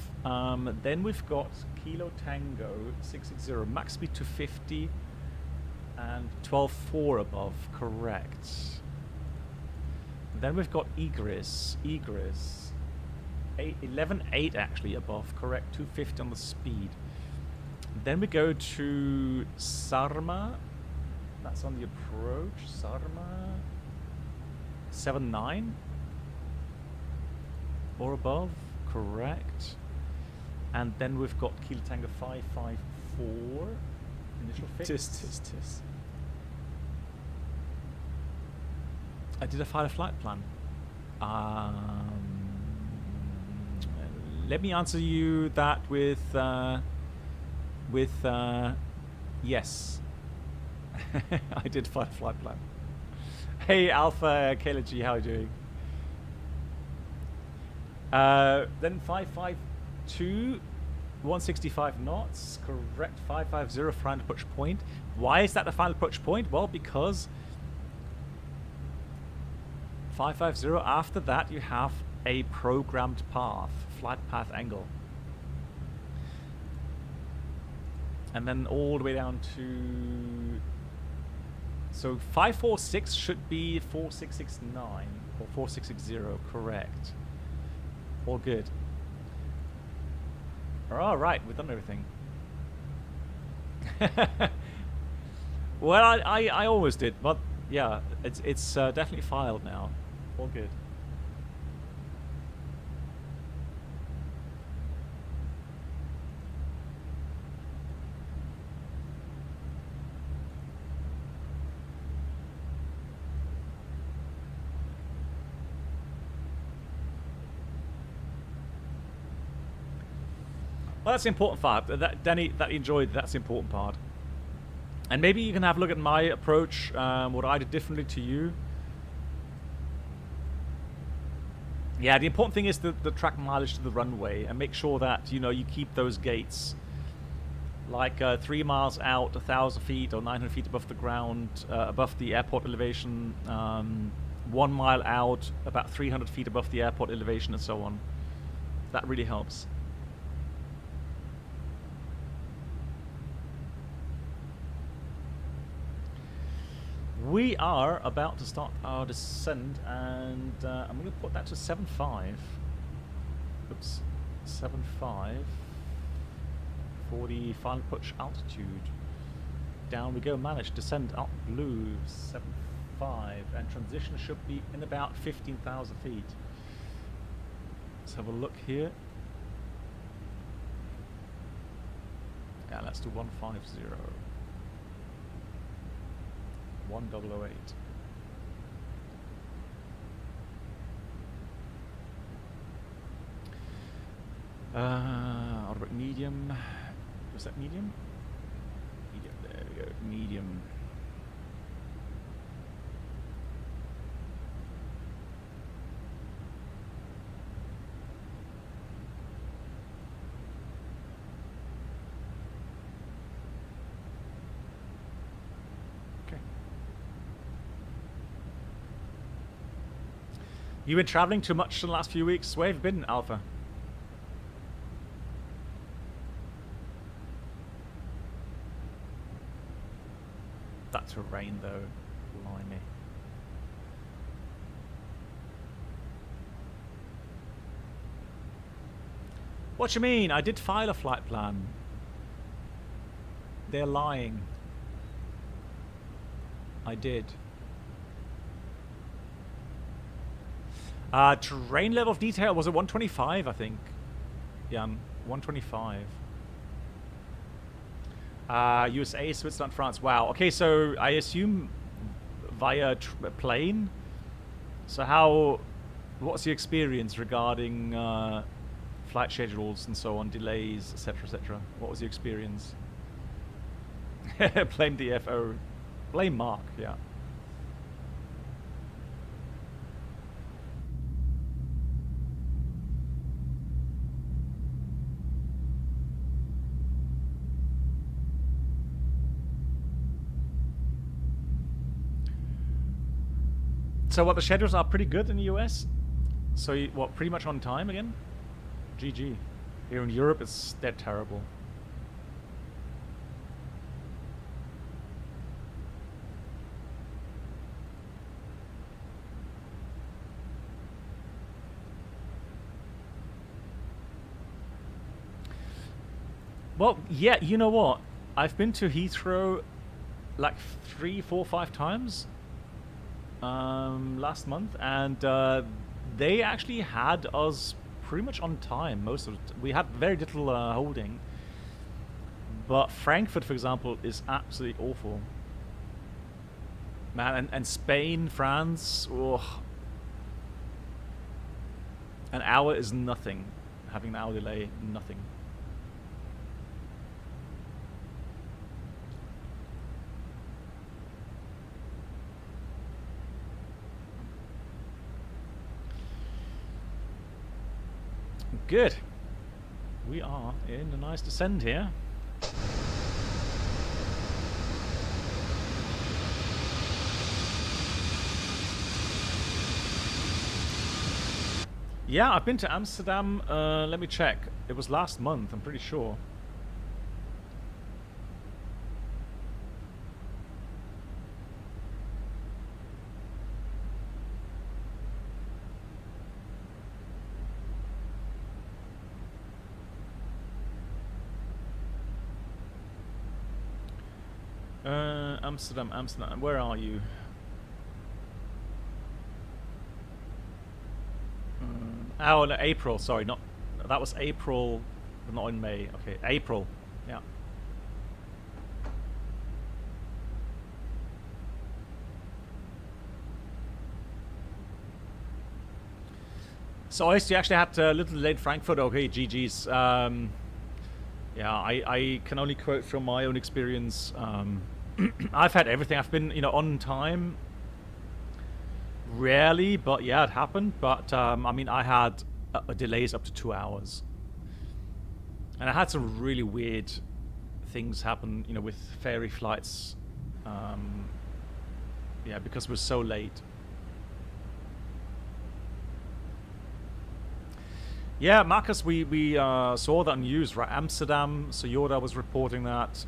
Then we've got Kilo Tango 660, max speed 250 and 12.4 above, correct. Then we've got Egris 11.8 actually above, correct, 250 on the speed. Then we go to Sarma, that's on the approach, Sarma 7.9 or above, correct. And then we've got Kilo Tango 554, initial fix. Tis. Did I file a flight plan? Let me answer you that with yes. I did file a flight plan. Hey Alpha Kayla G, how are you doing? Then 552, 165 knots, correct. 550 final approach point. Why is that the final approach point? Well, because 550, after that you have a programmed path, flight path angle. And then all the way down to... So 546 should be 4669 or 4660, correct. All good. All right, we've done everything. Well, I always did, but yeah, it's definitely filed now. All good. Well, that's the important part. That Danny, that you enjoyed, that's the important part. And maybe you can have a look at my approach, what I did differently to you. Yeah, the important thing is the track mileage to the runway, and make sure that, you know, you keep those gates like 3 miles out, 1,000 feet or 900 feet above the ground, above the airport elevation, 1 mile out, about 300 feet above the airport elevation, and so on. That really helps. We are about to start our descent, and I'm going to put that to 7.5. Oops, 7.5 for the final approach altitude. Down we go, managed, descent up blue, 7.5, and transition should be in about 15,000 feet. Let's have a look here. Yeah, let's do 150. 1008. Automatic medium. Was that medium? Medium. There we go. Medium. You been traveling too much in the last few weeks? Where have you been, Alpha? That terrain, though. Blimey. What you mean? I did file a flight plan. They're lying. I did. Terrain level of detail was at 125, I think. Yeah, 125. USA, Switzerland, France. Wow. Okay, so I assume via plane. So what's the experience regarding flight schedules and so on, delays, etc., etc.? What was the experience? Blame DFO. Blame Mark, yeah. So what, the schedules are pretty good in the US? So what, pretty much on time again? GG. Here in Europe, they're terrible. Well, yeah, you know what? I've been to Heathrow like 3, 4, 5 times last month, and they actually had us pretty much on time most of it. We had very little holding, but Frankfurt, for example, is absolutely awful. Man, and Spain, France, oh, an hour is nothing. Having an hour delay, nothing. Good. We are in a nice descent here. Yeah, I've been to Amsterdam. Let me check. It was last month, I'm pretty sure. Amsterdam, where are you? Oh, no, April, sorry, not, that was April, but not in May. Okay, April, yeah. So I actually had a little late Frankfurt. Okay, GG's. Yeah, I can only quote from my own experience. I've had everything. I've been, you know, on time. Rarely, but yeah, it happened. But I mean, I had delays up to 2 hours, and I had some really weird things happen, you know, with ferry flights. Yeah, because we're so late. Yeah, Marcus, we saw that on news, right? Amsterdam, so Yoda was reporting that.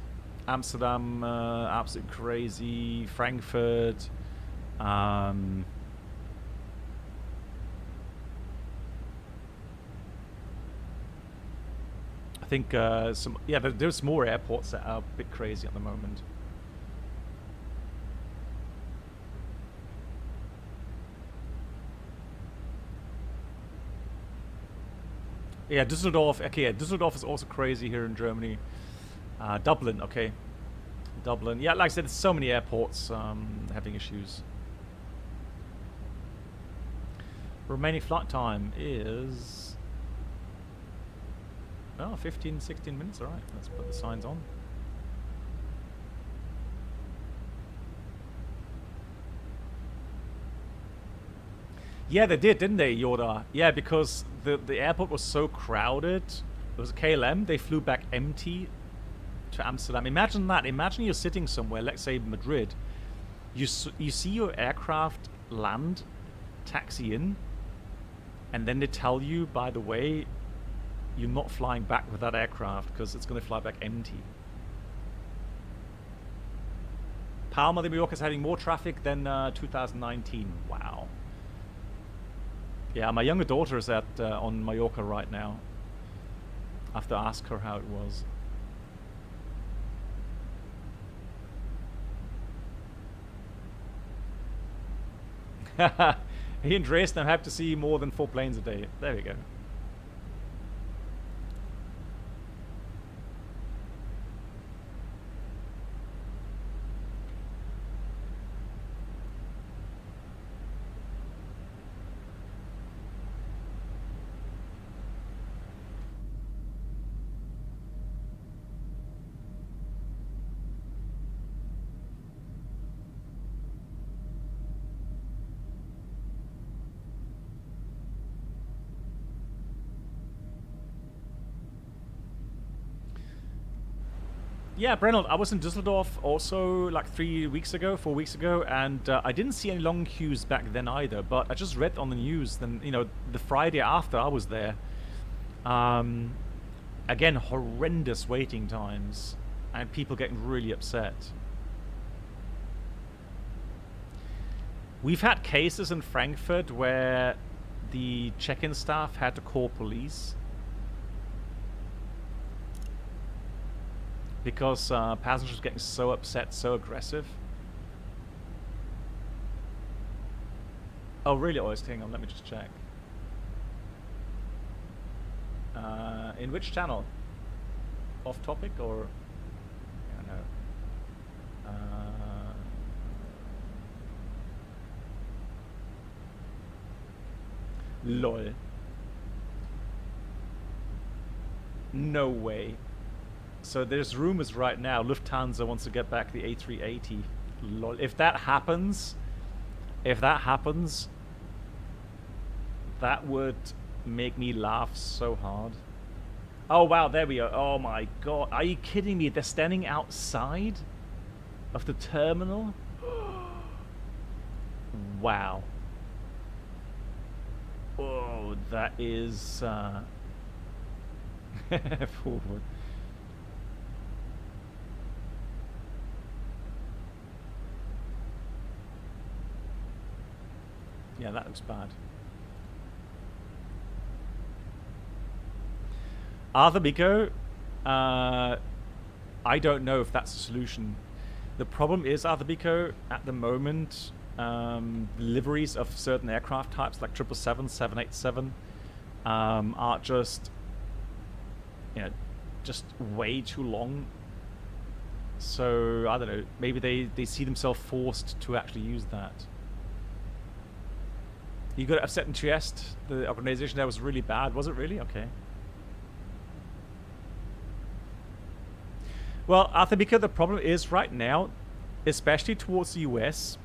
Amsterdam, absolutely crazy. Frankfurt. I think there's more airports that are a bit crazy at the moment. Yeah, Düsseldorf. Okay, yeah, Düsseldorf is also crazy here in Germany. Dublin, okay. Dublin. Yeah, like I said, there's so many airports having issues. Remaining flight time is... oh, 15, 16 minutes. All right, let's put the signs on. Yeah, they did, didn't they, Yoda? Yeah, because the airport was so crowded. It was a KLM. They flew back empty to Amsterdam. Imagine that. Imagine you're sitting somewhere, let's say Madrid. You see your aircraft land, taxi in, and then they tell you, by the way, you're not flying back with that aircraft because it's going to fly back empty. Palma de Mallorca is having more traffic than 2019. Wow. Yeah, my younger daughter is on Mallorca right now. I have to ask her how it was. He in Dresden have to see more than 4 planes a day. There we go. Yeah, Brennel, I was in Düsseldorf also like 4 weeks ago, and I didn't see any long queues back then either, but I just read on the news, then, you know, the Friday after I was there, again, horrendous waiting times, and people getting really upset. We've had cases in Frankfurt where the check-in staff had to call police because passengers were getting so upset, so aggressive. Oh, really? Oh, hang on, let me just check. In which channel? Off topic or? Yeah, no. Lol. No way. So there's rumors right now Lufthansa wants to get back the A380. Lol. If that happens, that would make me laugh so hard. Oh wow, there we are. Oh my god. Are you kidding me? They're standing outside of the terminal? Wow. Oh, that is forward. Yeah, that looks bad. Arthur Biko, I don't know if that's a solution. The problem is, Arthur Biko, at the moment, deliveries of certain aircraft types like 777, 787 are just, you know, just way too long. So I don't know, maybe they see themselves forced to actually use that. You got upset in Trieste. The organization there was really bad. Was it really? Okay. Well, Arthur, because the problem is right now, especially towards the US,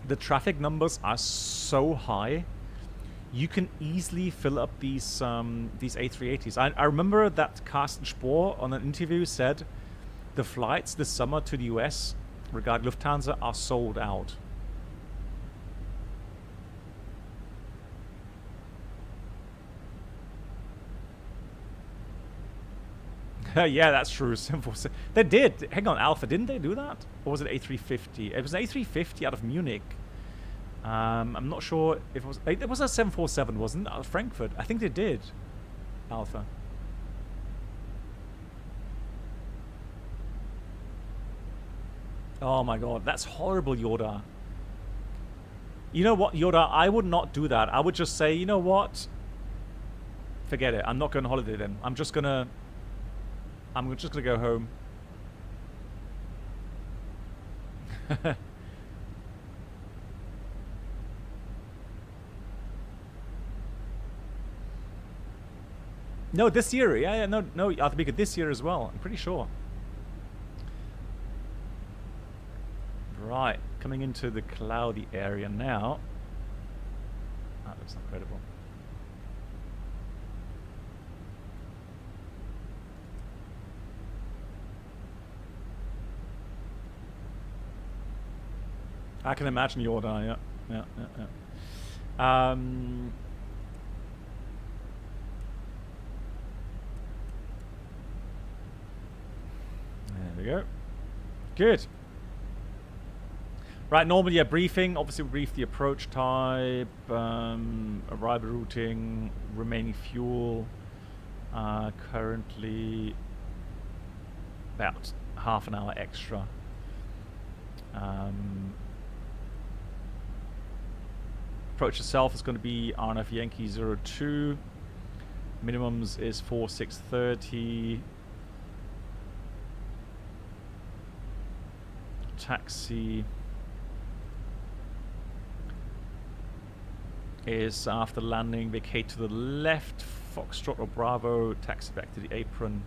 the traffic numbers are so high. You can easily fill up these A380s. I remember that Carsten Spohr on an interview said the flights this summer to the US regarding Lufthansa are sold out. Yeah, that's true. They did. Hang on, Alpha, didn't they do that? Or was it A350? It was an A350 out of Munich. I'm not sure if it was... It was a 747, wasn't it? Out of Frankfurt. I think they did. Alpha. Oh my god, that's horrible, Yoda. You know what, Yoda? I would not do that. I would just say, you know what? Forget it. I'm not going on holiday then. I'm just gonna go home. No, this year. Yeah, no, I have to make it this year as well. I'm pretty sure. Right, coming into the cloudy area now. That looks incredible. I can imagine your die, yeah. There we go. Good. Right, normally a briefing. Obviously, we brief the approach type, arrival routing, remaining fuel. Currently about half an hour extra. Approach itself is going to be RNF Yankee 02. Minimums is 4630. Taxi is after landing, vacate to the left, Foxtrot or Bravo, taxi back to the apron.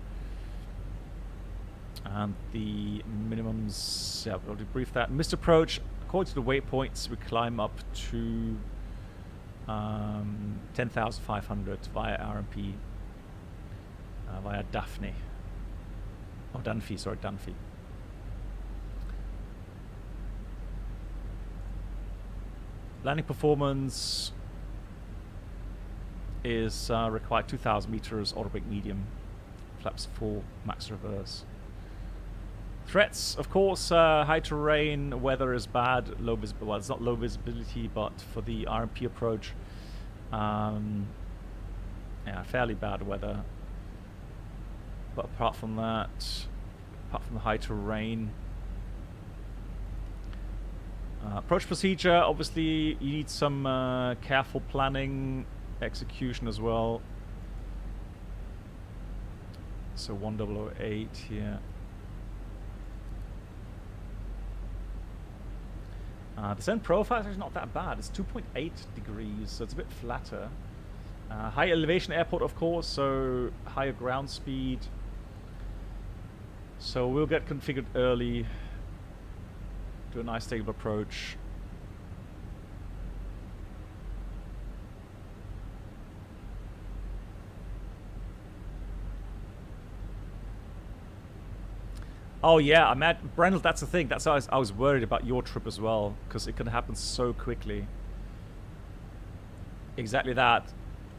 And the minimums, yeah, we'll debrief that. Missed approach, according to the waypoints, we climb up to 10,500 via RMP, via Daphne. Oh, Dunphy, sorry, Dunphy. Landing performance is required 2,000 meters, auto brake medium, flaps full, max reverse. Threats, of course, high terrain, weather is bad, low visibility. Well, it's not low visibility, but for the RMP approach, yeah, fairly bad weather. But apart from that, apart from the high terrain, approach procedure, obviously you need some careful planning, execution as well. So 1008 here. Descent profile is actually not that bad. It's 2.8 degrees, so it's a bit flatter. High elevation airport, of course, so higher ground speed. So we'll get configured early. Do a nice stable approach. Oh yeah, I'm at Brendel. That's the thing. That's how I was worried about your trip as well, because it can happen so quickly. Exactly that.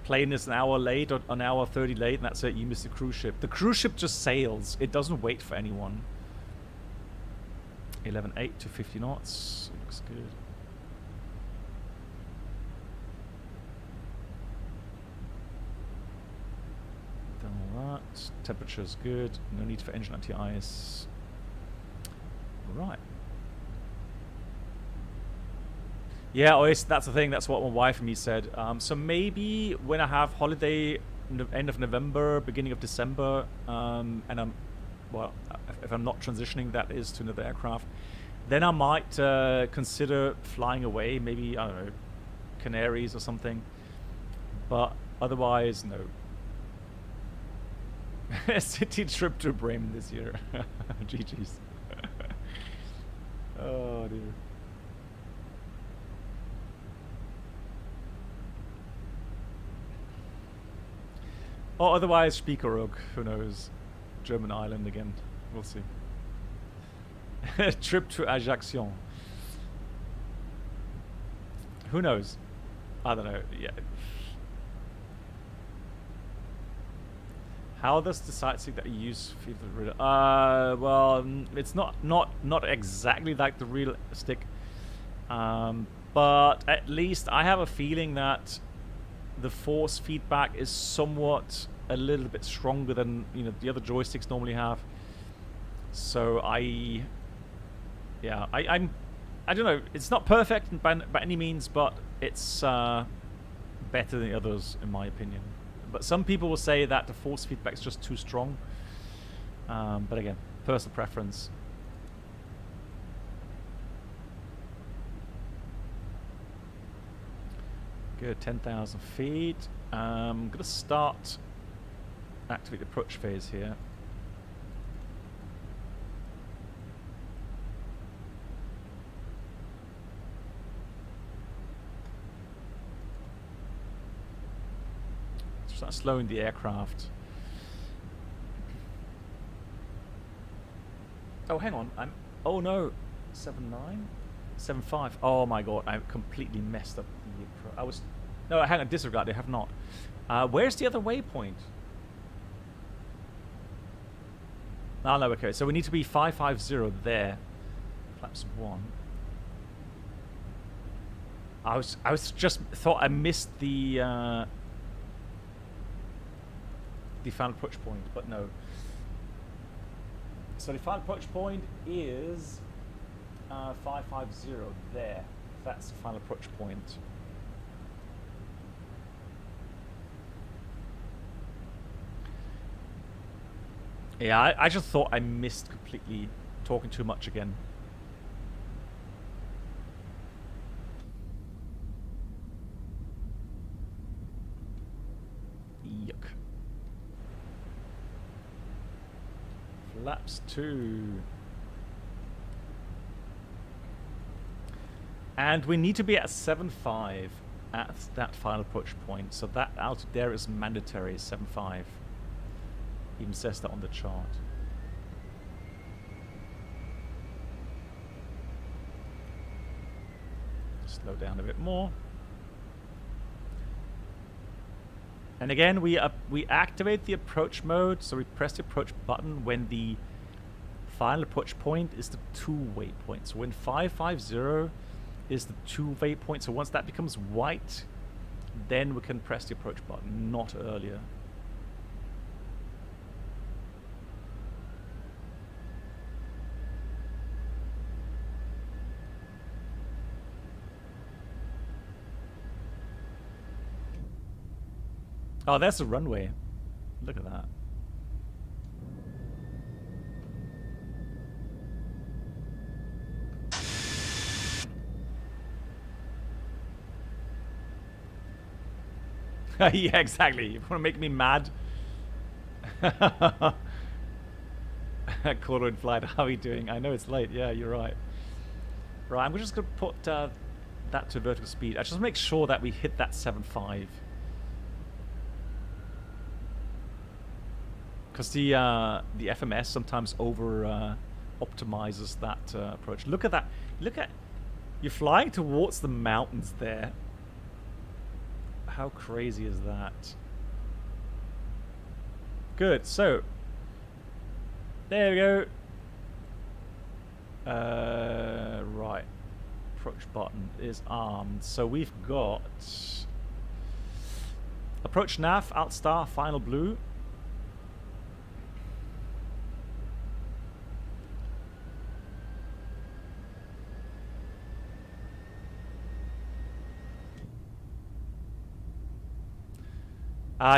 Plane is an hour late or an hour 30 late, and that's it. You miss the cruise ship. The cruise ship just sails. It doesn't wait for anyone. 11.8 to 50 knots. Looks good. Done all that. Temperature's good. No need for engine anti-ice. Right. Yeah, oh, that's the thing. That's what my wife and me said. So maybe when I have holiday, end of November, beginning of December, and I'm, well, if I'm not transitioning, that is, to another aircraft, then I might consider flying away. Maybe, I don't know, Canaries or something. But otherwise, no. City trip to Bremen this year. GG's. Oh dear. Or otherwise, Spiekeroog, who knows? German island again. We'll see. Trip to Ajaccio. Who knows? I don't know. Yeah. How does the sightseeing that you use feel the real? Well, it's not exactly like the realistic, but at least I have a feeling that the force feedback is somewhat a little bit stronger than the other joysticks normally have. So I don't know. It's not perfect by any means, but it's better than the others in my opinion. But some people will say that the force feedback is just too strong. But again, personal preference. Good, 10,000 feet. I'm going to start, activate the approach phase here. Start slowing the aircraft. Oh, hang on. Oh no, 7.9, 7.5. Oh my god, I completely messed up the. No, hang on. Disregard. I have not. Where's the other waypoint? Oh no. Okay, so we need to be 550 there. Flaps 1. I was just thought I missed the final approach point, but no. So the final approach point is 550 there. That's the final approach point. Yeah, I just thought I missed completely, talking too much again. Yuck. Flaps 2. And we need to be at 7.5 at that final approach point. So that out there is mandatory, 7.5. Even says that on the chart. Slow down a bit more. And again, we activate the approach mode, so we press the approach button when the final approach point is the 2 waypoint. So when 550 is the 2 waypoint, so once that becomes white, then we can press the approach button, not earlier. Oh, that's the runway. Look at that. Yeah, exactly. You want to make me mad? Caller in flight, how are you doing? I know it's late. Yeah, you're right. Right, I'm just going to put that to vertical speed. I just make sure that we hit that 7.5. Because the FMS sometimes over optimizes that approach. Look at that. Look at... You're flying towards the mountains there. How crazy is that? Good, so there we go. Right. Approach button is armed. So we've got approach nav, alt star, final blue.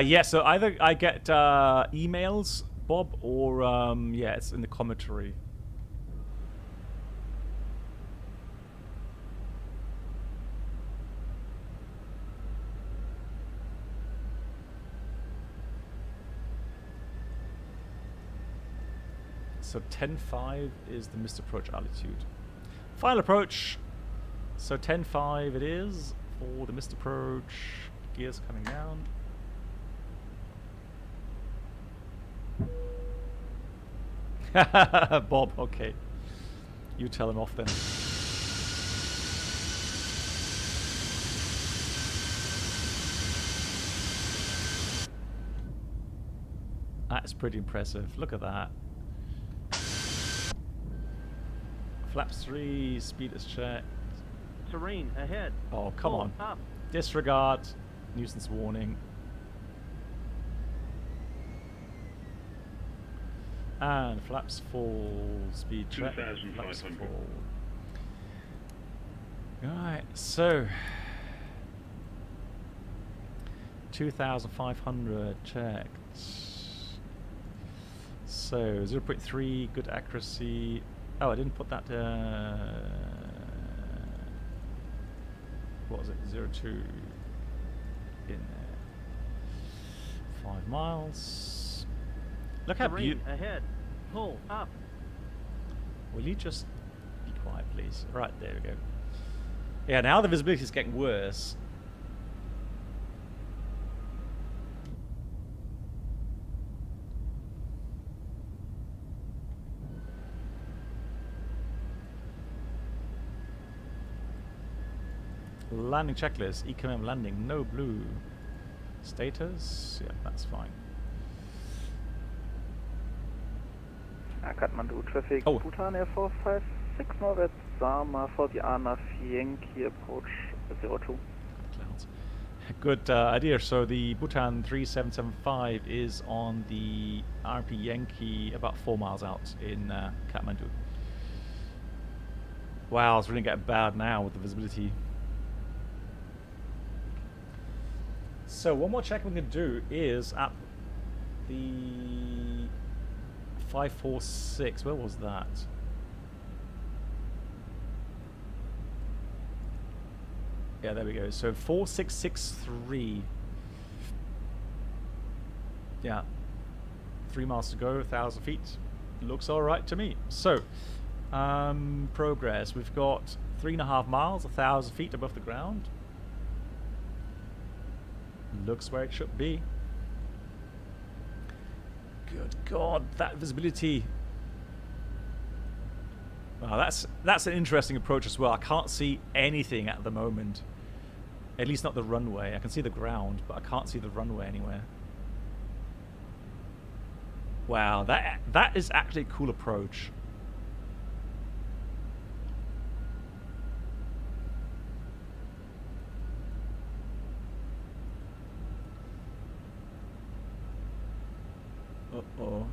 Yeah, so either I get emails, Bob, or yeah, it's in the commentary. So 10.5 is the missed approach altitude. Final approach. So 10.5 it is for the missed approach. Gears coming down. Bob, okay. You tell him off then. That's pretty impressive. Look at that. Flaps 3, speed is checked. Terrain ahead. Oh, come on. Up. Disregard. Nuisance warning. And flaps full, speed check, flaps full. Alright, so 2,500 checked. So 0.3, good accuracy. Oh, I didn't put that, what was it, 0.2 in there. 5 miles. Look how beautiful. Ahead. Pull up. Will you just be quiet, please? Right, there we go. Yeah, now the visibility is getting worse. Landing checklist. EKM landing. No blue. Status. Yeah, that's fine. Kathmandu traffic, Bhutan Air Force 56 northwest, Sama for the ANA Yankee approach 02. Clouds. Good idea. So the Bhutan 3775 is on the RP Yankee about 4 miles out in Kathmandu. Wow, it's really getting bad now with the visibility. So one more check we can do is at the 546. Where was that? Yeah, there we go. So 4663. Yeah. 3 miles to go, 1,000 feet. Looks alright to me. So, progress. We've got 3.5 miles, 1,000 feet above the ground. Looks where it should be. Good God, that visibility. Well, that's an interesting approach as well. I can't see anything at the moment. At least not the runway. I can see the ground, but I can't see the runway anywhere. Wow, that is actually a cool approach. Uh-oh.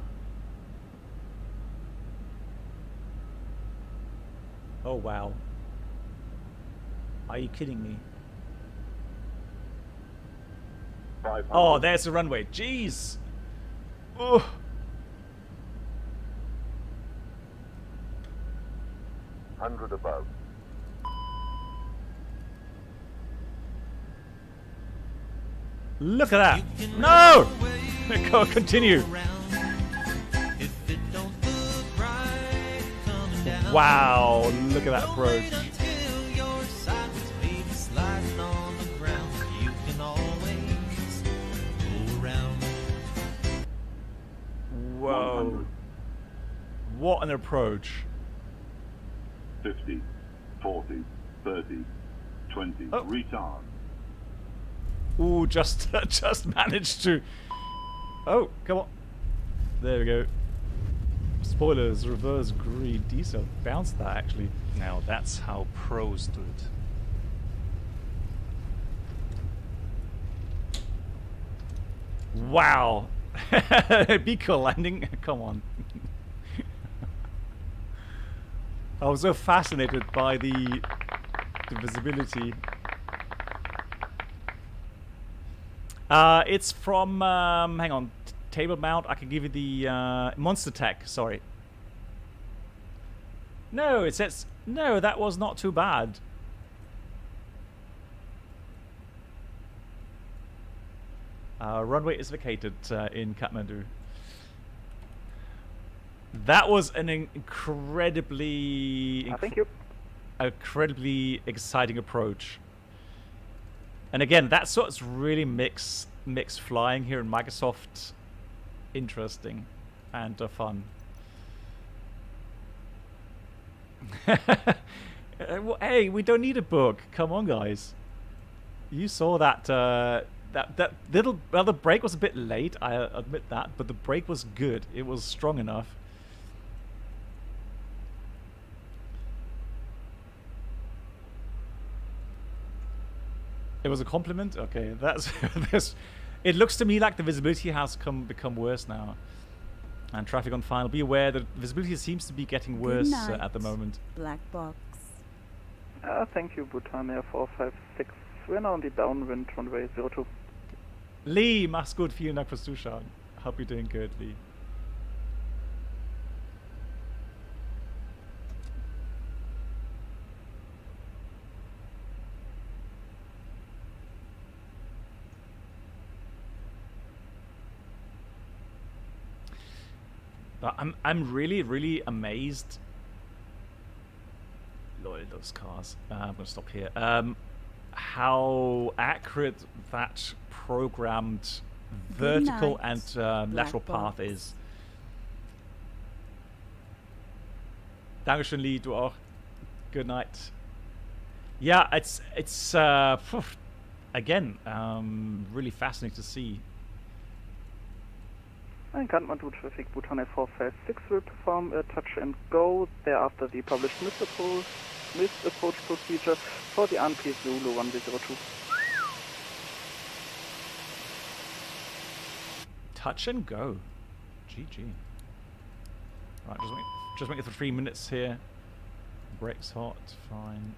Oh, wow. Are you kidding me? 500. Oh, there's the runway. Jeez. Oh. Hundred above. Look at that. No! Go, continue. Wow, look at that approach. Whoa. 100. What an approach. 50, 40, 30, 20. Oh. Retard. Ooh, just managed to. Oh, come on. There we go. Spoilers, reverse greed. Diesel bounced that actually. Now that's how pros do it. Wow. Be cool landing. Come on. I was so fascinated by the visibility. It's from, hang on, table mount. I can give you the monster tech, sorry. No, it says, no, that was not too bad. Runway is vacated in Kathmandu. That was an incredibly exciting approach. And again, that's what's really makes flying here in Microsoft interesting and fun. Hey, we don't need a book. Come on, guys. You saw that that little. Well, the break was a bit late. I admit that, but the break was good. It was strong enough. It was a compliment. Okay, that's this. It looks to me like the visibility has become worse now, and traffic on final. Be aware that visibility seems to be getting worse at the moment. Black box. Thank you, Bhutan 456. We're now on the downwind runway 02. Lee, mach's gut. Vielen Dank fürs Zuschauen. Hope you're doing good, Lee. But I'm really amazed. Lord, those cars. I'm gonna stop here. How accurate that programmed vertical and lateral path is. Dankeschön, Lee. Du auch. Good night. Yeah, it's again really fascinating to see. And Kathmandu traffic, Bhutan 456 will perform a touch and go. Thereafter, the published missed approach procedure for the ANP Zulu 102. Touch and go. GG. Right, just wait for 3 minutes here. Brakes hot, fine.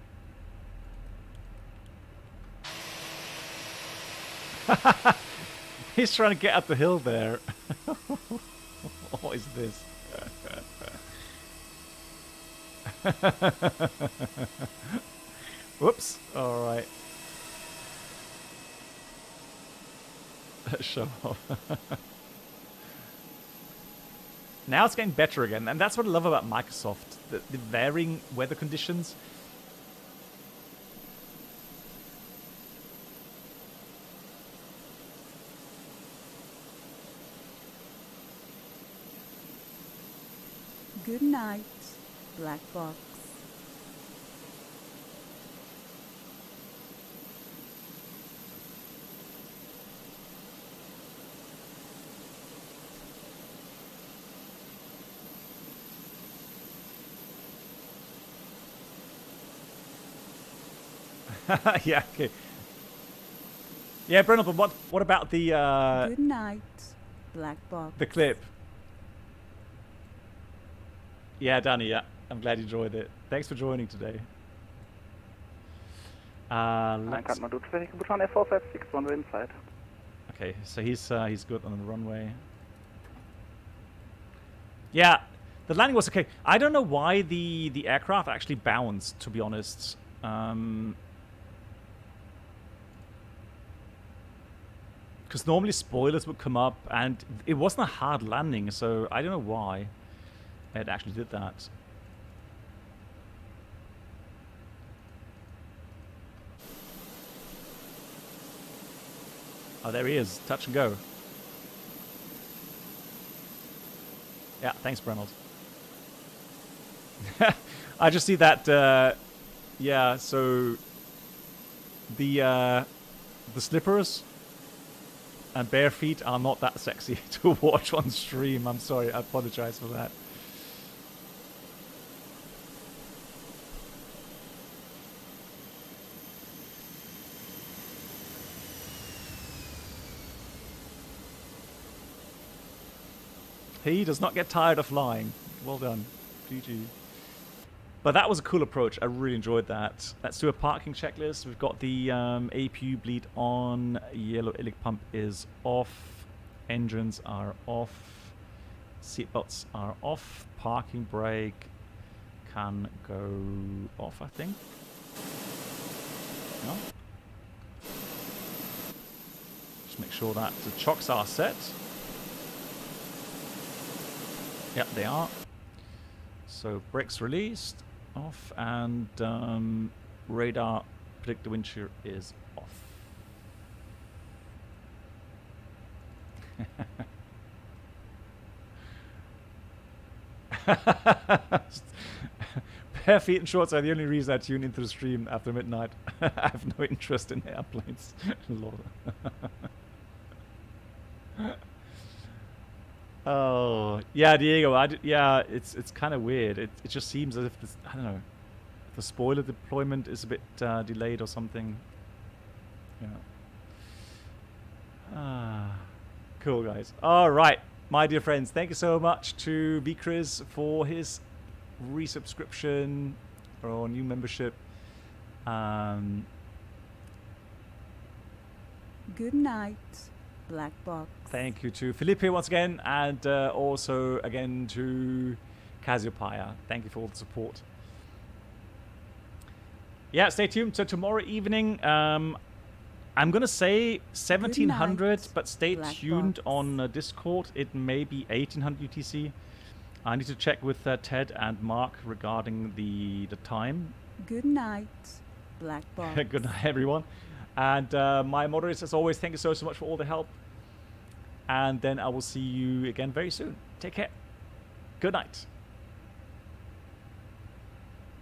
He's trying to get up the hill there. What is this? Whoops. All right. Show off. Now it's getting better again, and that's what I love about Microsoft. The varying weather conditions. Good night. black box. Yeah, okay. Yeah, Brennan, but what about the Good night, black box. the clip? Yeah, Danny, yeah. I'm glad you enjoyed it. Thanks for joining today. Let's... Kathmandu traffic, Bhutan F456, runway inside. Okay, so he's good on the runway. Yeah, the landing was okay. I don't know why the aircraft actually bounced, to be honest. Because normally spoilers would come up, and it wasn't a hard landing, so I don't know why it actually did that. Oh, there he is. Touch and go. Yeah, thanks, Brennald. I just see that, yeah, so the slippers and bare feet are not that sexy to watch on stream. I'm sorry, I apologize for that. He does not get tired of flying. Well done. GG. But that was a cool approach. I really enjoyed that. Let's do a parking checklist. We've got the APU bleed on. Yellow ilic pump is off. Engines are off. Seatbelts are off. Parking brake can go off, I think. No? Just make sure that the chocks are set. Yep, they are. So brakes released, off, and radar predictor wind shear is off. Bare feet and shorts are the only reason I tune into the stream after midnight. I have no interest in airplanes. Lord. Oh yeah, Diego. Yeah, it's kind of weird. It just seems as if this, I don't know, the spoiler deployment is a bit delayed or something. Yeah. Cool, guys. All right, my dear friends. Thank you so much to VKriz for his resubscription or new membership. Good night, black box. Thank you to Felipe once again, and also again to Cassiopeia. Thank you for all the support. Yeah, stay tuned. So tomorrow evening, I'm gonna say 1700, but stay tuned on Discord. It may be 1800 UTC. I need to check with Ted and Mark regarding the time. Good night, black box. Good night, everyone. And my moderators, as always, thank you so much for all the help. And then I will see you again very soon. Take care. Good night.